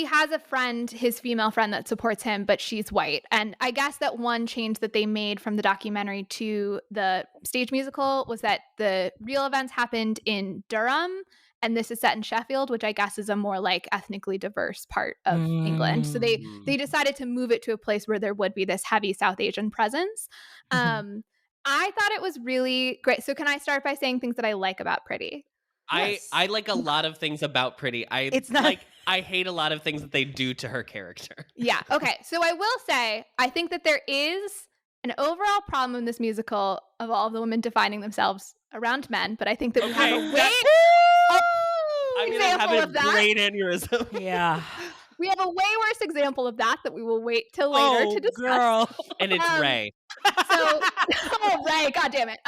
has a friend, his female friend that supports him, but she's white. And I guess that one change that they made from the documentary to the stage musical was that the real events happened in Durham. And this is set in Sheffield, which I guess is a more like ethnically diverse part of England. So they decided to move it to a place where there would be this heavy South Asian presence. I thought it was really great. So can I start by saying things that I like about Pretty? Yes. I like a lot of things about Pretty. I hate a lot of things that they do to her character. Yeah. Okay. So I will say, I think that there is an overall problem in this musical of all of the women defining themselves around men, but I think that we have a way... I'm going to have a great aneurysm. Yeah. We have a way worse example of that we will wait till later to discuss. Girl. And it's Ray. Ray, God damn it.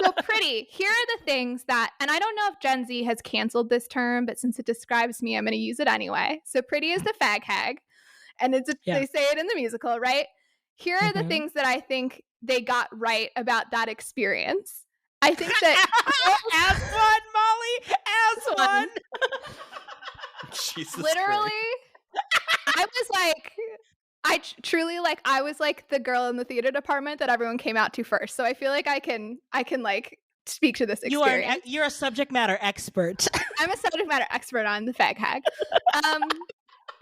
So Pretty, here are the things that, and I don't know if Gen Z has canceled this term, but since it describes me, I'm going to use it anyway. So Pretty is the fag hag, and they say it in the musical, right? Here are the things that I think they got right about that experience. I think that as one, Molly, as one. Jesus literally, I was like, I was like the girl in the theater department that everyone came out to first. So I feel like I can like speak to this experience. You're a subject matter expert. I'm a subject matter expert on the fag hag.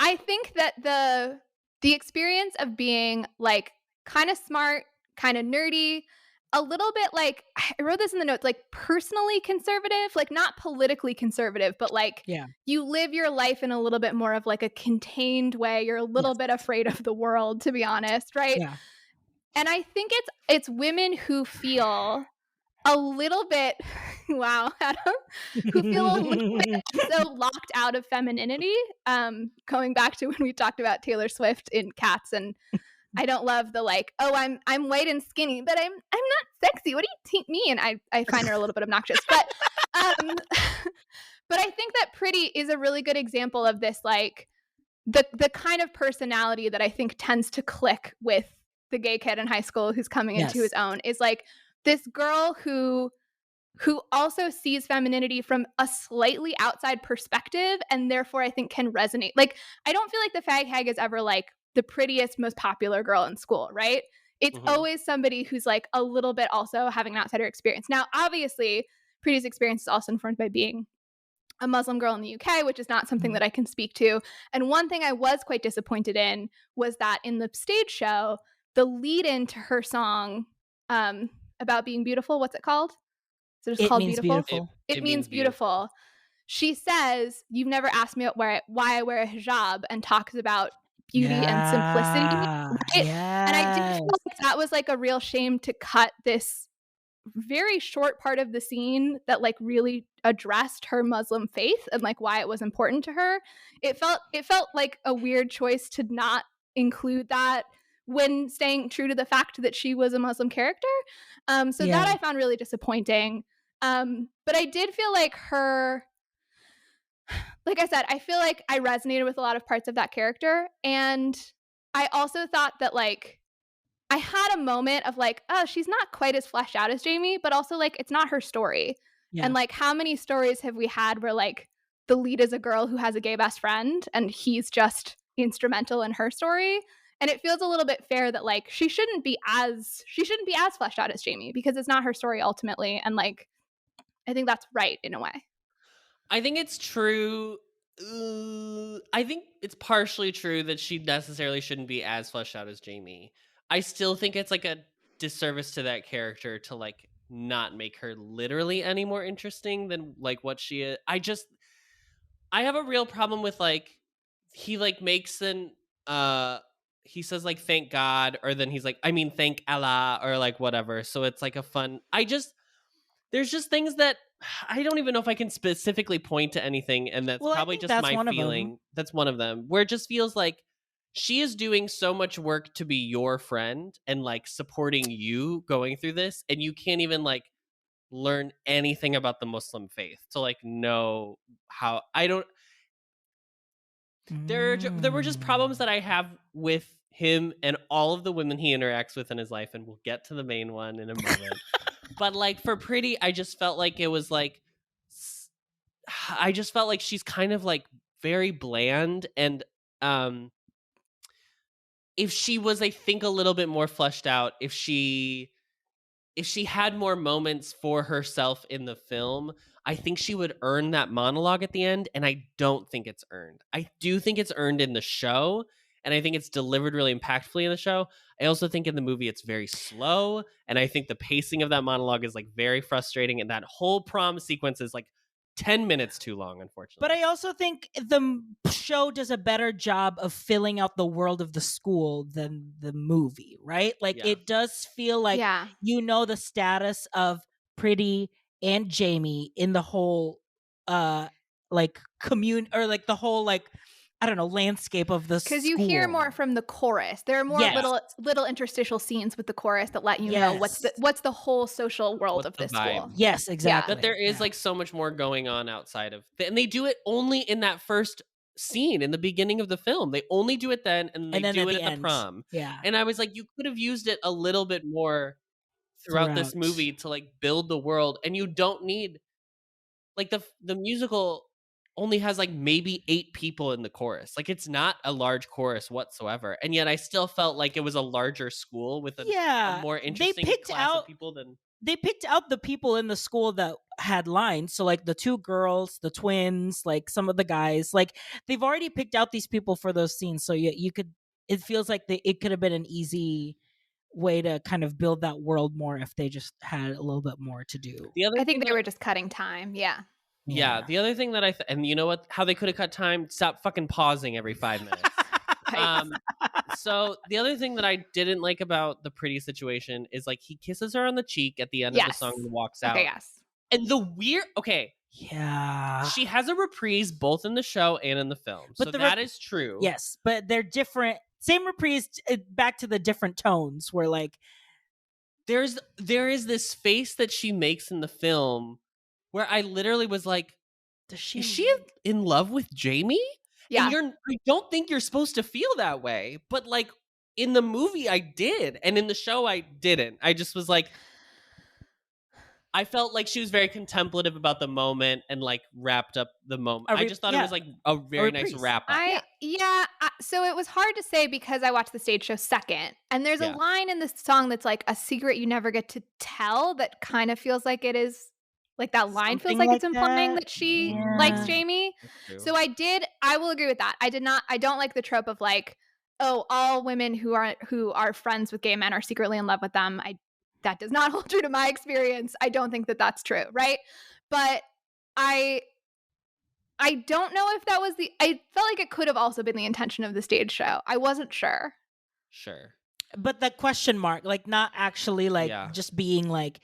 I think that the experience of being like kind of smart, kind of nerdy, a little bit like, I wrote this in the notes, like personally conservative, like not politically conservative, but like you live your life in a little bit more of like a contained way. You're a little bit afraid of the world, to be honest, right? Yeah. And I think it's women who feel a little bit wow, Adam, who feel a little bit so locked out of femininity. Going back to when we talked about Taylor Swift in Cats, and I don't love the like, oh, I'm white and skinny, but I'm not sexy. What do you mean? I find her a little bit obnoxious, but but I think that Pretty is a really good example of this, like the kind of personality that I think tends to click with the gay kid in high school who's coming into his own, is like this girl who also sees femininity from a slightly outside perspective, and therefore I think can resonate. Like, I don't feel like the fag hag is ever like the prettiest, most popular girl in school, right? It's always somebody who's like a little bit also having an outsider experience. Now, obviously, Pretty's experience is also informed by being a Muslim girl in the UK, which is not something that I can speak to. And one thing I was quite disappointed in was that in the stage show, the lead into her song about being beautiful, what's it called? So it's called Beautiful. It means beautiful. She says, "You've never asked me why I wear a hijab," and talks about beauty and simplicity. Right? And I did feel like that was like a real shame to cut this very short part of the scene that like really addressed her Muslim faith and like why it was important to her. It felt like a weird choice to not include that when staying true to the fact that she was a Muslim character. So that I found really disappointing. But I did feel like her, like I said, I feel like I resonated with a lot of parts of that character. And I also thought that like, I had a moment of like, oh, she's not quite as fleshed out as Jamie, but also like, it's not her story. Yeah. And like, how many stories have we had where like the lead is a girl who has a gay best friend and he's just instrumental in her story? And it feels a little bit fair that like she shouldn't be as fleshed out as Jamie, because it's not her story ultimately. And like, I think that's right in a way. I think it's true. I think it's partially true that she necessarily shouldn't be as fleshed out as Jamie. I still think it's like a disservice to that character to like not make her literally any more interesting than like what she is. I have a real problem with like, he like makes an he says like thank God, or then he's like, I mean thank Allah, or like whatever. So it's like a fun, there's just things that I don't even know if I can specifically point to anything, and that's probably just my feeling. That's one of them, where it just feels like she is doing so much work to be your friend and like supporting you going through this, and you can't even like learn anything about the Muslim faith to like know how. There were just problems that I have with him and all of the women he interacts with in his life, and we'll get to the main one in a moment. But like for Pretty, I just felt like it was like, I just felt like she's kind of like very bland, and if she was, I think, a little bit more fleshed out, if she had more moments for herself in the film, I think she would earn that monologue at the end, and I don't think it's earned. I do think it's earned in the show, and I think it's delivered really impactfully in the show. I also think in the movie it's very slow, and I think the pacing of that monologue is like very frustrating, and that whole prom sequence is like 10 minutes too long, unfortunately. But I also think the show does a better job of filling out the world of the school than the movie, right? Like it does feel like you know the status of Pretty and Jamie in the whole like commune, or like the whole like, I don't know, landscape of the school. Because you hear more from the chorus. There are more little interstitial scenes with the chorus that let you know what's the whole social world of this school. Yes, exactly. But there is like so much more going on outside of, and they do it only in that first scene in the beginning of the film. They only do it then, and they do it at the prom. Yeah. And I was like, you could have used it a little bit more throughout this movie to like build the world, and you don't need like the musical only has like maybe 8 people in the chorus. Like it's not a large chorus whatsoever, and yet I still felt like it was a larger school with a more interesting class of people than. They picked out the people in the school that had lines. So like the 2 girls, the twins, like some of the guys, like they've already picked out these people for those scenes. So you could, it feels like it could have been an easy way to kind of build that world more if they just had a little bit more to do. I think they were just cutting time. Yeah, the other thing that and you know what, how they could have cut time? Stop fucking pausing every 5 minutes. So the other thing that I didn't like about the Pretty situation is like he kisses her on the cheek at the end of the song and walks out. Okay, yes. And the weird, okay, Yeah. she has a reprise both in the show and in the film. But so the that is true. Yes, but they're different. Same reprise, back to the different tones where like there is this face that she makes in the film where I literally was like, is she in love with Jamie? Yeah. And I don't think you're supposed to feel that way, but like in the movie I did, and in the show I didn't. I just was like, I felt like she was very contemplative about the moment and like wrapped up the moment. I just thought it was like a very nice wrap up. So it was hard to say because I watched the stage show second. And there's a line in this song that's like a secret you never get to tell that kind of feels like it is like that line feels like it's implying that she likes Jamie. So I will agree with that. I don't like the trope of like, oh, all women who are friends with gay men are secretly in love with them. That does not hold true to my experience. I don't think that that's true, right? But I don't know if that was I felt like it could have also been the intention of the stage show. I wasn't sure. Sure. But that question mark, like not actually like just being like,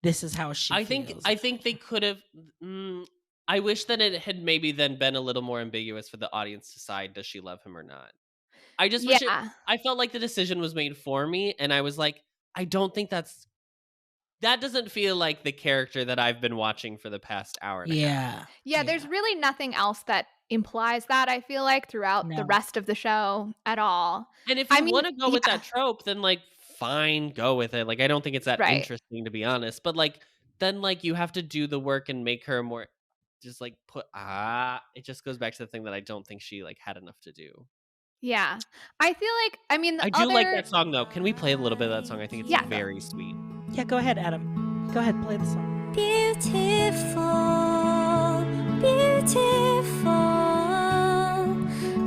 this is how she feels. I think they could have. I wish that it had maybe then been a little more ambiguous for the audience to decide, does she love him or not? I just wish I felt like the decision was made for me, and I was like, I don't think that doesn't feel like the character that I've been watching for the past hour and a half. Yeah, there's really nothing else that implies that, I feel like, throughout the rest of the show at all. And if you want to go with that trope, then like fine, go with it. Like I don't think it's that interesting, to be honest. But like then like you have to do the work and make her more just like it just goes back to the thing that I don't think she like had enough to do. Yeah. I feel like, I mean, I do like that song though. Can we play a little bit of that song? I think it's very sweet. Yeah, go ahead, Adam. Go ahead, play the song. Beautiful, beautiful,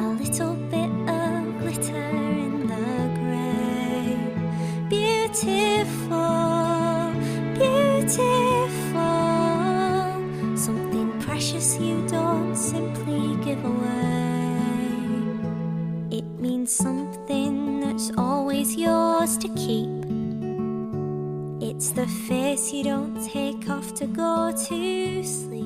a little bit of glitter in the grey. Beautiful, beautiful, something precious you don't simply give away. It means something that's always yours to keep. It's the face you don't take off to go to sleep.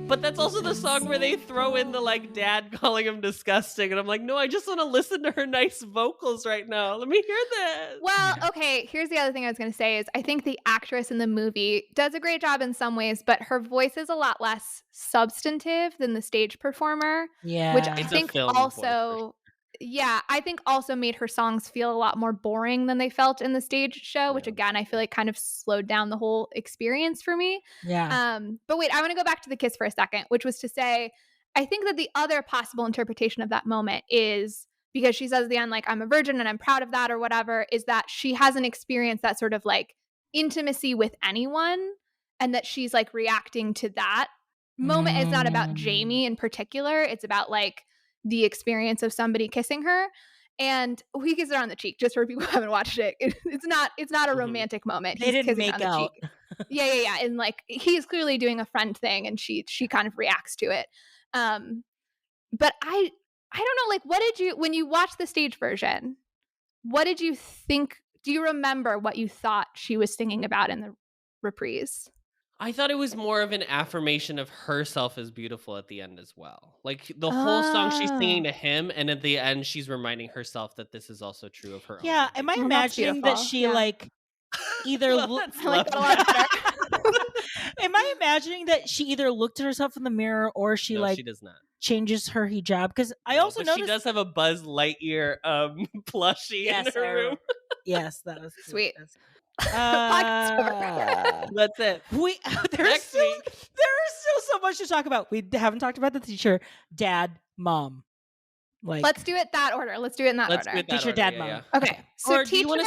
But that's also the song where they throw in the like dad calling him disgusting, and I'm like, no, I just want to listen to her nice vocals right now. Let me hear this. Well, okay, here's the other thing I was going to say is I think the actress in the movie does a great job in some ways, but her voice is a lot less substantive than the stage performer. Yeah. Which I think also... Yeah, I think also made her songs feel a lot more boring than they felt in the stage show, which again, I feel like kind of slowed down the whole experience for me. Yeah. But wait, I want to go back to the kiss for a second, which was to say, I think that the other possible interpretation of that moment is because she says at the end, like, I'm a virgin and I'm proud of that or whatever, is that she hasn't experienced that sort of like intimacy with anyone and that she's like reacting to that moment. It's not about Jamie in particular. It's about like the experience of somebody kissing her, and he kisses her on the cheek. Just for people who haven't watched it, it's not a romantic moment. They didn't make out. Yeah, and like he's clearly doing a friend thing, and she kind of reacts to it. But I don't know. Like, what did you when you watched the stage version? What did you think? Do you remember what you thought she was singing about in the reprise? I thought it was more of an affirmation of herself as beautiful at the end as well. Like the whole song she's singing to him, and at the end she's reminding herself that this is also true of her own. Yeah, am I imagining that she like either I like that a lot better. Am I imagining that she either looked at herself in the mirror or she she does not. changes her hijab? Because I also noticed she does have a Buzz Lightyear plushie in her room. Yes, that was sweet. That's it. There's still so much to talk about. We haven't talked about the teacher, dad, mom. Like, let's do it that order. Let's do it in that order. Teacher, dad, mom. Yeah. Okay. So do you want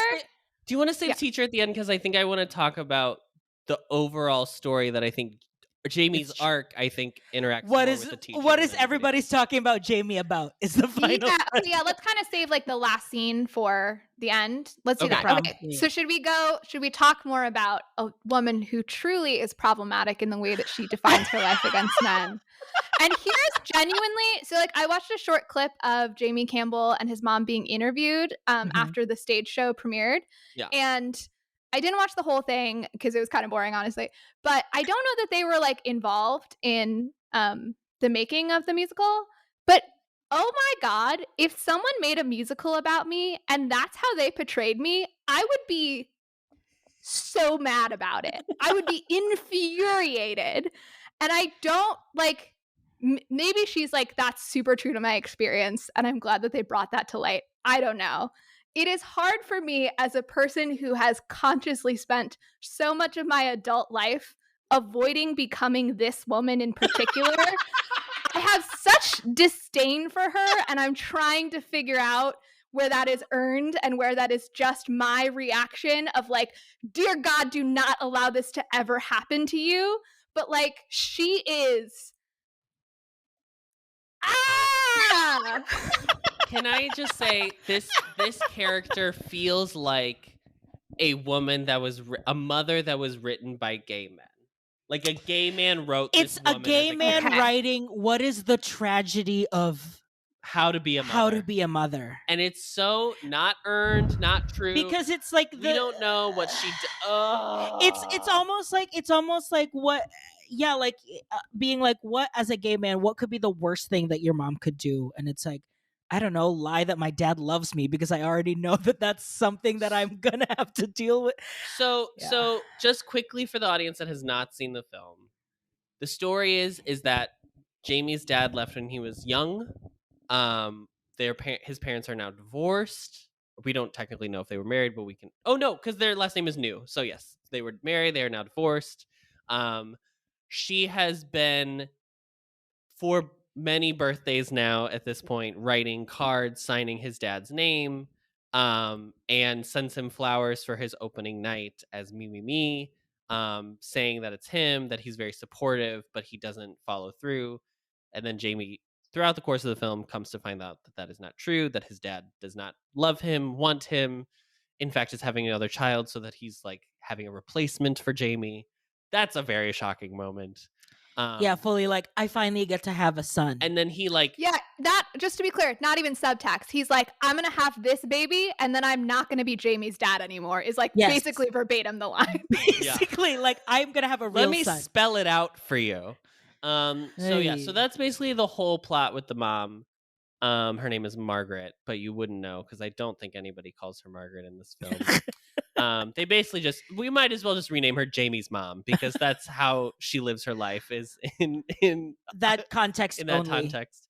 to save teacher at the end? Because I think I want to talk about the overall story that I think Jamie's arc, I think, interacts more with the teacher. What is everybody's talking about Jamie about? Is the final. Yeah, let's kind of save like the last scene for the end. Let's do that. Okay. So should we talk more about a woman who truly is problematic in the way that she defines her life against men? And here's genuinely, so like I watched a short clip of Jamie Campbell and his mom being interviewed after the stage show premiered. Yeah. And I didn't watch the whole thing because it was kind of boring, honestly. But I don't know that they were like involved in the making of the musical. But oh my God, if someone made a musical about me and that's how they portrayed me, I would be so mad about it. I would be infuriated. And I don't like, maybe she's like, that's super true to my experience. And I'm glad that they brought that to light. I don't know. It is hard for me as a person who has consciously spent so much of my adult life avoiding becoming this woman in particular. I have such disdain for her, and I'm trying to figure out where that is earned and where that is just my reaction of like, dear God, do not allow this to ever happen to you. But like, she is. Ah! Can I just say this character feels like a woman that was a mother that was written by gay men. Like a gay man wrote this It's a gay man writing what is the tragedy of how to be a mother. And it's so not earned, not true. Because it's like we don't know what she It's almost like what being like, what as a gay man, what could be the worst thing that your mom could do? And it's like, I don't know, lie that my dad loves me because I already know that that's something that I'm gonna have to deal with. So just quickly for the audience that has not seen the film, the story is that Jamie's dad left when he was young. His parents are now divorced. We don't technically know if they were married, but we can. Oh no, because their last name is New. So yes, they were married. They are now divorced. She has been for many birthdays now at this point writing cards signing his dad's name, and sends him flowers for his opening night as me, saying that it's him, that he's very supportive, but he doesn't follow through. And then Jamie, throughout the course of the film, comes to find out that that is not true, that his dad does not love him, want him, in fact is having another child, so that he's like having a replacement for Jamie. That's a very shocking moment. Fully like, I finally get to have a son. And then he like... Yeah, that, just to be clear, not even subtext. He's like, I'm going to have this baby, and then I'm not going to be Jamie's dad anymore, is like basically verbatim the line. Basically, like, I'm going to have a real son. Let me spell it out for you. So that's basically the whole plot with the mom. Her name is Margaret, but you wouldn't know because I don't think anybody calls her Margaret in this film. They basically we might as well just rename her Jamie's mom because that's how she lives her life, is in that context. In that context.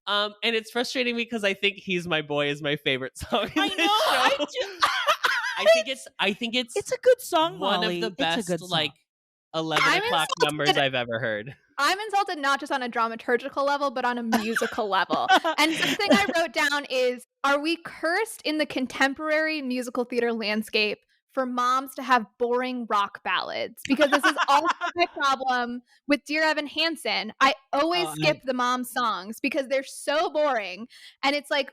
And it's frustrating because I think He's My Boy is my favorite song in this show. I think it's a good song, one Molly. of the best 11 o'clock numbers I've ever heard. I'm insulted not just on a dramaturgical level, but on a musical level. And something I wrote down is, are we cursed in the contemporary musical theater landscape for moms to have boring rock ballads? Because this is also my problem with Dear Evan Hansen. I always skip the mom songs because they're so boring. And it's like,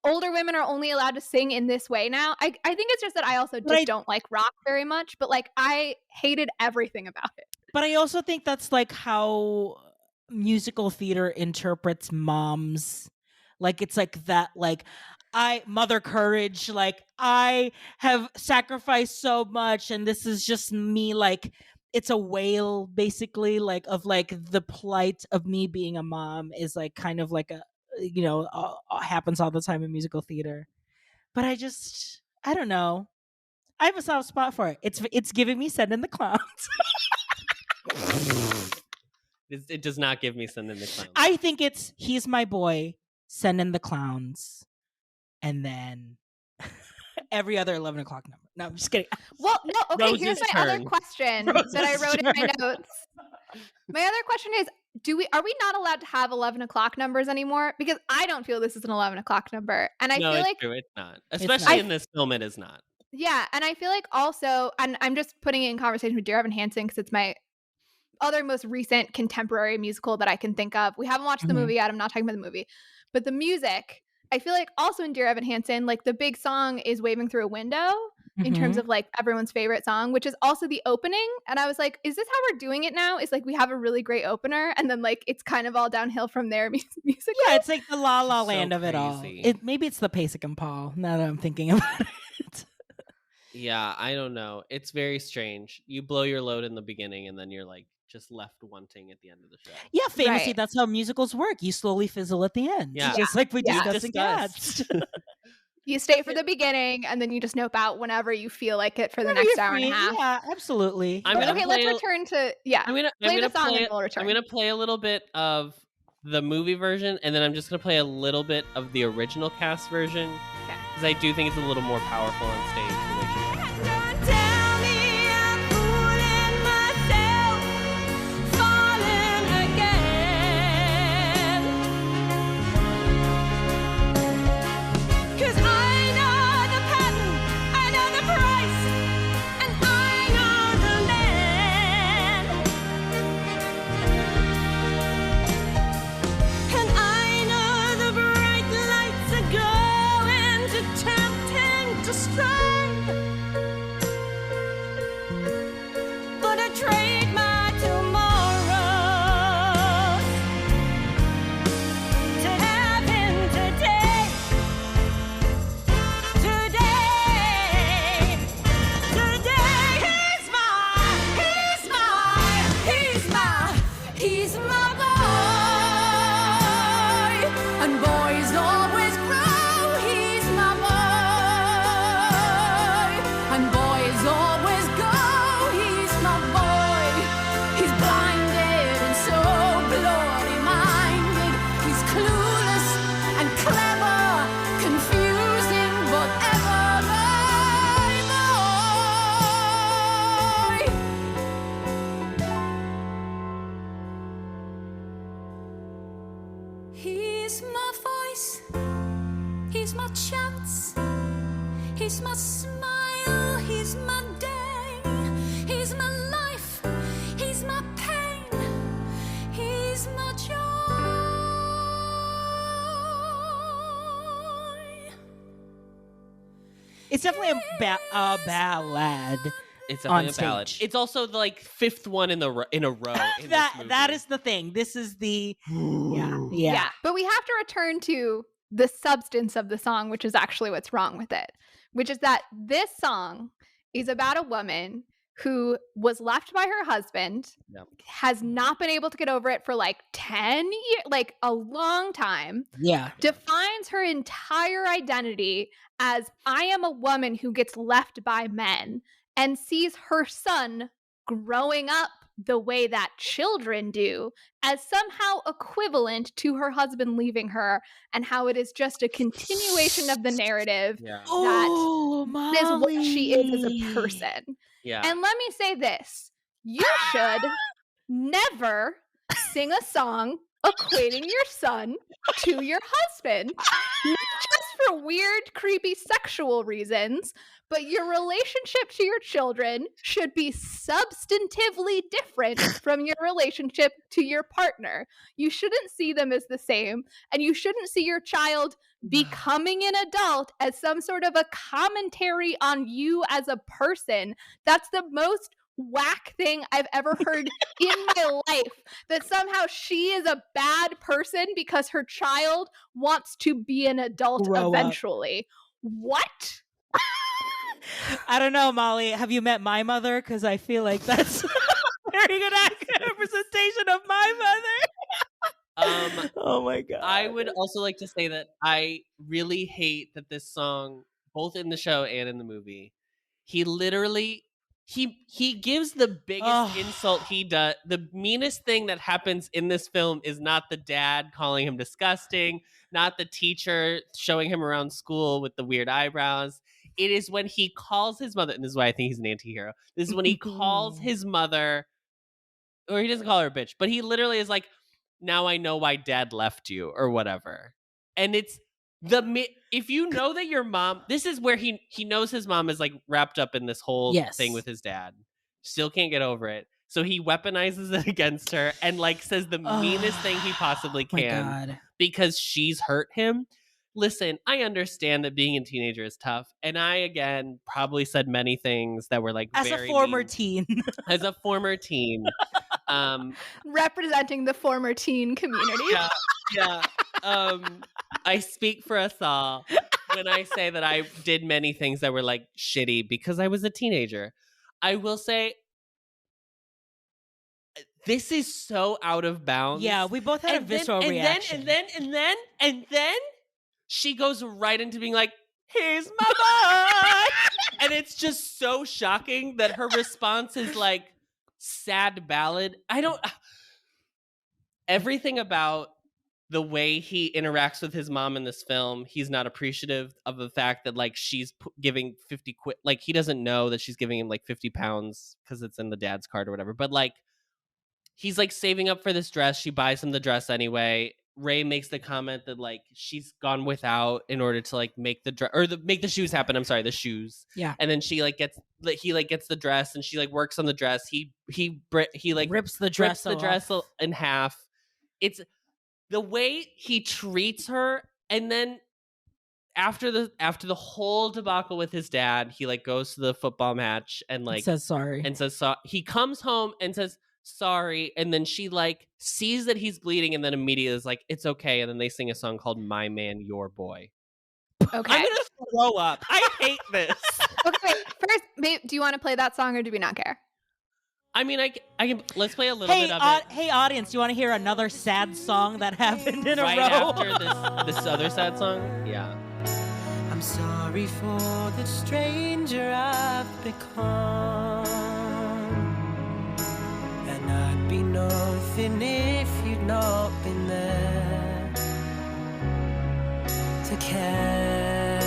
older women are only allowed to sing in this way now. I think it's just that I also don't like rock very much, but like I hated everything about it. But I also think that's like how musical theater interprets moms. Like it's like that, like mother courage, like I have sacrificed so much and this is just me, like it's a wail basically, like of like the plight of me being a mom is like kind of like a, happens all the time in musical theater. But I don't know. I have a soft spot for it. It's giving me Send in the Clowns. It does not give me Send in the Clowns. I think it's He's My Boy, Send in the Clowns, and then every other 11 o'clock number. No, I'm just kidding. Well, no, okay, Rose's here's my other question that I wrote in my notes. My other question is, are we not allowed to have 11 o'clock numbers anymore? Because I don't feel this is an 11 o'clock number. And I feel like true, it's not. Especially in this film, it is not. Yeah, and I feel like also, and I'm just putting it in conversation with Dear Evan Hansen because it's my other most recent contemporary musical that I can think of. We haven't watched the movie yet. I'm not talking about the movie. But the music, I feel like also in Dear Evan Hansen, like the big song is Waving Through a Window in terms of like everyone's favorite song, which is also the opening. And I was like, is this how we're doing it now? It's like we have a really great opener and then like it's kind of all downhill from there musically. Yeah, it's like the La La Land of it all. Maybe it's the Pasek and Paul, now that I'm thinking about it. Yeah, I don't know. It's very strange. You blow your load in the beginning and then you're like just left wanting at the end of the show. Yeah, famously, Right. that's how musicals work. You slowly fizzle at the end. Yeah. Just like we Yeah. discussed in Cats. You stay for the beginning, and then you just nope out whenever you feel like it for the Whenever next you're hour and a free, half. Yeah, absolutely. Okay, let's return to I'm gonna play the song play, and we'll return. I'm gonna play a little bit of the movie version, and then I'm just gonna play a little bit of the original cast version because I do think it's a little more powerful on stage. The way she does it. He's my voice, he's my chance, he's my smile, he's my day, he's my life, he's my pain, he's my joy. It's definitely a ballad. It's on definitely a ballad. stage. It's also the like fifth one in a row. In That is the thing. This is the yeah. But we have to return to the substance of the song, which is actually what's wrong with it, which is that this song is about a woman who was left by her husband, has not been able to get over it for like 10 years, like a long time. Yeah. Defines her entire identity as I am a woman who gets left by men, and sees her son growing up the way that children do as somehow equivalent to her husband leaving her, and how it is just a continuation of the narrative that is what she is as a person. Yeah. And let me say this. You should never sing a song equating your son to your husband. Not just for weird, creepy sexual reasons, but your relationship to your children should be substantively different from your relationship to your partner. You shouldn't see them as the same, and you shouldn't see your child becoming an adult as some sort of a commentary on you as a person. That's the most whack thing I've ever heard in my life, that somehow she is a bad person because her child wants to be an adult Grow up. eventually. What? I don't know, Molly. Have you met my mother? Because I feel like that's a very good representation of my mother. Oh my god. I would also like to say that I really hate that this song, both in the show and in the movie, he literally he gives the biggest insult he does. The meanest thing that happens in this film is not the dad calling him disgusting, not the teacher showing him around school with the weird eyebrows. It is when he calls his mother, and this is why I think he's an anti-hero. This is when he calls his mother, or he doesn't call her a bitch, but he literally is like, now I know why dad left you, or whatever. And it's if you know that your mom, this is where he knows his mom is like wrapped up in this whole thing with his dad. Still can't get over it. So he weaponizes it against her and like says the meanest thing he possibly can because she's hurt him. Listen, I understand that being a teenager is tough. And I, again, probably said many things that were like As very a former mean. teen. As a former teen. Representing the former teen community. Yeah. I speak for us all. when I say that I did many things that were like shitty because I was a teenager. I will say this is so out of bounds. Yeah, we both had a visceral reaction. And then she goes right into being like, here's my boy. And it's just so shocking that her response is like sad ballad. Everything about the way he interacts with his mom in this film, he's not appreciative of the fact that like she's giving 50 quid. Like he doesn't know that she's giving him like 50 pounds because it's in the dad's card or whatever. But like he's like saving up for this dress. She buys him the dress anyway. Ray makes the comment that like she's gone without in order to like make the dress or make the shoes happen. I'm sorry, the shoes. Yeah. And then she like gets the dress and she like works on the dress. He like rips the dress in half. It's the way he treats her, and then after the whole debacle with his dad, he like goes to the football match and like says sorry. He comes home and says sorry, and then she like sees that he's bleeding and then immediately is like, it's okay, and then they sing a song called My Man, Your Boy. Okay. I'm gonna throw up. I hate this. Okay, first, do you want to play that song or do we not care? I mean, I can. Let's play a little bit of it. Hey, audience, do you want to hear another sad song that happened in a row? Right after this other sad song? Yeah. I'm sorry for the stranger I've become, and I'd be nothing if you'd not been there to care.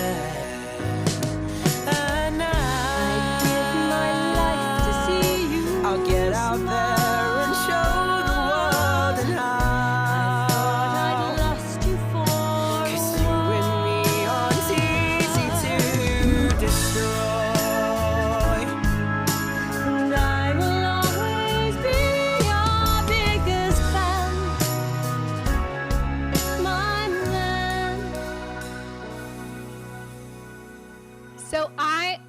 And I'd give my life to see you. I'll get out there and show the world and I thought I'd lost you for 'cause you and me aren't easy to destroy, and I will always be your biggest fan, my man. So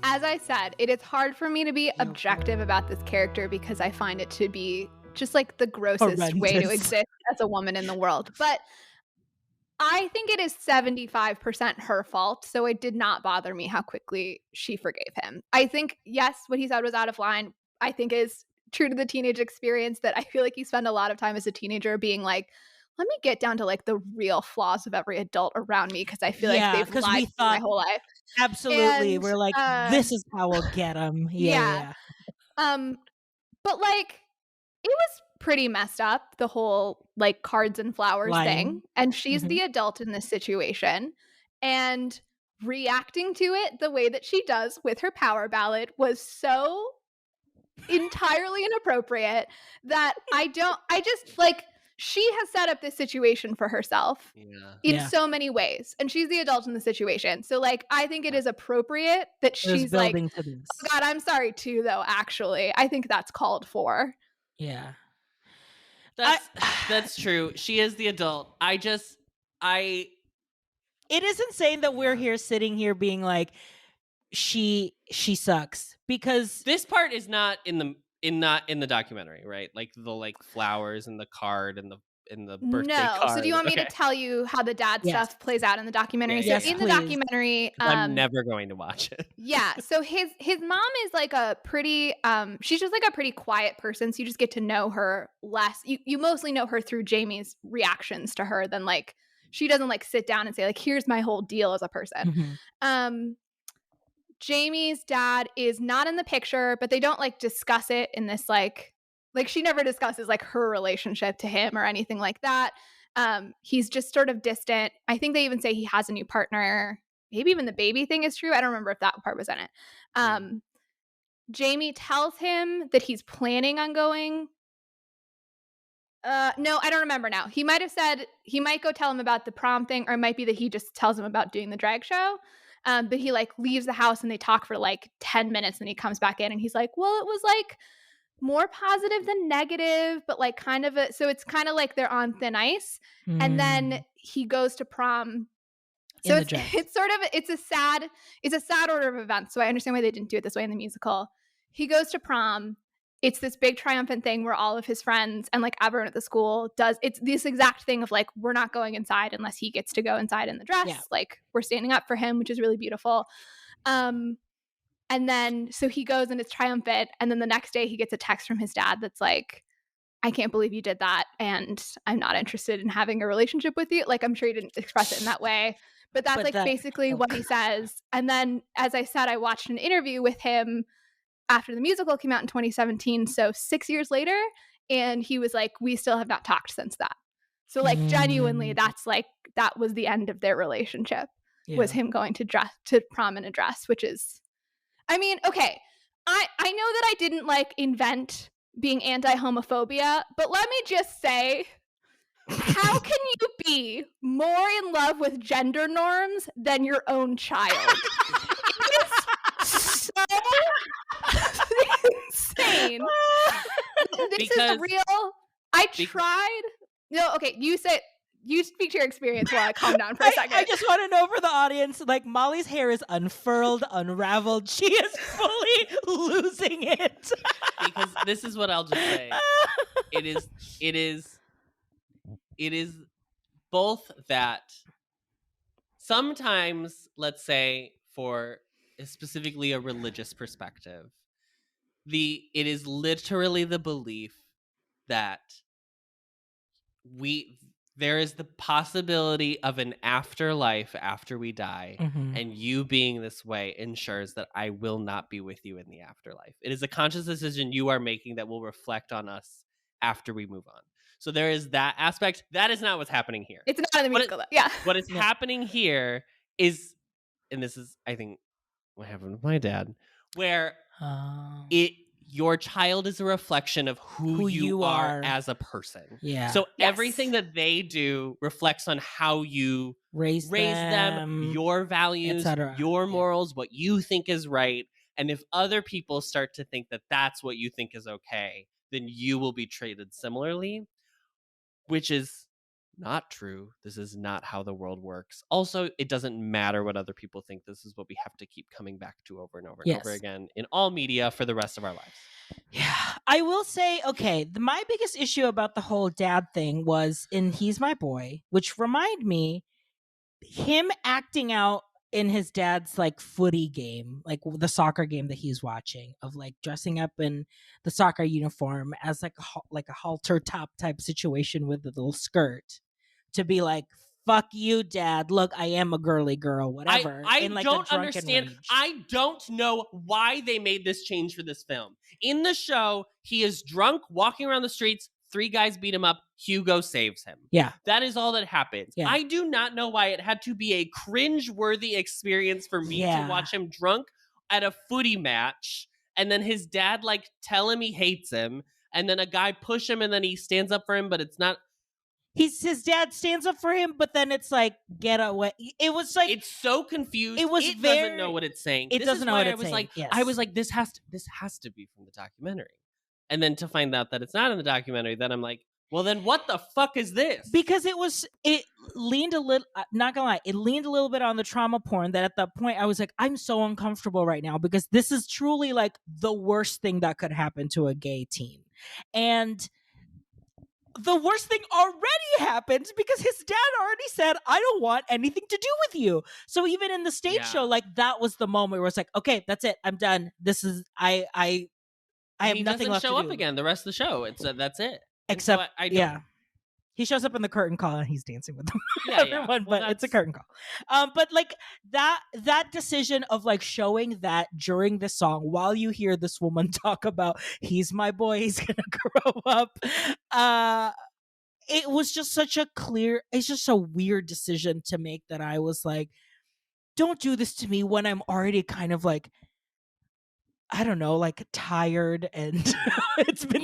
as I said, it is hard for me to be objective about this character because I find it to be just like the grossest way to exist as a woman in the world. But I think it is 75% her fault, so it did not bother me how quickly she forgave him. I think, yes, what he said was out of line. I think is true to the teenage experience that I feel like you spend a lot of time as a teenager being like, let me get down to like the real flaws of every adult around me because I feel like they've lied to me my whole life. Absolutely. And, we're like, this is how we'll get them. Yeah. But like, it was pretty messed up, the whole like cards and flowers thing. And she's the adult in this situation. And reacting to it the way that she does with her power ballad was so entirely inappropriate that I just like, she has set up this situation for herself in so many ways. And she's the adult in the situation. So like, I think it is appropriate that she's like, oh God, I'm sorry too, though, actually. I think that's called for. Yeah. That's true. She is the adult. It is insane that we're here sitting here being like, she sucks, because this part is not in the documentary, right? Like the like flowers and the card and the birthday card. So do you want me to tell you how the dad stuff plays out in the documentary? Yes, so in the documentary, I'm never going to watch it. Yeah. So his mom is like a pretty she's just like a pretty quiet person. So you just get to know her less. You mostly know her through Jamie's reactions to her than like she doesn't like sit down and say like, here's my whole deal as a person. Jamie's dad is not in the picture, but they don't like discuss it in this like she never discusses like her relationship to him or anything like that. He's just sort of distant. I think they even say he has a new partner. Maybe even the baby thing is true. I don't remember if that part was in it. Jamie tells him that he's planning on going. No, I don't remember now. He might have said he might go tell him about the prom thing, or it might be that he just tells him about doing the drag show. But he like leaves the house and they talk for like 10 minutes and he comes back in and he's like, well, it was like more positive than negative, but like kind of so it's kind of like they're on thin ice. And then he goes to prom. So it's sort of, it's a sad order of events. So I understand why they didn't do it this way in the musical. He goes to prom it's this big triumphant thing where all of his friends and like everyone at the school it's this exact thing of like, we're not going inside unless he gets to go inside in the dress. Yeah. Like we're standing up for him, which is really beautiful. And then so he goes and it's triumphant. And then the next day he gets a text from his dad that's like, I can't believe you did that. And I'm not interested in having a relationship with you. Like, I'm sure he didn't express it in that way, but that's basically what he says. And then, as I said, I watched an interview with him after the musical came out in 2017. So 6 years later. And he was like, we still have not talked since that. So like genuinely, that's like, that was the end of their relationship was him going to prom in a dress, which is, I mean, okay. I know that I didn't like invent being anti-homophobia, but let me just say, how can you be more in love with gender norms than your own child? It is so insane. This is real. I tried. No, okay, you speak to your experience while I calm down for a second. I just want to know for the audience, like Molly's hair is unfurled, unraveled. She is fully losing it. Because this is what I'll just say. It is both that sometimes, let's say for specifically a religious perspective, it is literally the belief that there is the possibility of an afterlife after we die, and you being this way ensures that I will not be with you in the afterlife. It is a conscious decision you are making that will reflect on us after we move on. So there is that aspect. That is not what's happening here. It's not in the musical, though. Yeah. What is happening here is, and this is, I think, what happened with my dad, where your child is a reflection of who you are as a person. Yeah. So everything that they do reflects on how you raise them, your values, your morals, what you think is right. And if other people start to think that that's what you think is okay, then you will be treated similarly, which is not true. This is not how the world works. Also, it doesn't matter what other people think. This is what we have to keep coming back to over and over and over again in all media for the rest of our lives. Yeah, I will say, okay, my biggest issue about the whole dad thing was in He's My Boy, which remind me, him acting out in his dad's like footy game, like the soccer game that he's watching, of like dressing up in the soccer uniform as like a halter top type situation with a little skirt, to be like, fuck you, dad, look, I am a girly girl, whatever. I in like don't a understand. rage. I don't know why they made this change for this film. In the show, he is drunk, walking around the streets, 3 guys beat him up, Hugo saves him. Yeah. That is all that happens. Yeah. I do not know why it had to be a cringe-worthy experience for me to watch him drunk at a footy match, and then his dad like tell him he hates him, and then a guy push him and then he stands up for him, but it's not... His dad stands up for him, but then it's like, get away. It was like, it's so confused. It doesn't know what it's saying. It doesn't know what it's saying. Like, yes. I was like, this has to be from the documentary. And then to find out that it's not in the documentary, then I'm like, well, then what the fuck is this? Because it leaned a little, not gonna lie, it leaned a little bit on the trauma porn, that at that point I was like, I'm so uncomfortable right now, because this is truly like the worst thing that could happen to a gay teen. And the worst thing already happened, because his dad already said, I don't want anything to do with you. So even in the stage show, like, that was the moment where it's like, okay, that's it, I'm done. This is, I have nothing left to do. He doesn't show up again the rest of the show. It's that's it. Except, he shows up in the curtain call and he's dancing with them. Everyone, well, but it's a curtain call. But like that decision of like showing that during the song, while you hear this woman talk about, he's my boy, he's gonna grow up. It was just it's just a weird decision to make, that I was like, don't do this to me when I'm already kind of like, I don't know, like tired, and it's been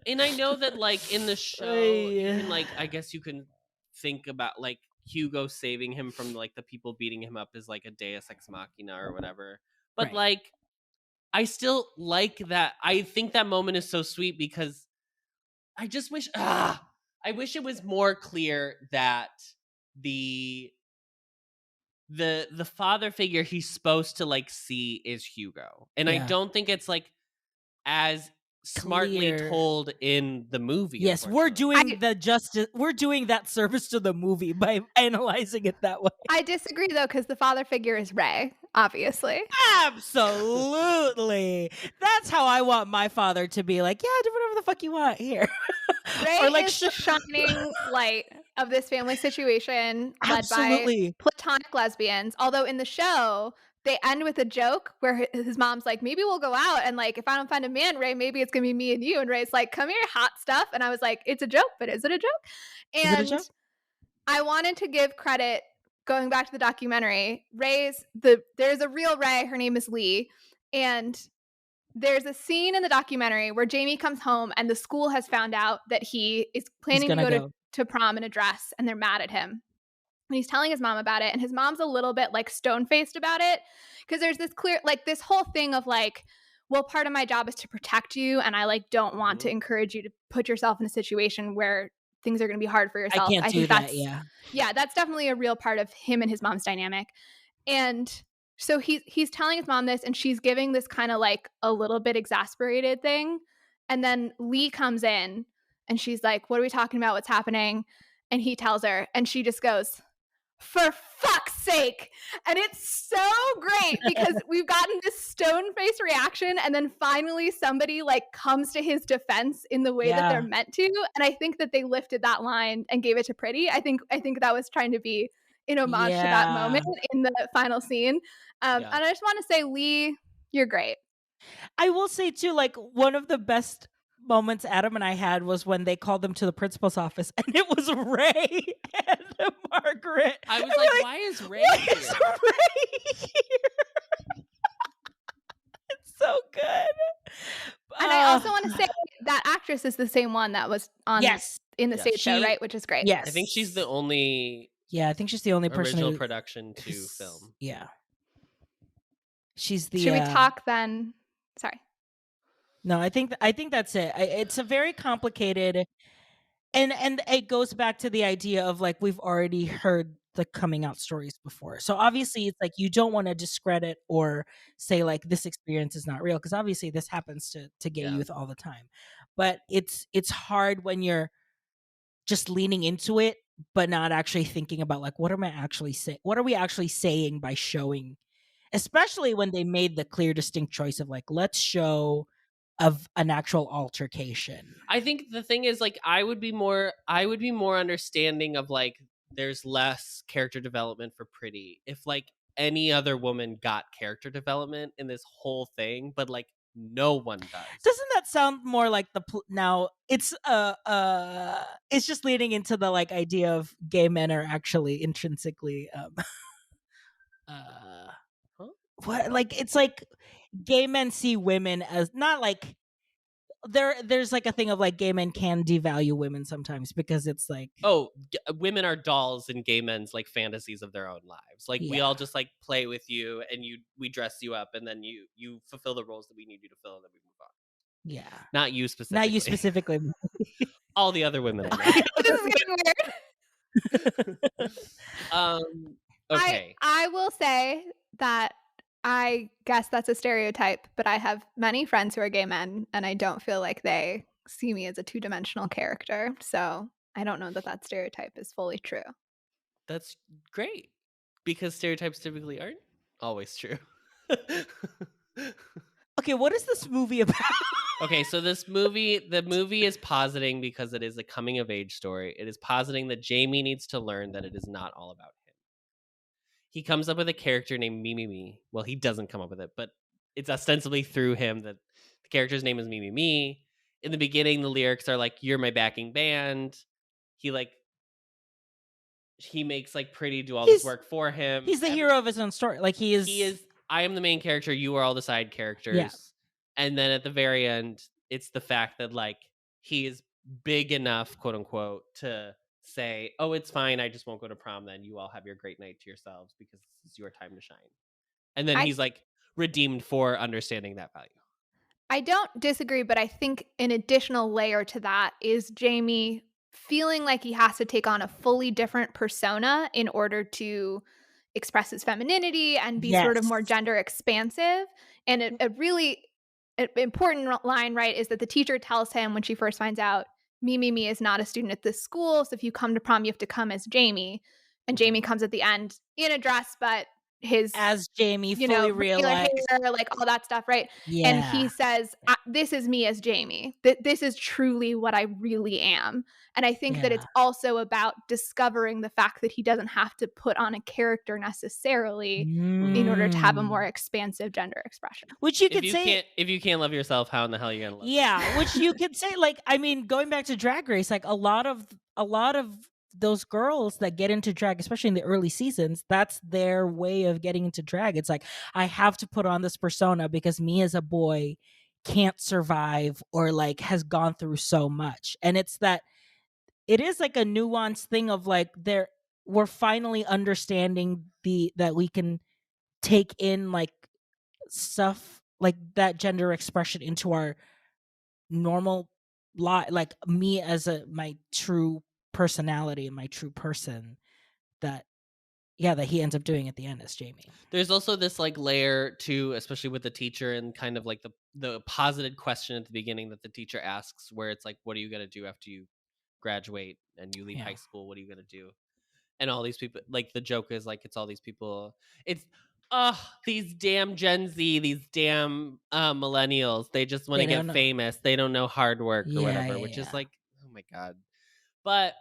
and I know that like in the show, you can, like, I guess you can think about like Hugo saving him from like the people beating him up is like a Deus Ex Machina or whatever. But like, I still like that. I think that moment is so sweet, because I just wish I wish it was more clear that the father figure he's supposed to like see is Hugo. And I don't think it's like as smartly clear. told in the movie. Yes, we're doing we're doing that service to the movie by analyzing it that way. I disagree though, because the father figure is Ray, obviously. Absolutely. That's how I want my father to be. Like, yeah, do whatever the fuck you want here. Ray Or like is the shining light of this family situation, led Absolutely. by platonic lesbians. Although in the show, they end with a joke where his mom's like, maybe we'll go out, and like, if I don't find a man, Ray, maybe it's gonna be me and you. And Ray's like, come here, hot stuff. And I was like, it's a joke, but is it a joke? And Is it a joke? I wanted to give credit, going back to the documentary, there's a real Ray, her name is Lee, and there's a scene in the documentary where Jamie comes home and the school has found out that he is planning to go to prom in a dress, and they're mad at him. And he's telling his mom about it, and his mom's a little bit like stone-faced about it, because there's this clear, like, this whole thing of like, well, part of my job is to protect you, and I like don't want to encourage you to put yourself in a situation where things are going to be hard for yourself. I think that, yeah. Yeah, that's definitely a real part of him and his mom's dynamic. And so he's telling his mom this, and she's giving this kind of like a little bit exasperated thing. And then Lee comes in, and she's like, what are we talking about? What's happening? And he tells her, and she just goes, for fuck's sake. And it's so great because we've gotten this stone-faced reaction, and then finally somebody like comes to his defense in the way that they're meant to. And I think that they lifted that line and gave it to Pretty. I think that was trying to be an homage to that moment in the final scene. And I just want to say, Lee, you're great. I will say too, like, one of the best moments Adam and I had was when they called them to the principal's office, and it was Ray and Margaret. I was like, why is Ray here? It's so good. And I also want to say that actress is the same one that was on in the stage show, right? Which is great. Yes. I think she's the only. Yeah, I think she's the only person original production to film. Yeah. She's the. Should we talk then? Sorry. No, I think that's it. It's a very complicated, and it goes back to the idea of like, we've already heard the coming out stories before. So obviously it's like, you don't want to discredit or say like this experience is not real, because obviously this happens to gay youth all the time. But it's hard when you're just leaning into it but not actually thinking about like, what am I actually saying? What are we actually saying by showing, especially when they made the clear distinct choice of like, let's show of an actual altercation. I think the thing is, like, I would be more understanding of like, there's less character development for Pretty if like any other woman got character development in this whole thing, but like no one does. Doesn't that sound more like now it's just leading into the like idea of gay men are actually intrinsically what, like, it's like gay men see women as not like there's like a thing of like gay men can devalue women sometimes because it's like, women are dolls in gay men's like fantasies of their own lives. Like we all just like play with you, and we dress you up, and then you fulfill the roles that we need you to fill, and then we move on. Yeah. Not you specifically. All the other women. This is getting weird. Okay. I will say that I guess that's a stereotype, but I have many friends who are gay men, and I don't feel like they see me as a two-dimensional character. So I don't know that stereotype is fully true. That's great, because stereotypes typically aren't always true. Okay, what is this movie about? Okay, so the movie is positing, because it is a coming of age story, it is positing that Jamie needs to learn that it is not all about him. He comes up with a character named Me. Well, he doesn't come up with it, but it's ostensibly through him that the character's name is Me. In the beginning, the lyrics are like, "You're my backing band." He makes like Pretty do all this work for him. He's the hero of his own story. Like he is. I am the main character. You are all the side characters. Yeah. And then at the very end, it's the fact that like he is big enough, quote unquote, to say, "Oh, it's fine. I just won't go to prom then. You all have your great night to yourselves because this is your time to shine." And then he's like redeemed for understanding that value. I don't disagree, but I think an additional layer to that is Jamie feeling like he has to take on a fully different persona in order to express his femininity and be sort of more gender expansive. And it really, important line, right, is that the teacher tells him when she first finds out, me is not a student at this school, so if you come to prom, you have to come as Jamie. And Jamie comes at the end in a dress, but as Jamie, you fully know, realized, hair, like all that stuff, right? Yeah. And he says, "This is me as Jamie. This is truly what I really am." And I think that it's also about discovering the fact that he doesn't have to put on a character necessarily in order to have a more expansive gender expression. Which you could say, if you can't love yourself, how in the hell are you gonna love? Yeah, which you could say, like, I mean, going back to Drag Race, like a lot of those girls that get into drag, especially in the early seasons, that's their way of getting into drag. It's like, I have to put on this persona because me as a boy can't survive, or like has gone through so much. And it's that it is like a nuanced thing of like, we're finally understanding that we can take in like stuff like that gender expression into our normal life, like me as my true personality and my true person, that he ends up doing at the end as Jamie. There's also this like layer too, especially with the teacher, and kind of like the posited question at the beginning that the teacher asks, where it's like, what are you going to do after you graduate and you leave high school? What are you going to do? And all these people, like, the joke is like, it's all these people, it's these damn Gen Z, these damn millennials, they just want to get famous. They don't know hard work or whatever, which is like, oh my God. But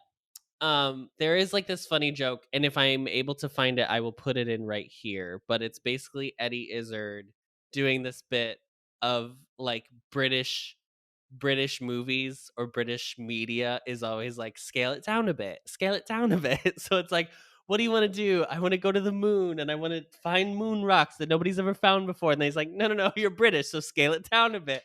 there is like this funny joke, and if I'm able to find it, I will put it in right here. But it's basically Eddie Izzard doing this bit of like British movies or British media is always like, scale it down a bit. So it's like, what do you want to do? I want to go to the moon and I want to find moon rocks that nobody's ever found before. And he's like, no, you're British, so scale it down a bit.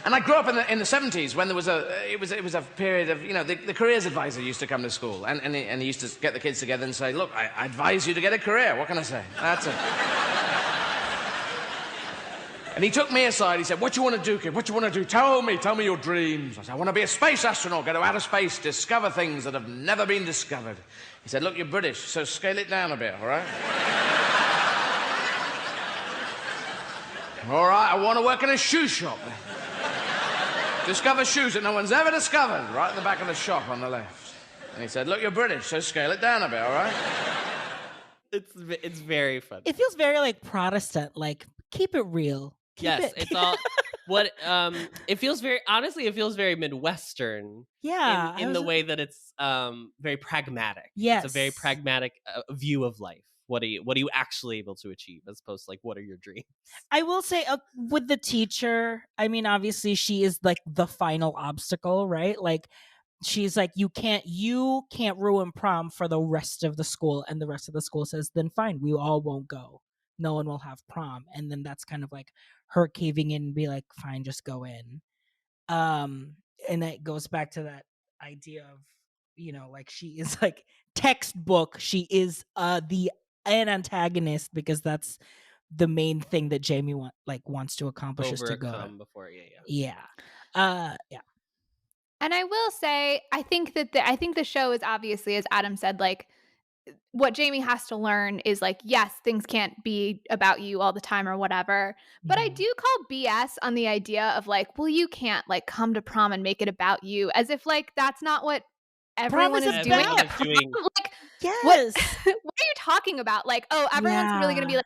And I grew up in the 70s when there was it was a period of, you know, the careers advisor used to come to school and he used to get the kids together and say, look, I advise you to get a career. What can I say? That's it. And he took me aside. He said, what do you want to do, kid? What do you want to do? Tell me your dreams. I said, I want to be a space astronaut, go to outer space, discover things that have never been discovered. He said, look, you're British, so scale it down a bit, all right? All right, I want to work in a shoe shop. Discover shoes that no one's ever discovered, right in the back of the shop on the left. And he said, look, you're British, so scale it down a bit, all right? It's very funny. It feels very like Protestant, like, keep it real. It's all what it feels very, honestly, it feels very Midwestern. Yeah. In the way that it's very pragmatic. Yes. It's a very pragmatic view of life. What are you actually able to achieve, as opposed to like, what are your dreams? I will say with the teacher, I mean, obviously she is like the final obstacle, right? Like, she's like, you can't ruin prom for the rest of the school. And the rest of the school says, then fine, we all won't go. No one will have prom. And then that's kind of like her caving in and be like, fine, just go in. And it goes back to that idea of, you know, like, she is like textbook. She is an antagonist, because that's the main thing that Jamie wants to accomplish, is to go before. Yeah. And I will say, I think the show is obviously, as Adam said, like, what Jamie has to learn is like, yes, things can't be about you all the time or whatever. But I do call BS on the idea of like, well, you can't like come to prom and make it about you, as if like that's not what everyone is doing. Like, yes. What are you talking about? Like, oh, everyone's really going to be like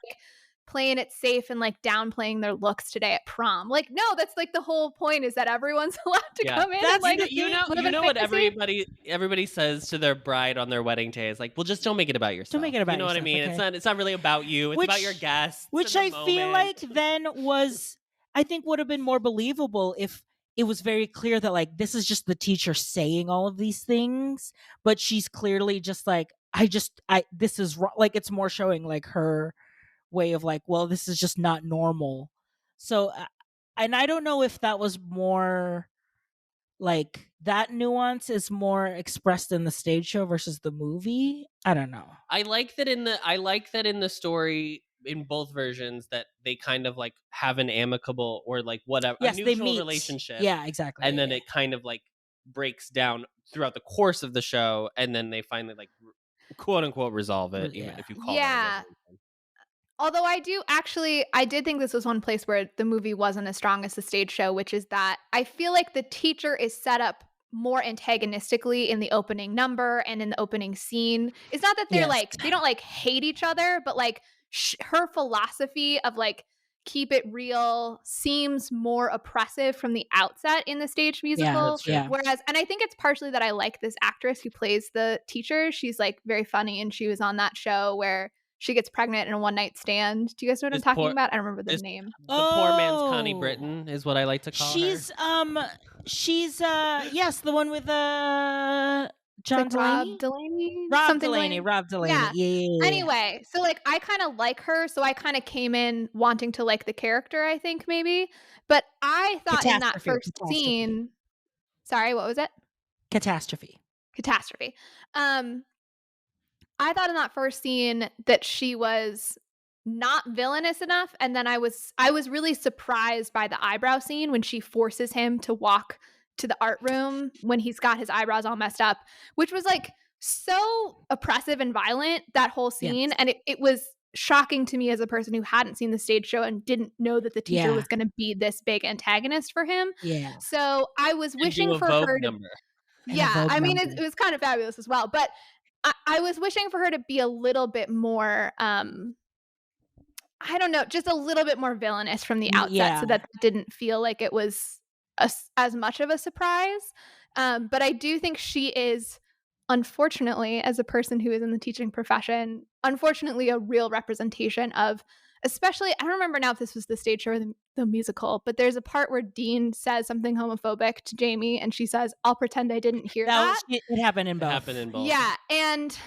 playing it safe and like downplaying their looks today at prom. Like, no, that's like the whole point, is that everyone's allowed to come in. That's and, like, you know what everybody says to their bride on their wedding day is like, well, just don't make it about yourself. Don't make it about you know yourself, what I mean? okay. It's not really about you. It's about your guests. Which I feel like then I think would have been more believable if it was very clear that like, this is just the teacher saying all of these things, but she's clearly just like, this is wrong. Like, it's more showing like her way of like, well, this is just not normal. So, and I don't know if that was more like, that nuance is more expressed in the stage show versus the movie. I don't know. I like that in the story, in both versions, that they kind of like have an amicable or like whatever, yes, a neutral they meet. Relationship. Yeah, exactly. And then it kind of like breaks down throughout the course of the show, and then they finally like quote unquote resolve it, even if you call it a resolution. Although I did think this was one place where the movie wasn't as strong as the stage show, which is that I feel like the teacher is set up more antagonistically in the opening number and in the opening scene. It's not that they're they don't like hate each other, but like her philosophy of like keep it real seems more oppressive from the outset in the stage musical. Whereas, and I think it's partially that I like this actress who plays the teacher. She's like very funny, and she was on that show where she gets pregnant in a one-night stand. Do you guys know what I'm talking about? I don't remember the name. The poor man's Connie Britton is what I like to call her. She's yes, the one with John Delaney? Rob Delaney. Yeah. Anyway, so like I kind of like her, so I kind of came in wanting to like the character, I think maybe. But I thought in that first scene, sorry, what was it? Catastrophe. I thought in that first scene that she was not villainous enough, and then I was really surprised by the eyebrow scene when she forces him to walk to the art room when he's got his eyebrows all messed up, which was like so oppressive and violent, that whole scene. And it was shocking to me as a person who hadn't seen the stage show and didn't know that the teacher was going to be this big antagonist for him. So I was wishing for her to I mean it was kind of fabulous as well, but I was wishing for her to be a little bit more I don't know, just a little bit more villainous from the outset, so that it didn't feel like it was as much of a surprise. But I do think she is, unfortunately, as a person who is in the teaching profession, unfortunately a real representation of, especially, I don't remember now if this was the stage show or the musical, but there's a part where Dean says something homophobic to Jamie, and she says, "I'll pretend I didn't hear that." It happened in both. Yeah, and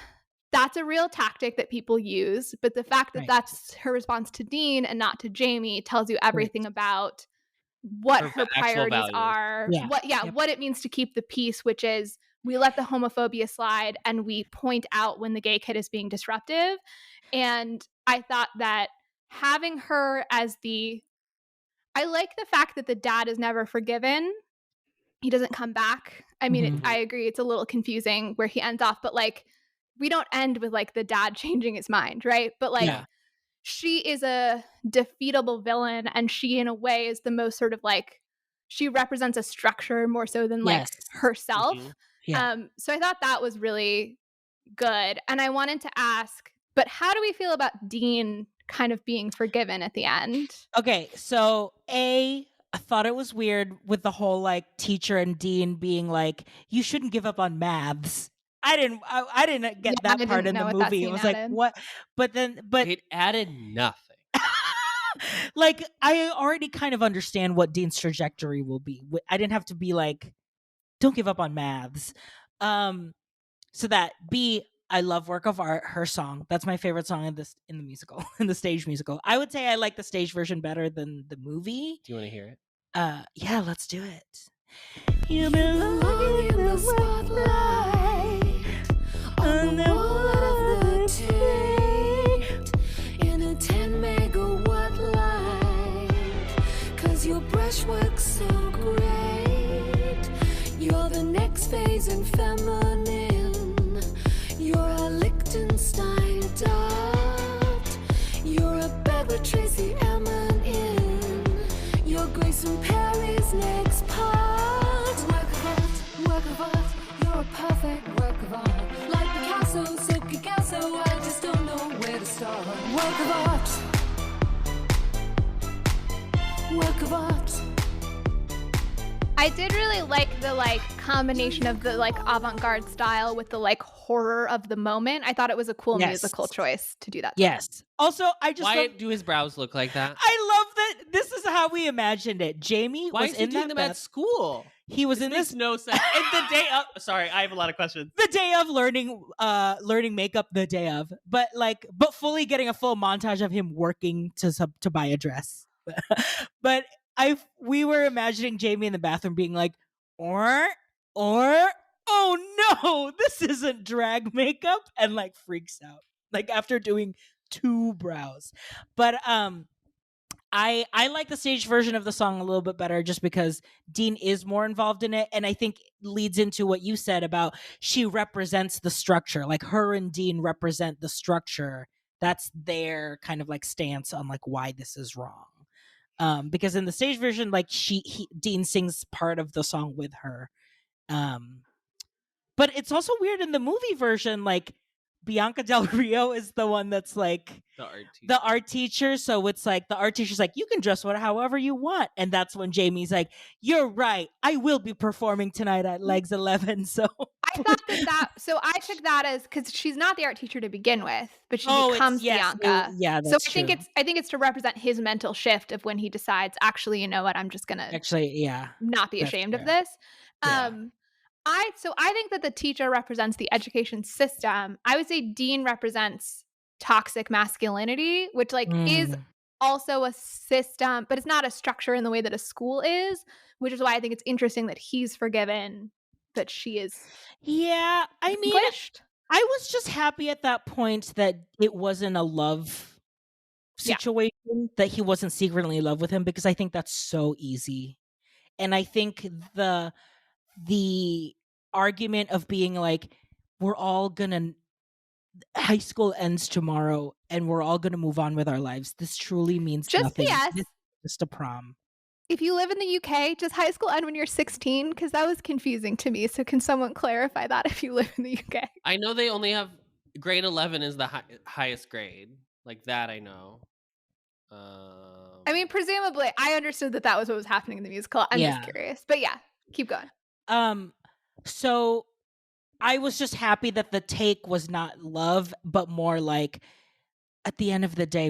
that's a real tactic that people use, but the fact that that's her response to Dean and not to Jamie tells you everything about what her priorities are, what it means to keep the peace, which is we let the homophobia slide and we point out when the gay kid is being disruptive. And I thought that having her as I like the fact that the dad is never forgiven. He doesn't come back. I mean, I agree, it's a little confusing where he ends off, but like we don't end with like the dad changing his mind, right? But like she is a defeatable villain, and she in a way is the most sort of like, she represents a structure more so than like herself. So I thought that was really good. And I wanted to ask, but how do we feel about Dean kind of being forgiven at the end? Okay, so I thought it was weird with the whole like teacher and Dean being like, you shouldn't give up on maths. I didn't get that part in the movie. It was like, what? But it added nothing. Like, I already kind of understand what Dean's trajectory will be. I didn't have to be like, don't give up on maths. So that I love Work of Art, her song. That's my favorite song in the musical, in the stage musical. I would say I like the stage version better than the movie. Do you want to hear it? Yeah, let's do it. You belong in the spotlight. On the wall of the tape, in a 10 megawatt light, 'cause your brushwork's so great. You're the next phase in feminine. You're a Liechtenstein dot. You're a Barbara Tracy Emin in. You're Grayson Perry's next part. Work of art, you're a perfect work of art. So Picasso, I just don't know where to start. Work of art. I did really like the like combination of the like avant-garde style with the like horror of the moment. I thought it was a cool musical choice to do that. Yes. Also, why do his brows look like that? I love that this is how we imagined it. Jamie was in doing them at school. He was in this. No sense. And the day of, sorry, I have a lot of questions. The day of learning makeup. The day of, but fully getting a full montage of him working to buy a dress. But we were imagining Jamie in the bathroom being like, or oh no, this isn't drag makeup, and like freaks out like after doing 2 brows. But I like the stage version of the song a little bit better just because Dean is more involved in it, and I think leads into what you said about she represents the structure. Like her and Dean represent the structure That's their kind of like stance on like why this is wrong. Because in the stage version, like Dean sings part of the song with her. But it's also weird in the movie version, like Bianca Del Rio is the one that's like the art teacher. So it's like the art teacher's like, you can dress however you want. And that's when Jamie's like, you're right. I will be performing tonight at Legs 11. So I thought so I took that as, because she's not the art teacher to begin with, but she becomes Bianca. That's true. I think it's to represent his mental shift of when he decides, actually, you know what, I'm just gonna not be ashamed of this. I think that the teacher represents the education system. I would say Dean represents toxic masculinity, which is also a system, but it's not a structure in the way that a school is, which is why I think it's interesting that he's forgiven, that she is. Yeah, I mean, I was just happy at that point that it wasn't a love situation, that he wasn't secretly in love with him, because I think that's so easy. And I think the argument of being like, we're all gonna, high school ends tomorrow and we're all gonna move on with our lives, this truly means nothing. This is just a prom. If you live in the UK, does high school end when you're 16? Because that was confusing to me. So can someone clarify that if you live in the UK? I know they only have grade 11 is the highest grade. Like that, I know. I mean, presumably, I understood that was what was happening in the musical. I'm just curious. But yeah, keep going. So I was just happy that the take was not love, but more like, at the end of the day,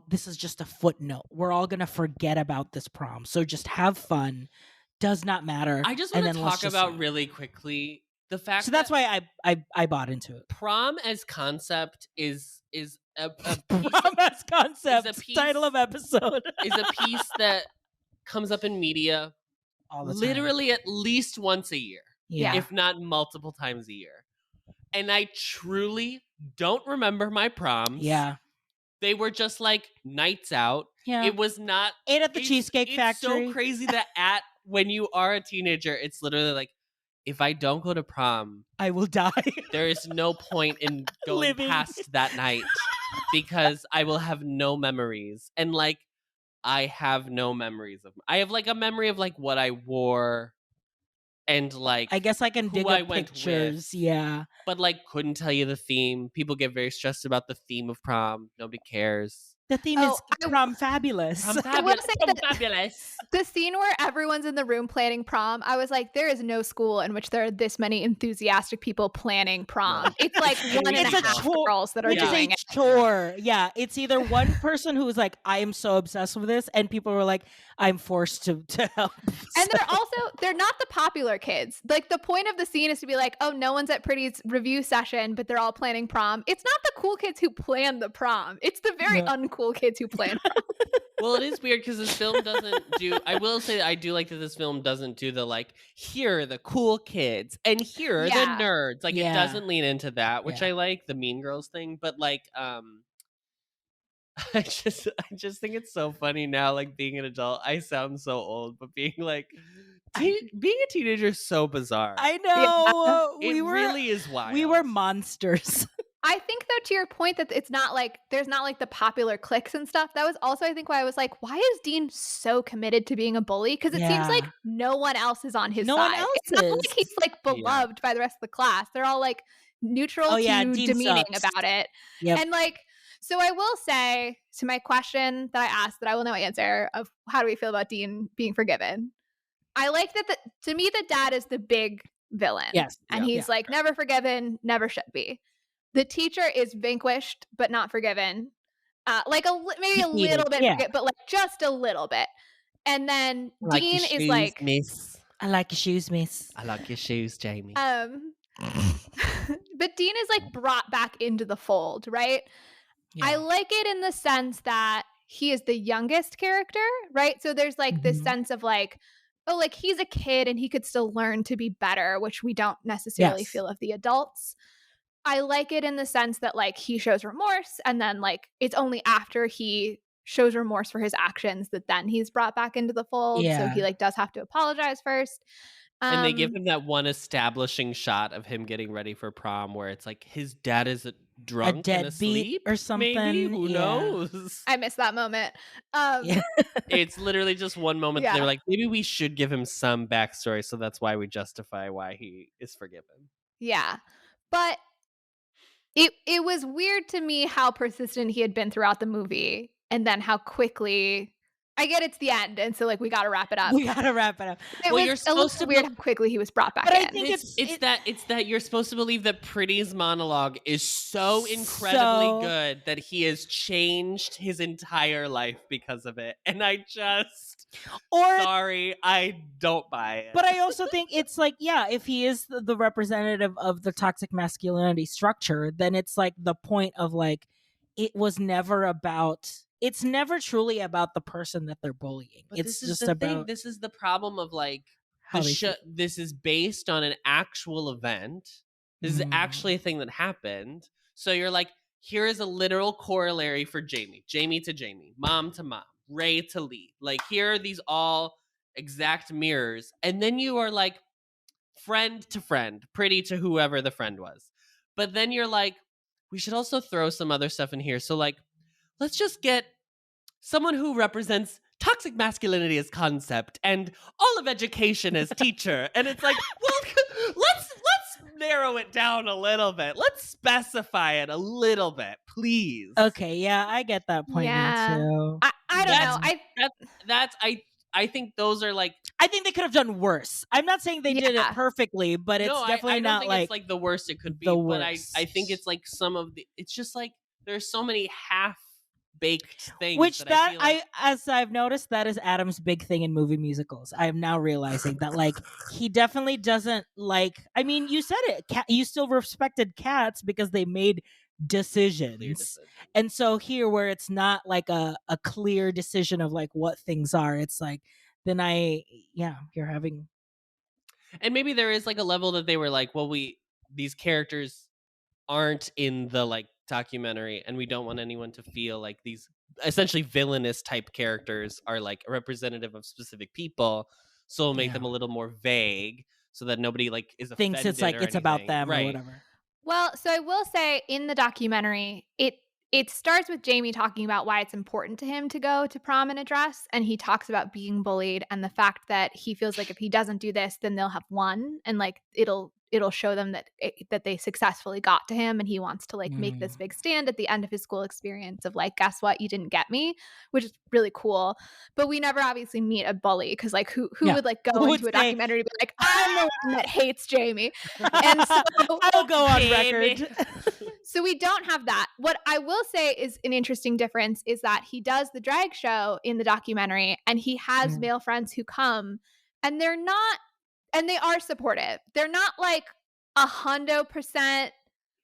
this is just a footnote. We're all going to forget about this prom. So just have fun. Does not matter. I just want to talk about really quickly the fact so that's why I bought into it. Prom as concept is a prom as concept, title of episode. is a piece that comes up in media all the time. Literally at least once a year. Yeah. If not multiple times a year. And I truly don't remember my proms. Yeah. They were just like nights out. Yeah. It was not. Ate at the Cheesecake Factory. It's so crazy that when you are a teenager, it's literally like, if I don't go to prom, I will die. There is no point in going past that night because I will have no memories. And like, I have no memories of. I have like a memory of like what I wore. And like, I guess I can dig up pictures. Yeah. But like, couldn't tell you the theme. People get very stressed about the theme of prom. Nobody cares. The theme is prom fabulous. I will say that fabulous. The scene where everyone's in the room planning prom, I was like, there is no school in which there are this many enthusiastic people planning prom. It's like one and a half girls that are doing it. Chore. Yeah. It's either one person who's like, I am so obsessed with this, and people were like, I'm forced to help. And they're not the popular kids. Like, the point of the scene is to be like, oh, no one's at Pretty's review session, but they're all planning prom. It's not the cool kids who plan the prom. It's the very uncool kids who plan prom. Well, it is weird because this film doesn't do. I will say that I do like that this film doesn't do the like, here are the cool kids and here are the nerds. Like, it doesn't lean into that, which I like, the Mean Girls thing. But like, I just think it's so funny now, like being an adult. I sound so old, but being like, being a teenager is so bizarre. I know. It really is wild. We were monsters. I think, though, to your point, that it's not like there's not like the popular cliques and stuff. That was also, I think, why I was like, why is Dean so committed to being a bully? Because it seems like no one else is on his side. One else it's not like he's like beloved by the rest of the class. They're all like neutral to demeaning about it. Yep. And like, so I will say, to my question that I asked that I will now answer of how do we feel about Dean being forgiven? I like that to me, the dad is the big villain. Yes. And he's like never forgiven, never should be. The teacher is vanquished, but not forgiven. Like maybe a little bit, but like just a little bit. And then Dean is like, miss. I like your shoes, miss. I like your shoes, Jamie. But Dean is like brought back into the fold, right? Yeah. I like it in the sense that he is the youngest character, right? So there's like this sense of like, oh, like he's a kid and he could still learn to be better, which we don't necessarily feel of the adults. I like it in the sense that like he shows remorse, and then like it's only after he shows remorse for his actions that then he's brought back into the fold. So he like does have to apologize first. And they give him that one establishing shot of him getting ready for prom where it's like his dad is drunk and asleep or something. Maybe, who knows? I missed that moment. It's literally just one moment. Yeah. They're like, maybe we should give him some backstory, so that's why we justify why he is forgiven. Yeah, but it was weird to me how persistent he had been throughout the movie, and then how quickly. I get it's the end, and so like we got to wrap it up. We got to wrap it up. It Well, was you're a supposed little to weird how quickly he was brought back But in. I think It's that you're supposed to believe that Pretty's monologue is so incredibly good that he has changed his entire life because of it, and I don't buy it. But I also think it's like, yeah, if he is the representative of the toxic masculinity structure, then it's like the point of like, it's never truly about the person that they're bullying. But it's this is just the about thing. This is the problem of like how they feel. this is based on an actual event. This is actually a thing that happened. So you're like, here is a literal corollary for Jamie to Jamie, mom to mom, Ray to Lee. Like, here are these all exact mirrors. And then you are like, friend to friend, Pretty to whoever the friend was. But then you're like, we should also throw some other stuff in here. So like, let's just get someone who represents toxic masculinity as concept and all of education as teacher. And it's like, well, let's narrow it down a little bit. Let's specify it a little bit, please. Okay, yeah, I get that point now too. I don't know. I think those are like, I think they could have done worse. I'm not saying they did it perfectly, but it's definitely I don't not think like it's like the worst it could be. the But I worst. think it's like it's just like there's so many half-baked things. Which I feel like, as I've noticed, that is Adam's big thing in movie musicals. I am now realizing that like he definitely doesn't like. I mean, you said it. You still respected Cats because they made decisions. And so here, where it's not like a clear decision of like what things are, it's like then you're having. And maybe there is like a level that they were like, well, these characters aren't in the like documentary, and we don't want anyone to feel like these essentially villainous type characters are like a representative of specific people, so we'll make them a little more vague so that nobody like is thinks it's like it's about them or whatever. Well, so I will say in the documentary, it starts with Jamie talking about why it's important to him to go to prom in a dress, and he talks about being bullied and the fact that he feels like if he doesn't do this, then they'll have won, and like it'll show them that they successfully got to him, and he wants to like make this big stand at the end of his school experience of like, guess what, you didn't get me, which is really cool. But we never obviously meet a bully, because like who would like go into a documentary and be like, I'm the one that hates Jamie, and so I'll go on record. So we don't have that. What I will say is an interesting difference is that he does the drag show in the documentary, and he has male friends who come, and they're not. And they are supportive. They're not like 100%.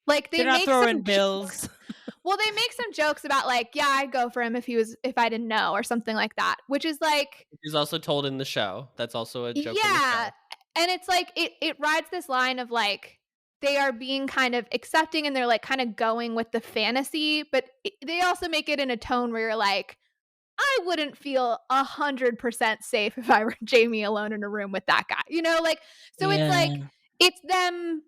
Like they're not make throwing some bills. Well, they make some jokes about like, yeah, I'd go for him if I didn't know, or something like that. Which is like, is also told in the show. That's also a joke. Yeah, and it's like it rides this line of like they are being kind of accepting, and they're like kind of going with the fantasy, but they also make it in a tone where you're like, I wouldn't feel 100% safe if I were Jamie alone in a room with that guy, you know, like, so it's like, it's them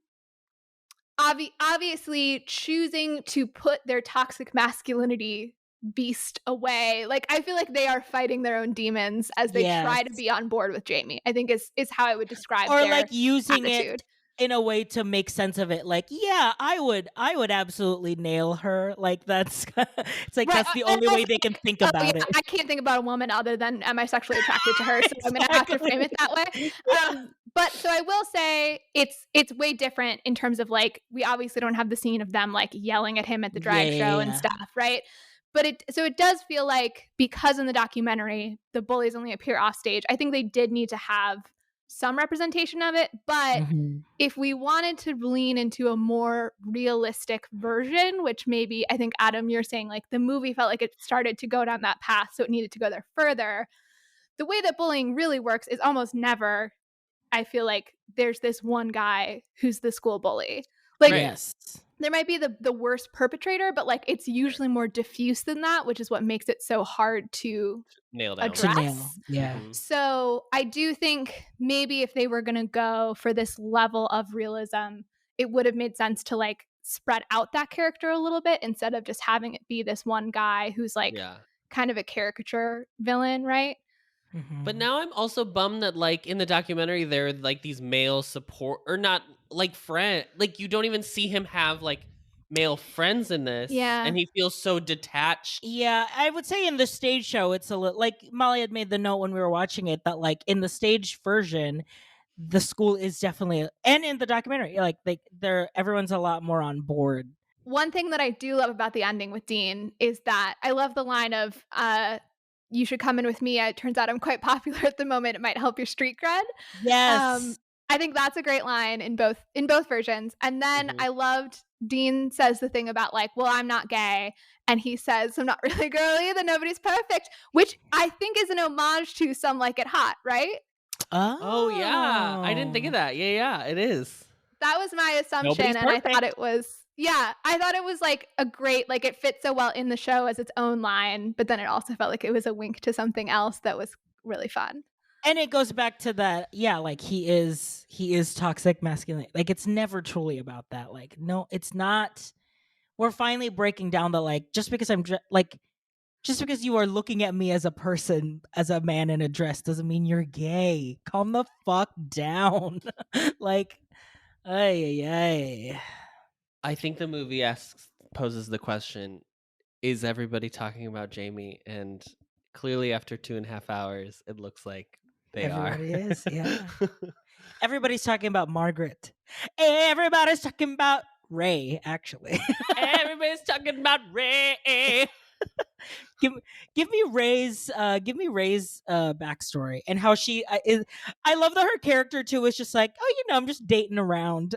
obviously choosing to put their toxic masculinity beast away. Like, I feel like they are fighting their own demons as they try to be on board with Jamie, I think is how I would describe or their like using attitude. it in a way to make sense of it. Like, yeah, I would absolutely nail her. Like that's it's like that's the only way they can think about it. I can't think about a woman other than am I sexually attracted to her, so I'm gonna have to frame it that way. But so I will say it's way different in terms of like, we obviously don't have the scene of them like yelling at him at the drag show and stuff, right? But it does feel like, because in the documentary the bullies only appear off stage, I think they did need to have some representation of it. But if we wanted to lean into a more realistic version, which maybe, I think, Adam, you're saying like the movie felt like it started to go down that path, so it needed to go there further. The way that bullying really works is almost never, I feel like, there's this one guy who's the school bully. Like, there might be the worst perpetrator, but like it's usually more diffuse than that, which is what makes it so hard to nail down. Address. Yeah. So I do think maybe if they were going to go for this level of realism, it would have made sense to like spread out that character a little bit instead of just having it be this one guy who's like kind of a caricature villain, right? But now I'm also bummed that like in the documentary there are like these male support or not like friend, like you don't even see him have like male friends in this. Yeah. And he feels so detached. Yeah, I would say in the stage show it's a little like Molly had made the note when we were watching it that like in the stage version the school is definitely, and in the documentary, like everyone's a lot more on board. One thing that I do love about the ending with Dean is that I love the line of you should come in with me. It turns out I'm quite popular at the moment. It might help your street cred. Yes. I think that's a great line in both versions. And then I loved Dean says the thing about like, well, I'm not gay. And he says, I'm not really girly, then nobody's perfect, which I think is an homage to Some Like It Hot, right? Oh yeah. I didn't think of that. Yeah, it is. That was my assumption. And I thought it was, I thought it was like a great, like it fits so well in the show as its own line, but then it also felt like it was a wink to something else that was really fun. And it goes back to that, like he is toxic masculinity. Like it's never truly about that. Like, no, it's not. We're finally breaking down the like, just because you are looking at me as a person, as a man in a dress, doesn't mean you're gay. Calm the fuck down. Like, ay. I think the movie poses the question, is everybody talking about Jamie? And clearly after 2.5 hours, it looks like everybody is, yeah. Everybody's talking about Margaret. Everybody's talking about Ray, actually. Everybody's talking about Ray. Give me Ray's backstory and how she is. I love that her character too is just like, I'm just dating around.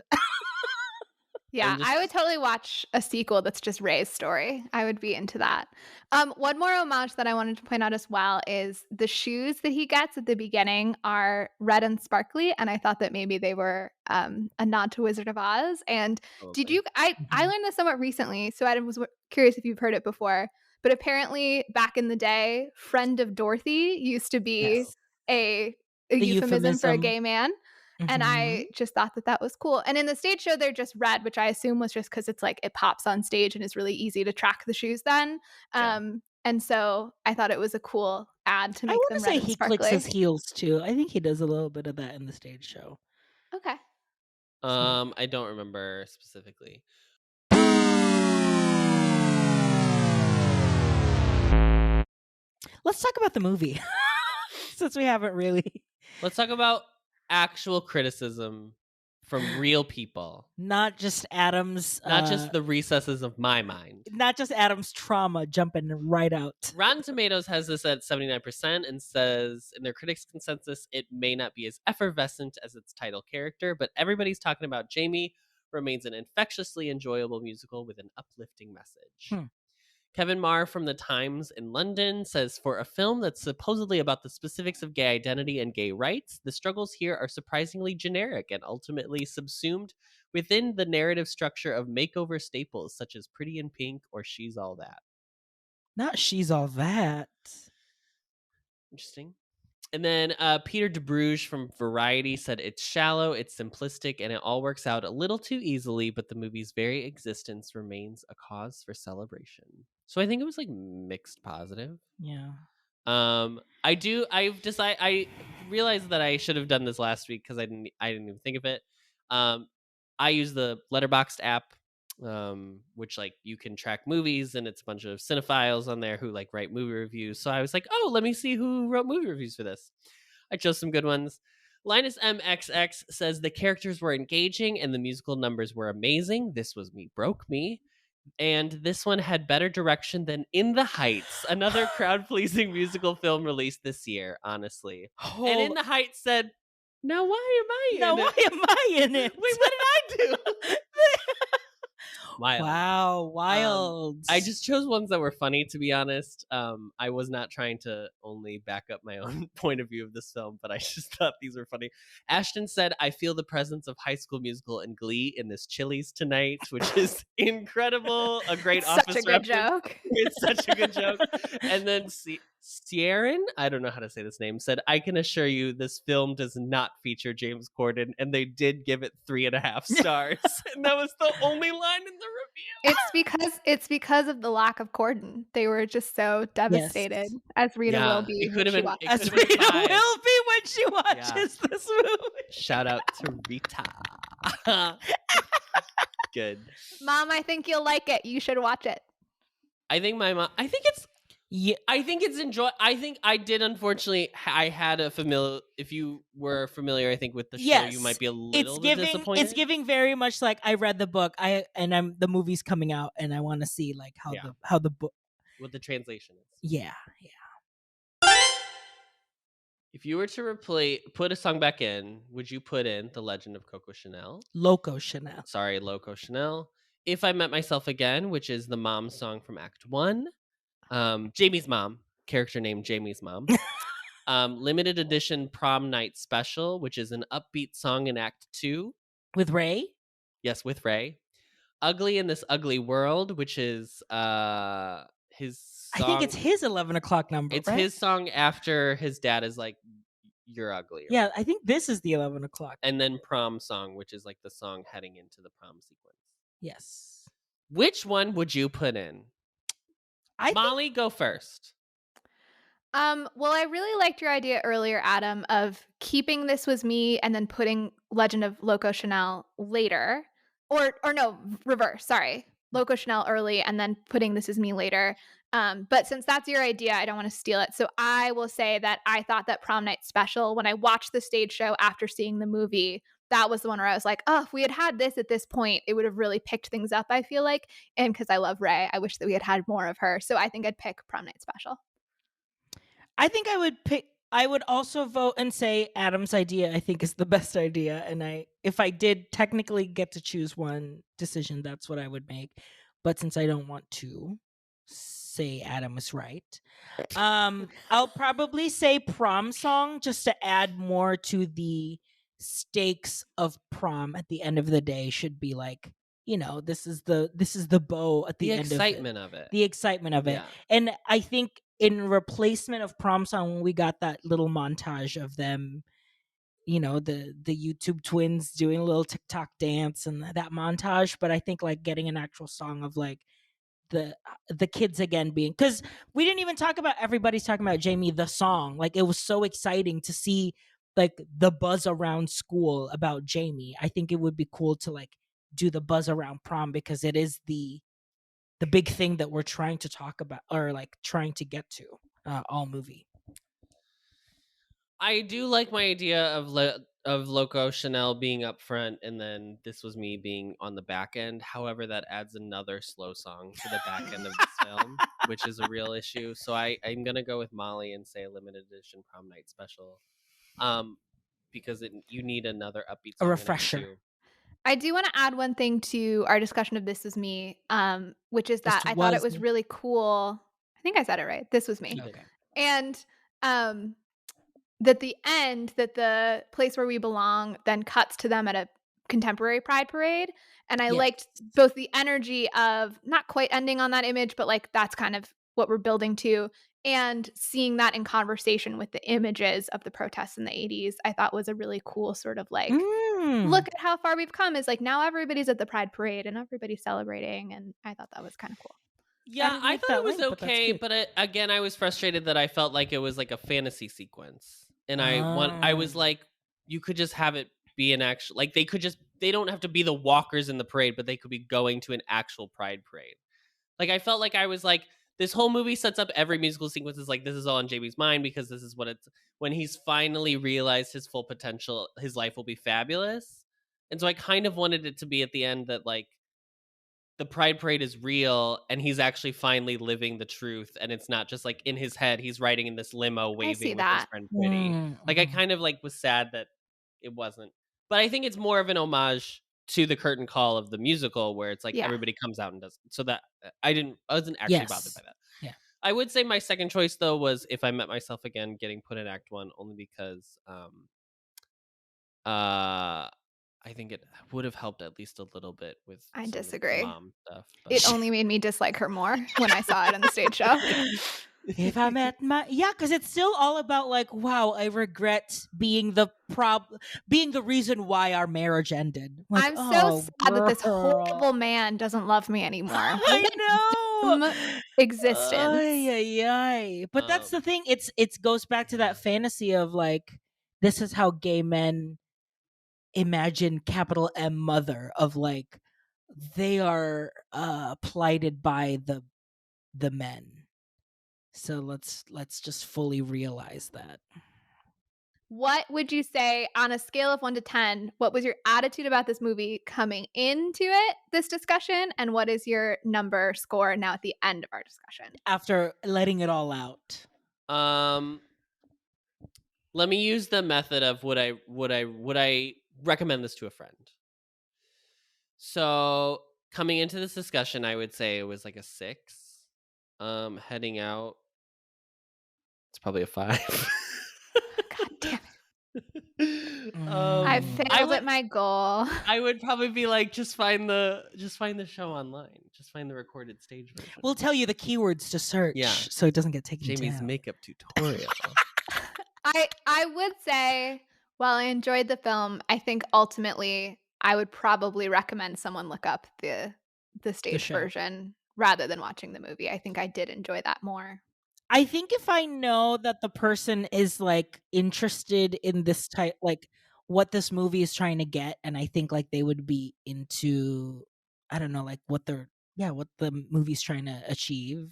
Yeah, I would totally watch a sequel that's just Ray's story. I would be into that. One more homage that I wanted to point out as well is the shoes that he gets at the beginning are red and sparkly, and I thought that maybe they were a nod to Wizard of Oz. And did you? I learned this somewhat recently, so I was curious if you've heard it before. But apparently, back in the day, friend of Dorothy used to be a euphemism for a gay man. And I just thought that was cool. And in the stage show, they're just red, which I assume was just because it's like it pops on stage and it's really easy to track the shoes then. And so I thought it was a cool ad to make them red and sparkly. He clicks his heels too. I think he does a little bit of that in the stage show. Okay. I don't remember specifically. Let's talk about the movie since we haven't really. Let's talk about actual criticism from real people, not just Adam's, not just the recesses of my mind, not just Adam's trauma jumping right out. Rotten Tomatoes has this at 79% and says in their critics' consensus it may not be as effervescent as its title character, but everybody's talking about Jamie remains an infectiously enjoyable musical with an uplifting message. Kevin Marr from The Times in London says, for a film that's supposedly about the specifics of gay identity and gay rights, the struggles here are surprisingly generic and ultimately subsumed within the narrative structure of makeover staples such as Pretty in Pink or She's All That. Not She's All That. Interesting. And then Peter DeBruge from Variety said, it's shallow, it's simplistic, and it all works out a little too easily, but the movie's very existence remains a cause for celebration. So I think it was like mixed positive. Yeah. I realized that I should have done this last week because I didn't even think of it. I use the Letterboxd app, which like you can track movies, and it's a bunch of cinephiles on there who like write movie reviews. So I was like, oh, let me see who wrote movie reviews for this. I chose some good ones. Linus MXX says the characters were engaging and the musical numbers were amazing. This Was Me Broke Me. And this one had better direction than In the Heights, another crowd-pleasing musical film released this year, honestly. And In the Heights said, now why am I in it? Why am I in it? Wait, what did I do? Wild. Wow, wild. I just chose ones that were funny, to be honest. I was not trying to only back up my own point of view of this film, but I just thought these were funny. Ashton said, I feel the presence of High School Musical and Glee in this Chili's tonight, which is incredible. A great office such a good joke. It's such a good joke. And then Sierin, I don't know how to say this name, said, I can assure you this film does not feature James Corden, and they did give it 3.5 stars. And that was the only line in the review. It's because of the lack of Corden. They were just so devastated, as Rita will be when she watches. As Rita will be when she watches this movie. Shout out to Rita. Good. Mom, I think you'll like it. You should watch it. I think my mom. I think it's I think I did. Unfortunately, I had a familiar. If you were familiar, I think with the show, you might be a little bit disappointed. It's giving very much like I read the book. The movie's coming out, and I want to see like how the book, what the translation is. Yeah. If you were to put a song back in, would you put in The Legend of Coco Chanel? Loco Chanel. Sorry, Loco Chanel. If I Met Myself Again, which is the mom song from Act 1. Jamie's mom, character named Jamie's mom. Limited edition Prom Night Special, which is an upbeat song in Act 2. With Ray? Yes, with Ray. Ugly in This Ugly World, which is his song. I think it's his 11 o'clock number, It's right? his song after his dad is like, you're ugly. Yeah, I think this is the 11 o'clock. And then Prom Song, which is like the song heading into the prom sequence. Yes. Which one would you put in? Molly, go first. Well, I really liked your idea earlier, Adam, of keeping This Was Me and then putting Legend of Loco Chanel later. Or no, reverse, sorry. Loco Chanel early and then putting This Is Me later. But since that's your idea, I don't want to steal it. So I will say that I thought that Prom Night Special, when I watched the stage show after seeing the movie, that was the one where I was like, oh, if we had this at this point, it would have really picked things up, I feel like. And because I love Ray, I wish that we had more of her. So I think I'd pick Prom Night Special. I think I would also vote and say Adam's idea I think is the best idea. And if I did technically get to choose one decision, that's what I would make. But since I don't want to say Adam is right, I'll probably say Prom Song just to add more to the stakes of prom at the end of the day. Should be like, this is the bow at the end of it. The excitement of it. Yeah. And I think in replacement of Prom Song, when we got that little montage of them, the YouTube twins doing a little TikTok dance and that montage, but I think like getting an actual song of like the kids again being, because we didn't even talk about, everybody's talking about Jamie the song. Like it was so exciting to see like the buzz around school about Jamie. I think it would be cool to like do the buzz around prom because it is the big thing that we're trying to talk about or like trying to get to all movie. I do like my idea of Loco Chanel being up front and then This Was Me being on the back end. However, that adds another slow song to the back end of this film, which is a real issue. So I'm going to go with Molly and say a limited edition Prom Night Special. Because you need another upbeat song. A refresher. I do want to add one thing to our discussion of This Was Me, which is that I thought it was really cool. I think I said it right. This Was Me. Okay. And that the end, that the place where we belong then cuts to them at a contemporary pride parade. And I liked both the energy of not quite ending on that image, but like that's kind of what we're building to. And seeing that in conversation with the images of the protests in the 80s, I thought was a really cool sort of like, look at how far we've come. Is like now everybody's at the pride parade and everybody's celebrating. And I thought that was kind of cool. Yeah, I thought it was okay, but again, I was frustrated that I felt like it was like a fantasy sequence. And I was like, you could just have it be an actual, like they don't have to be the walkers in the parade, but they could be going to an actual pride parade. Like I felt like I was like, this whole movie sets up every musical sequence is like, this is all in Jamie's mind because this is what it's, when he's finally realized his full potential, his life will be fabulous. And so I kind of wanted it to be at the end that like the pride parade is real and he's actually finally living the truth. And it's not just like in his head, he's riding in this limo waving with his friend Pretty. Like I kind of like was sad that it wasn't, but I think it's more of an homage to the curtain call of the musical where it's like everybody comes out and does it. So that I wasn't actually bothered by that. Yeah. I would say my second choice though was If I Met Myself Again getting put in Act 1 only because I think it would have helped at least a little bit with I disagree. mom stuff. It only made me dislike her more when I saw it on the stage show. If I met my because it's still all about like, wow, I regret being the reason why our marriage ended. Like, I'm so sad that this horrible man doesn't love me anymore. I know. Existence. Ay, ay, ay. But that's the thing. It goes back to that fantasy of like, this is how gay men imagine capital M mother, of like they are plighted by the men. So let's just fully realize that. What would you say on a scale of 1 to 10? What was your attitude about this movie coming into this discussion? And what is your number score now at the end of our discussion? After letting it all out. Let me use the method of would I recommend this to a friend? So coming into this discussion, I would say it was like a 6. Heading out, it's probably a 5. God damn it. I failed at my goal. I would probably be like, just find the show online. Just find the recorded stage version. We'll tell you the keywords to search, so it doesn't get taken Jamie's down. makeup tutorial. I would say, while I enjoyed the film, I think ultimately I would probably recommend someone look up the stage version rather than watching the movie. I think I did enjoy that more. I think if I know that the person is like interested in this type, like what this movie is trying to get, and I think like they would be into, I don't know, like what the movie's trying to achieve.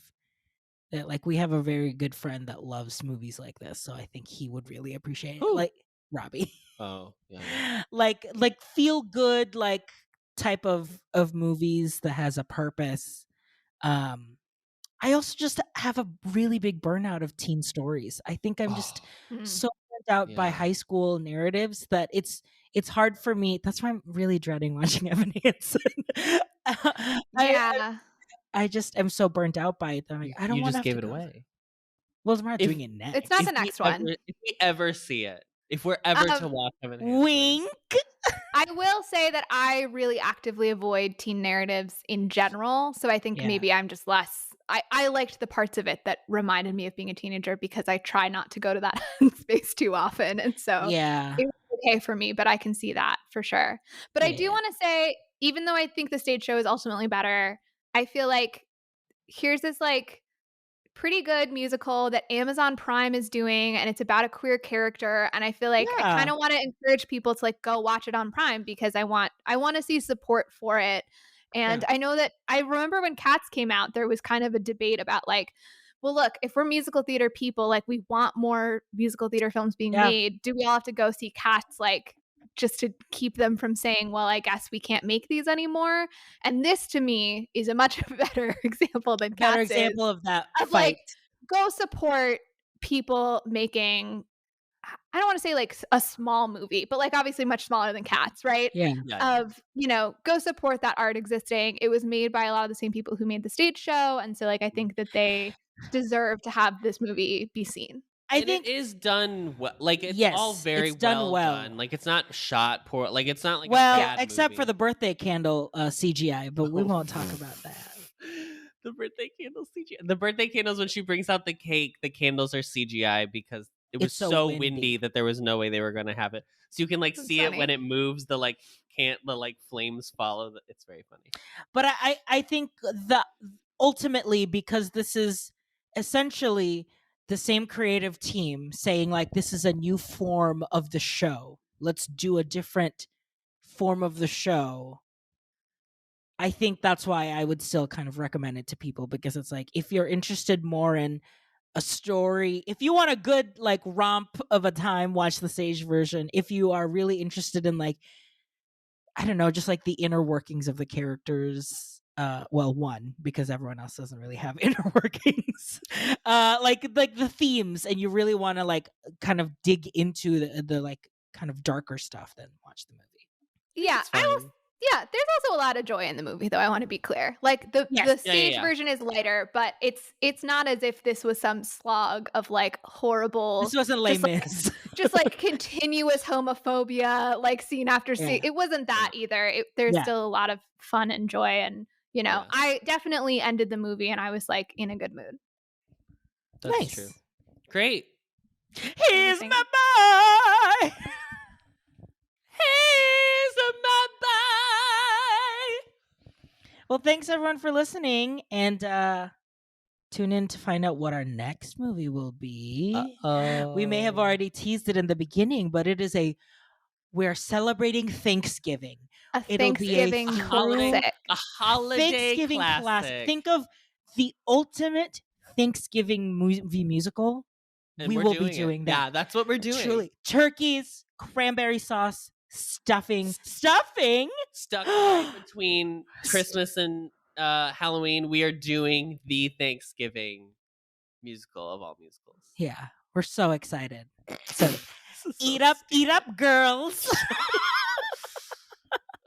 That like we have a very good friend that loves movies like this, so I think he would really appreciate it. Like Robbie. Oh, yeah. like feel good like type of movies that has a purpose. I also just have a really big burnout of teen stories. I think I'm just so burnt out by high school narratives that it's hard for me. That's why I'm really dreading watching Evan Hansen. I just am so burnt out by it that I'm like, I don't You want to just gave it away. Well, we're not doing it next. It's not the next one. If we ever see it, if we're ever to watch Evan Hansen. Wink. I will say that I really actively avoid teen narratives in general. So I think maybe I'm just less. I liked the parts of it that reminded me of being a teenager because I try not to go to that space too often. And so it was okay for me, but I can see that for sure. But I do want to say, even though I think the stage show is ultimately better, I feel like here's this like pretty good musical that Amazon Prime is doing, and it's about a queer character, and I feel like I kind of want to encourage people to like go watch it on Prime because I want to see support for it. And I know that I remember when Cats came out, there was kind of a debate about like, well, look, if we're musical theater people, like we want more musical theater films being made. Do we all have to go see Cats like just to keep them from saying, well, I guess we can't make these anymore? And this to me is a much better example than Cats. Better example of that fight. Like, go support people making, I don't want to say like a small movie, but like obviously much smaller than Cats, right? Of, go support that art existing. It was made by a lot of the same people who made the stage show. And so like, I think that they deserve to have this movie be seen. I think it is done well. Like it's all very done well. done. Like it's not shot poor. Like it's not like except for the birthday candle CGI, but we won't talk about that. The birthday candles CGI. The birthday candles, when she brings out the cake, the candles are CGI because it was so windy that there was no way they were going to have it. So you can like see it when it moves. The flames follow. It's very funny. But I think that ultimately, because this is essentially the same creative team saying like, this is a new form of the show. Let's do a different form of the show. I think that's why I would still kind of recommend it to people, because it's like, if you're interested more in a story, if you want a good like romp of a time, watch the stage version. If you are really interested in like, I don't know, just like the inner workings of the characters, one, because everyone else doesn't really have inner workings, like the themes, and you really want to like kind of dig into the like kind of darker stuff, then watch the movie. Yeah, there's also a lot of joy in the movie, though. I want to be clear. Like the stage version is lighter, but it's not as if this was some slog of like horrible. This wasn't Les Mis. Just like continuous homophobia, like scene after scene. It wasn't that either. There's still a lot of fun and joy, and I definitely ended the movie and I was like in a good mood. That's Nice. true. Great. He's my boy. He's my boy. Well, thanks everyone for listening, and tune in to find out what our next movie will be. We may have already teased it in the beginning, but it is we're celebrating Thanksgiving. It'll Thanksgiving be a holiday Thanksgiving classic. Think of the ultimate Thanksgiving movie musical. And we we're will doing be doing it. that. Yeah, that's what we're doing. Truly, turkeys, cranberry sauce, stuffing. Stuck right between Christmas and Halloween. We are doing the Thanksgiving musical of all musicals. Yeah, we're so excited. So eat up, girls.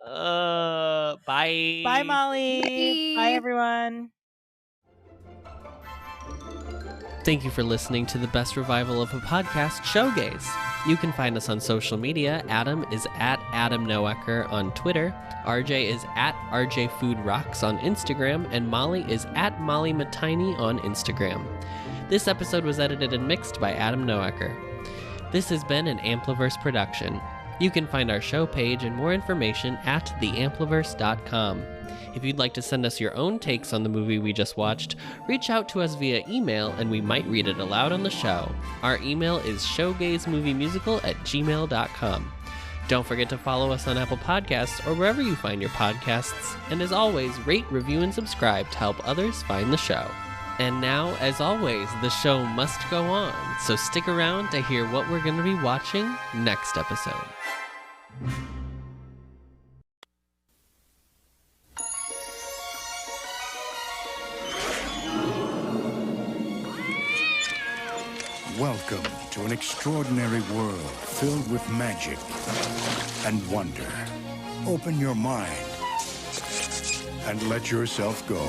Bye. Bye, Molly. Bye, everyone. Thank you for listening to the best revival of a podcast, Showgays. You can find us on social media. Adam is at Adam Noecker on Twitter. RJ is at RJ Food Rocks on Instagram. And Molly is at Molly Matiny on Instagram. This episode was edited and mixed by Adam Noecker. This has been an Ampliverse production. You can find our show page and more information at theampliverse.com. If you'd like to send us your own takes on the movie we just watched, reach out to us via email and we might read it aloud on the show. Our email is showgaysmoviemusical@gmail.com. Don't forget to follow us on Apple Podcasts or wherever you find your podcasts. And as always, rate, review, and subscribe to help others find the show. And now, as always, the show must go on, so stick around to hear what we're going to be watching next episode. Welcome to an extraordinary world filled with magic and wonder. Open your mind and let yourself go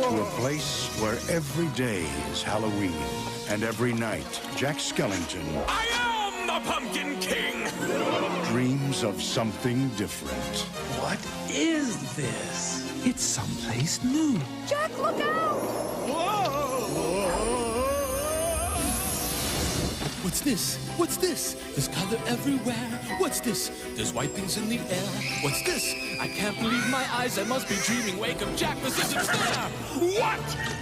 to a place where every day is Halloween and every night Jack Skellington I am the Pumpkin King! dreams of something different. What is this? It's someplace new. Jack, look out! What's this? What's this? There's color everywhere. What's this? There's white things in the air. What's this? I can't believe my eyes. I must be dreaming. Wake up, Jack. This isn't fair. What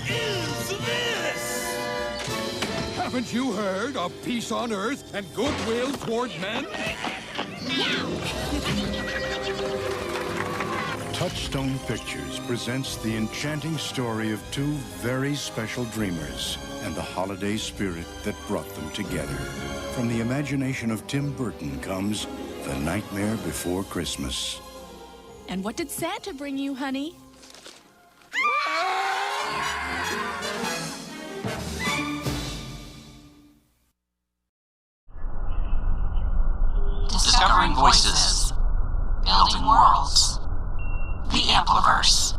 is this? Haven't you heard of peace on earth and goodwill toward men? Touchstone Pictures presents the enchanting story of two very special dreamers and the holiday spirit that brought them together. From the imagination of Tim Burton comes The Nightmare Before Christmas. And what did Santa bring you, honey? Discovering voices. Building worlds. The Ampliverse.